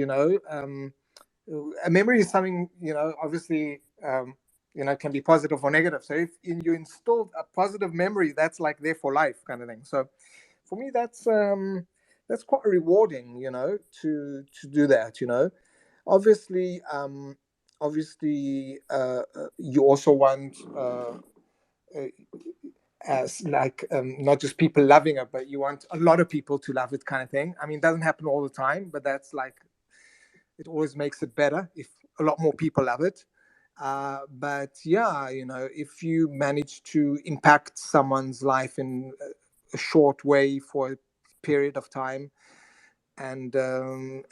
a memory is something, obviously, can be positive or negative. So if you installed a positive memory, that's like there for life kind of thing. So for me, that's quite rewarding, to do that. Obviously, you also want, as like, not just people loving it, but you want a lot of people to love it, kind of thing. I mean, it doesn't happen all the time, but that's like, it always makes it better if a lot more people love it. But yeah, if you manage to impact someone's life in a short way for a period of time, and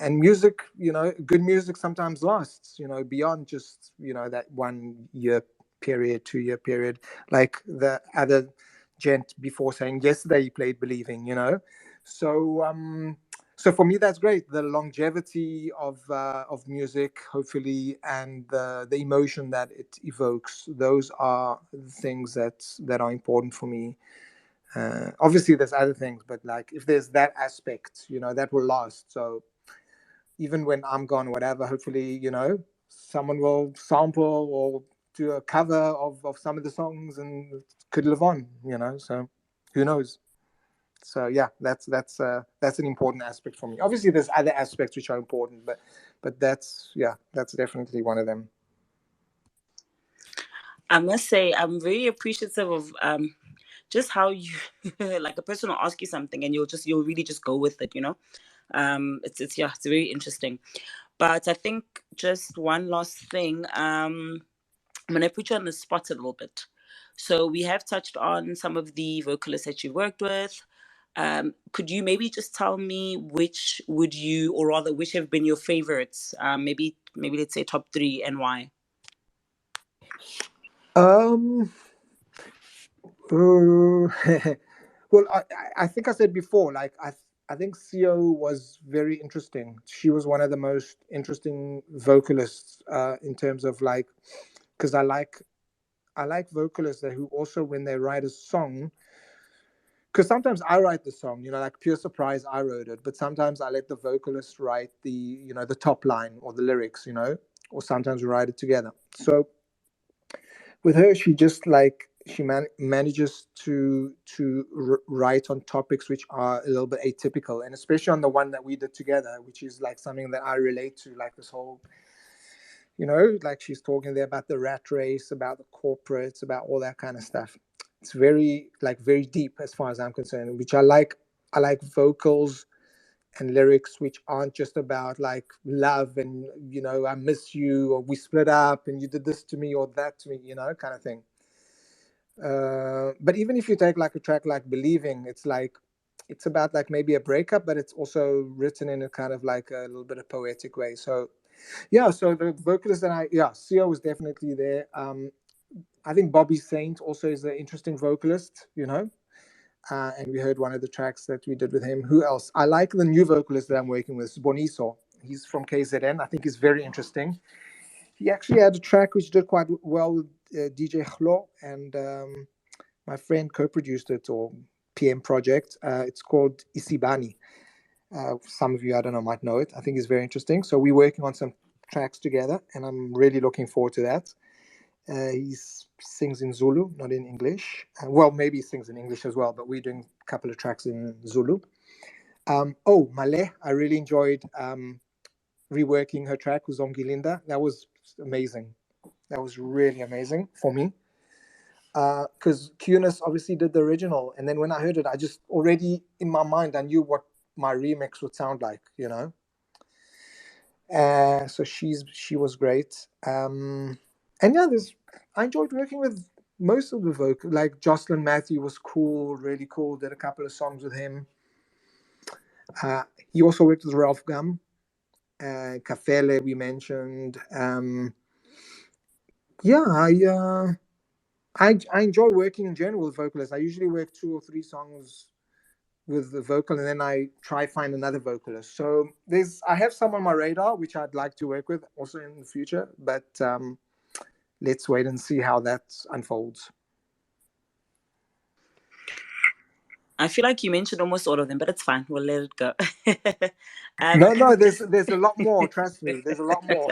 music, good music sometimes lasts, beyond just, that 1 year period, 2 year period, like the other gent before saying yesterday he played Believing, so for me that's great, the longevity of music, hopefully, and the emotion that it evokes. Those are the things that are important for me. Obviously there's other things, but like if there's that aspect, that will last. So even when I'm gone, whatever, hopefully, someone will sample or do a cover of some of the songs and it could live on, so who knows. So yeah, that's an important aspect for me. Obviously there's other aspects which are important, but that's definitely one of them. I must say, I'm very appreciative of just how you like a person will ask you something and you'll really just go with it. It's very interesting. But I think just one last thing. I'm gonna put you on the spot a little bit. So we have touched on some of the vocalists that you worked with. Could you maybe just tell me which have been your favorites? Maybe let's say top 3 and why. Um. Well, I think I said before, like I think Sio was very interesting. She was one of the most interesting vocalists, in terms of like, because I like vocalists that who also, when they write a song, because sometimes I write the song, like Pure Surprise, I wrote it, but sometimes I let the vocalist write the top line or the lyrics, or sometimes we write it together. So with her, she just like manages to write on topics which are a little bit atypical, and especially on the one that we did together, which is like something that I relate to, like this whole, like she's talking there about the rat race, about the corporates, about all that kind of stuff. It's very deep as far as I'm concerned, which I like. I like vocals and lyrics which aren't just about like love and I miss you, or we split up and you did this to me or that to me, kind of thing. But even if you take like a track like Believing, it's about like maybe a breakup, but it's also written in a kind of like a little bit of poetic way. So yeah, so the vocalist that Sio was definitely there. I think Bobby Saint also is an interesting vocalist, and we heard one of the tracks that we did with him. Who else? I like the new vocalist that I'm working with, Boniso. He's from KZN. I think he's very interesting. He actually had a track which did quite well with DJ Khlo, and my friend co-produced it, or PM project. It's called Isibani. Some of you, I don't know, might know it. I think it's very interesting. So we're working on some tracks together, and I'm really looking forward to that. He sings in Zulu, not in English. Well, maybe he sings in English as well, but we're doing a couple of tracks in Zulu. Maleh, I really enjoyed reworking her track, Uzongilinda. That was amazing. That was really amazing for me. Because Qness obviously did the original, and then when I heard it, I just already in my mind I knew what my remix would sound like, so she was great. And yeah, I enjoyed working with most of the vocal. Like Jocelyn Mathieu was cool, really cool. Did a couple of songs with him. He also worked with Ralph Gum, Kafele we mentioned. I enjoy working in general with vocalists. I usually work 2 or 3 songs with the vocal, and then I try find another vocalist. So I have some on my radar which I'd like to work with also in the future, but let's wait and see how that unfolds. I feel like you mentioned almost all of them, but it's fine. We'll let it go. um, No, there's a lot more. Trust me, there's a lot more.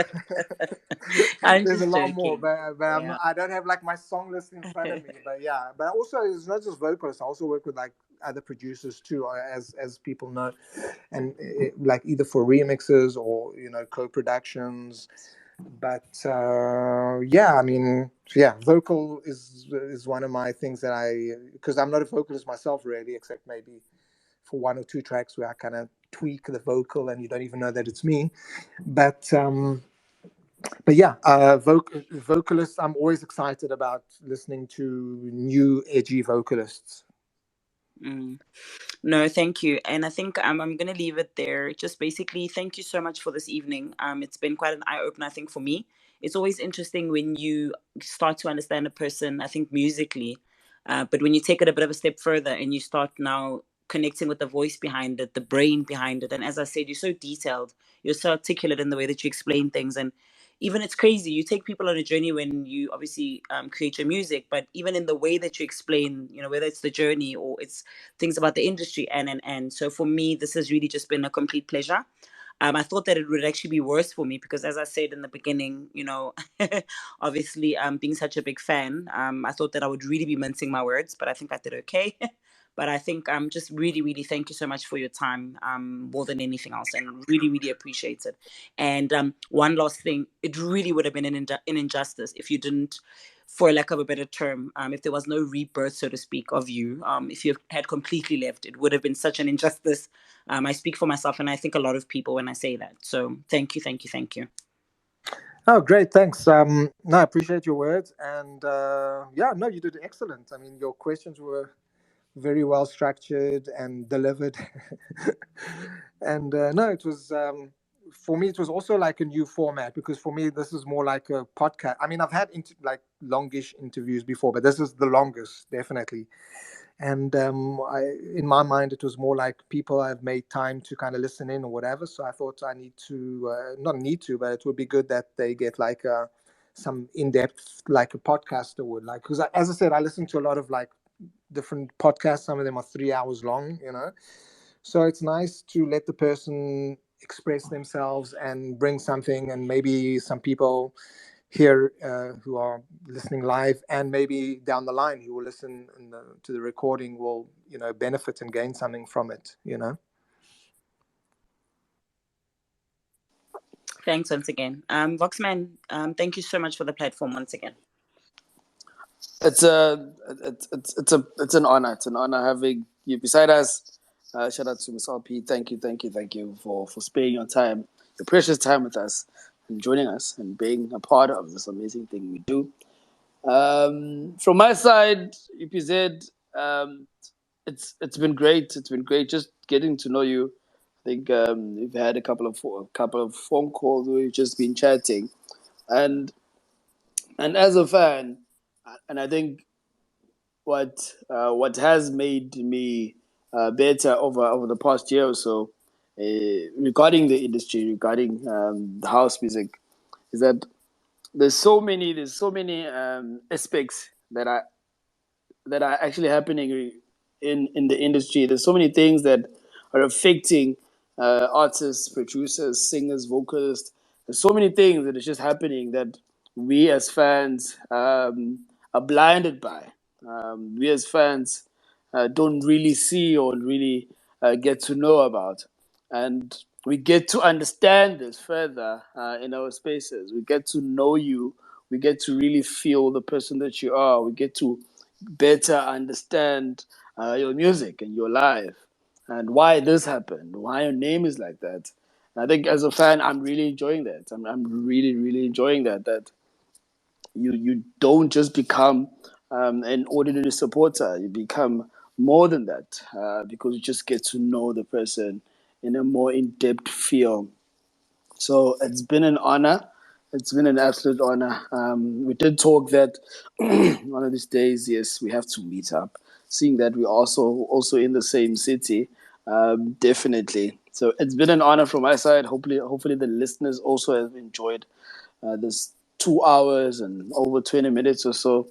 I'm There's a just lot more, joking. but Yeah. I don't have like my song list in front of me. But yeah, but also it's not just vocalists. I also work with like other producers too, as people know, and like either for remixes or co-productions. But yeah, I mean, yeah, vocal is one of my things that because I'm not a vocalist myself really, except maybe for one or two tracks where I kind of tweak the vocal and you don't even know that it's me. But yeah, vocalists. I'm always excited about listening to new edgy vocalists. Mm. No, thank you. And I think I'm going to leave it there. Just basically, thank you so much for this evening. It's been quite an eye opener, I think, for me. It's always interesting when you start to understand a person, I think, musically. But when you take it a bit of a step further and you start now connecting with the voice behind it, the brain behind it. And as I said, you're so detailed, you're so articulate in the way that you explain things. And even it's crazy. You take people on a journey when you obviously create your music, but even in the way that you explain, whether it's the journey or it's things about the industry and so for me this has really just been a complete pleasure. I thought that it would actually be worse for me because, as I said in the beginning, obviously, being such a big fan, I thought that I would really be mincing my words, but I think I did okay. But I think just really, really thank you so much for your time, more than anything else, and really, really appreciate it. And one last thing, it really would have been an injustice if you didn't, for lack of a better term, if there was no rebirth, so to speak, of you, if you had completely left, it would have been such an injustice. I speak for myself, and I think a lot of people when I say that. So thank you, thank you, thank you. Oh, great! Thanks. No, I appreciate your words, and yeah, no, you did excellent. I mean, your questions were very well structured and delivered. And no, it was for me. It was also like a new format because for me, this is more like a podcast. I mean, I've had like longish interviews before, but this is the longest, definitely. And in my mind, it was more like people have made time to kind of listen in or whatever. So I thought I need to not need to, but it would be good that they get like some in depth, like a podcaster would like. Because as I said, I listen to a lot of like different podcasts. Some of them are 3 hours long. So it's nice to let the person express themselves and bring something, and maybe some people here who are listening live, and maybe down the line who will listen to the recording will benefit and gain something from it. Thanks once again, Voxman. Thank you so much for the platform once again. It's an honor. It's an honor having you beside us. Shout out to Miss LP. Thank you for sparing your time, your precious time with us, and joining us and being a part of this amazing thing we do. From my side, U.P.Z. It's been great. It's been great just getting to know you. I think we've had a couple of phone calls where we've just been chatting, and as a fan, and I think what has made me better over the past year or so regarding the industry, regarding the house music, is that there's so many aspects that are actually happening in the industry. There's so many things that are affecting artists, producers, singers, vocalists. There's so many things that is just happening that we as fans are blinded by. We as fans don't really see or really get to know about. And we get to understand this further in our spaces. We get to know you. We get to really feel the person that you are. We get to better understand your music and your life and why this happened, why your name is like that. And I think as a fan, I'm really enjoying that. I'm really, really enjoying that you don't just become an ordinary supporter. You become more than that because you just get to know the person in a more in-depth feel. So it's been an honor. It's been an absolute honor. We did talk that one of these days, yes, we have to meet up. Seeing that we're also in the same city, definitely. So it's been an honor from my side. Hopefully the listeners also have enjoyed this 2 hours and over 20 minutes or so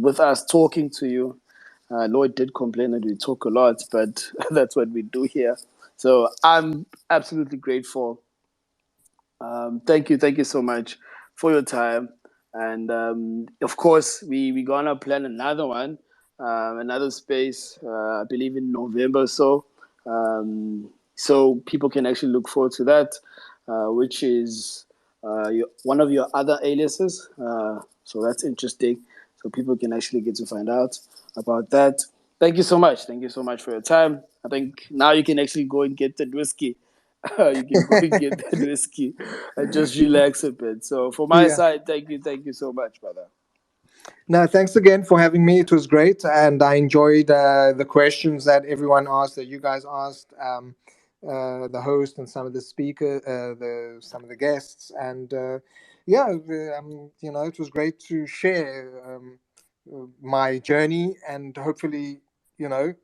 with us talking to you. Lloyd did complain that we talk a lot, but that's what we do here. So I'm absolutely grateful. Thank you so much for your time. And of course, we're gonna plan another one, another space, I believe in November or so. So people can actually look forward to that, which is one of your other aliases. So that's interesting. So people can actually get to find out about that. Thank you so much. Thank you so much for your time. I think now you can actually go and get the whiskey. You can go and get that whiskey and just relax a bit. So, for my Yeah. side, thank you so much, brother. No, thanks again for having me. It was great, and I enjoyed the questions that everyone asked, that you guys asked, the host and some of the speaker, the some of the guests, and yeah, it was great to share my journey, and hopefully, you know,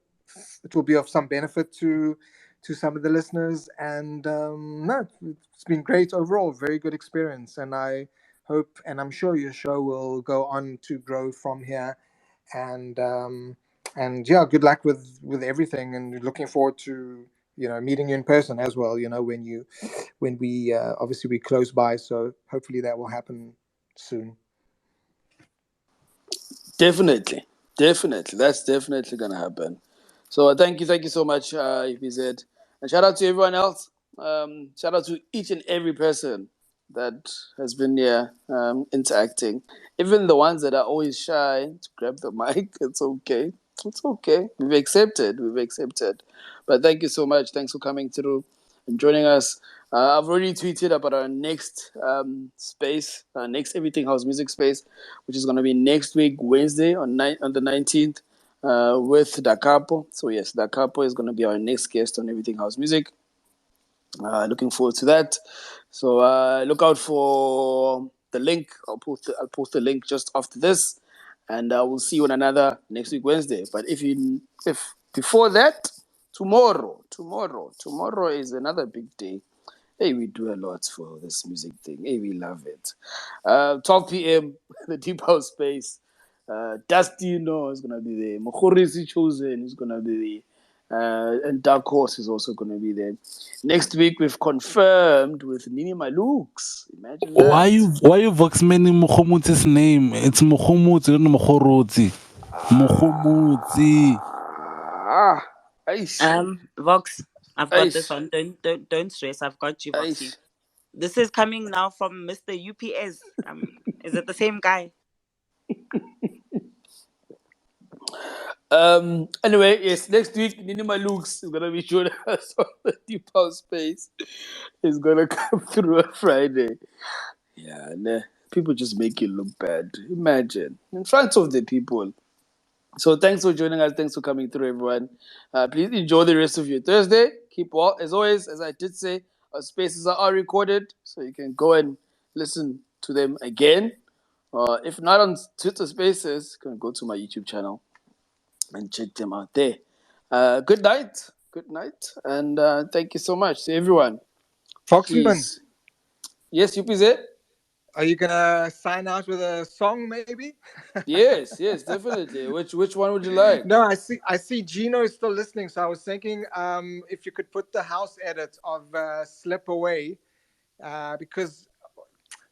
it will be of some benefit to some of the listeners. And no, it's been great overall. Very good experience, and I hope and I'm sure your show will go on to grow from here. And yeah, good luck with everything, and looking forward to meeting you in person as well. When we obviously we close by, so hopefully that will happen soon. Definitely, definitely. That's definitely gonna happen. So, thank you so much, UPZ, and shout out to everyone else. Shout out to each and every person that has been here interacting. Even the ones that are always shy to grab the mic, it's okay. It's okay. We've accepted. We've accepted. But thank you so much. Thanks for coming through and joining us. I've already tweeted about our next space, next Everything House Music space, which is going to be next week, Wednesday, on the 19th, with Da Capo. So, yes, Da Capo is going to be our next guest on Everything House Music. Looking forward to that. So look out for the link. I'll post the link just after this, and we'll see one another next week Wednesday. But if before that, tomorrow is another big day. Hey, we do a lot for this music thing. Hey, we love it. 12 p.m. the Deep House Space. Dustino is gonna be there. Mokhorisi Chosen is gonna be there. And Dark Horse is also gonna be there. Next week we've confirmed with Nini Malukes. Imagine Why that. you voxmaning Mokhomutzi's name? It's Mokhomutzi, not Mokhorotzi. Mokhomutzi. Ah, aish, Vox, I've got this aish, one. Don't stress. I've got you, Voxy. aish. This is coming now from Mr. UPS. Is it the same guy? Anyway, yes, next week Nini Malukes is gonna be showing us on the Deep House Space. Is gonna come through on Friday. Yeah, nah. People just make you look bad. Imagine in front of the people. So thanks for joining us. Thanks for coming through, everyone. Please enjoy the rest of your Thursday. Keep well. As always, as I did say, our spaces are recorded, so you can go and listen to them again. If not on Twitter Spaces, you can go to my YouTube channel and check them out there. Good night. Good night. And thank you so much to everyone. Foxman, Please. Yes, UPZ? are you gonna sign out with a song, maybe? Yes, definitely. Which one would you like? No, I see Gino is still listening, so I was thinking if you could put the house edit of "Slip Away," because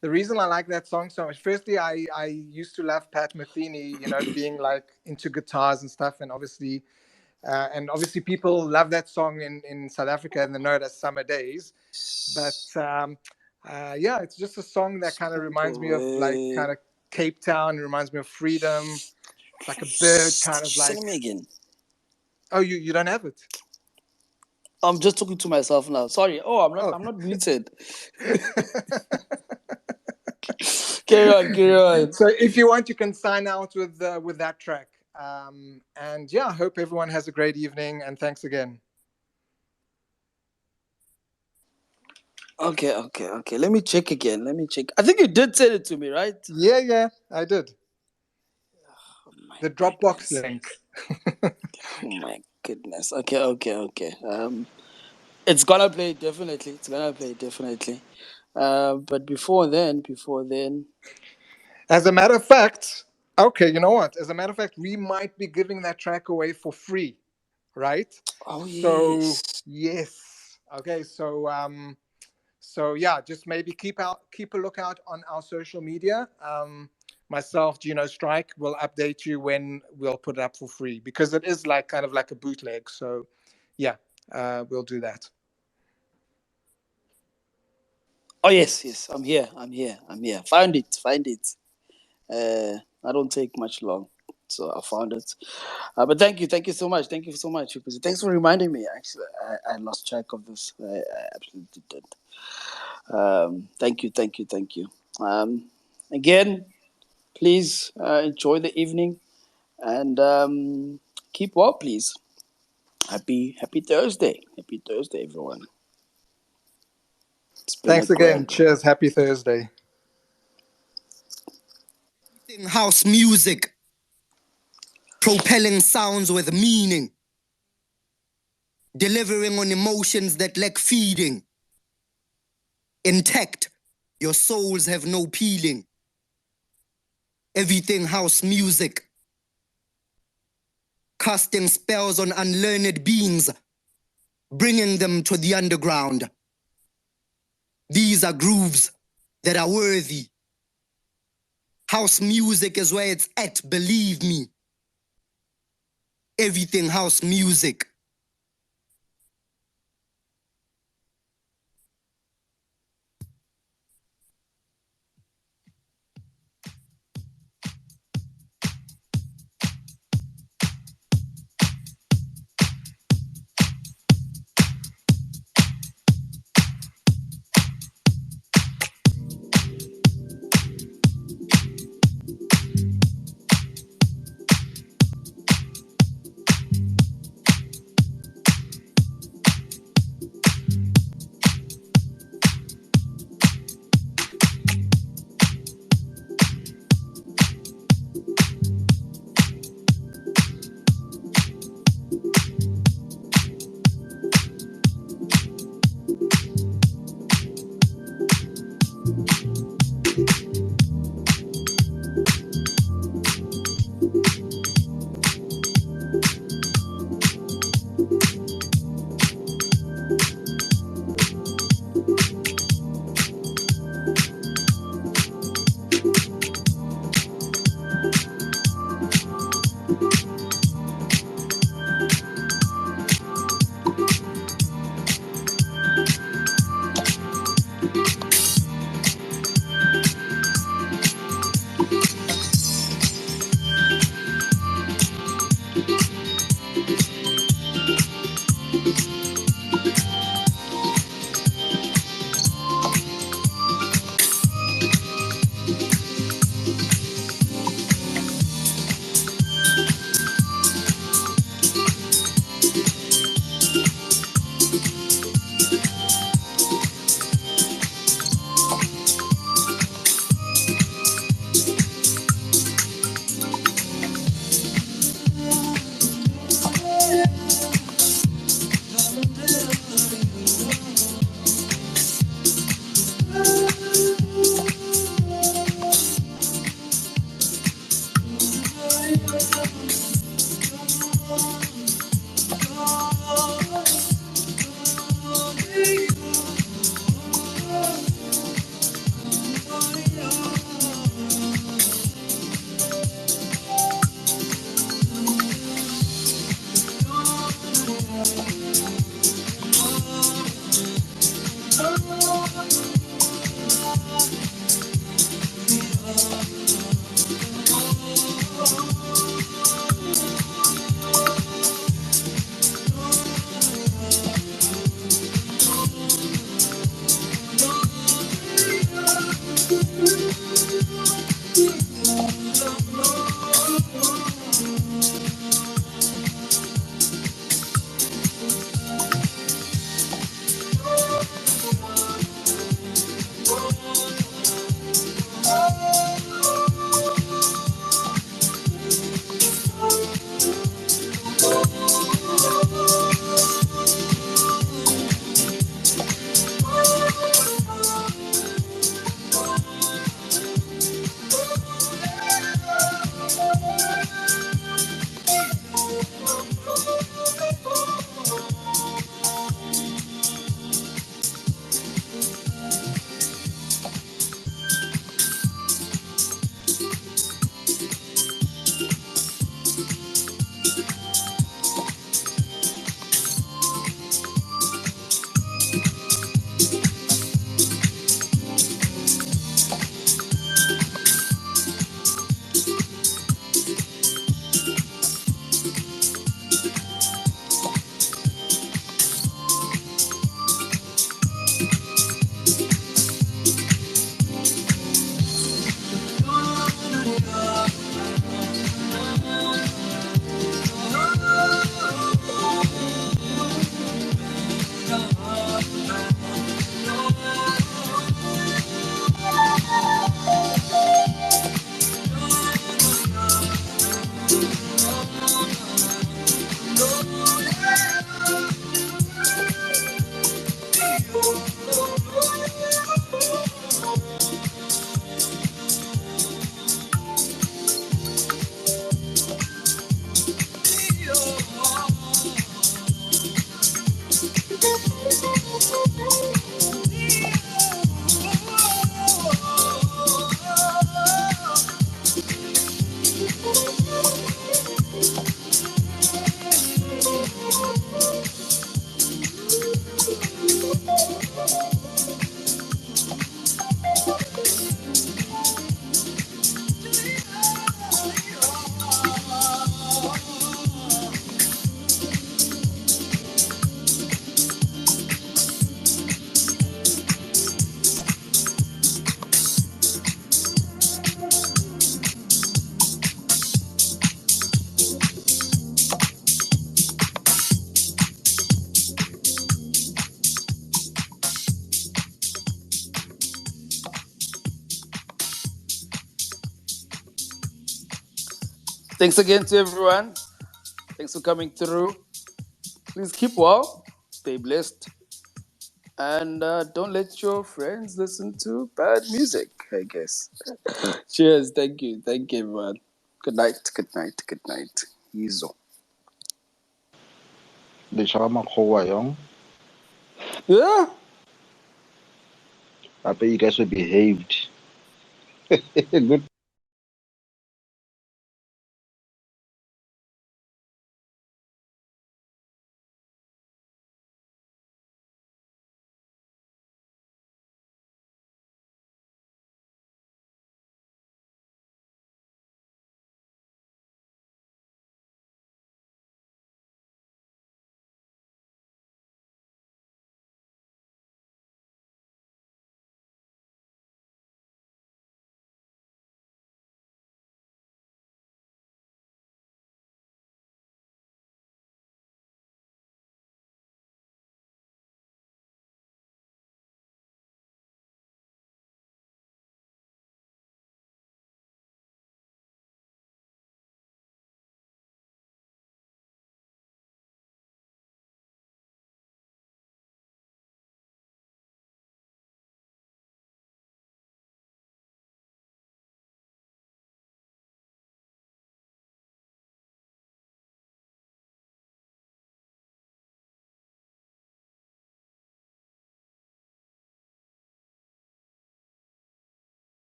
the reason I like that song so much. Firstly, I used to love Pat Metheny, being like into guitars and stuff, and obviously people love that song in South Africa and they know it as "Summer Days." But yeah, it's just a song that kind of Slip reminds me of like away. kind of Cape Town. It reminds me of freedom. It's like a bird, kind of Send like. me again. Oh, you don't have it. I'm just talking to myself now. Sorry. Oh, I'm not. Oh. I'm not muted. Carry on. Carry on. So if you want, you can sign out with that track. And yeah, I hope everyone has a great evening. And thanks again. Okay. Let me check again. Let me check. I think you did send it to me, right? Yeah, I did. Oh my The Dropbox goodness. link. Oh my goodness. Okay. It's gonna play definitely. It's gonna play definitely. But before then. As a matter of fact, Okay, you know what? As a matter of fact, we might be giving that track away for free, right? Oh So yes. yes. Okay, so yeah, just maybe keep a lookout on our social media. Myself, Gino Strike, will update you when we'll put it up for free because it is like kind of like a bootleg. So yeah, we'll do that. Oh yes, yes. I'm here. I'm here. I'm here. Find it. Find it. I don't take much long, so I found it. But thank you so much. Thank you so much. U.P.Z. Thanks for reminding me. Actually, I lost track of this. I absolutely did. Thank you, thank you, thank you. Again, please enjoy the evening and keep well, please. Happy Thursday. Happy Thursday, everyone. It's been a Thanks again. grand one. Cheers. Happy Thursday. House music, propelling sounds with meaning, delivering on emotions that lack feeding. Intact, your souls have no peeling. Everything house music, casting spells on unlearned beings, bringing them to the underground. These are grooves that are worthy. House music is where it's at, believe me. Everything house music. Thanks again to everyone. Thanks for coming through. Please keep well, stay blessed, and don't let your friends listen to bad music, I guess. Cheers. Thank you. Thank you, everyone. Good night. Good night. Good night. Yizo. The Shama Young. Yeah. I bet you guys were behaved. Good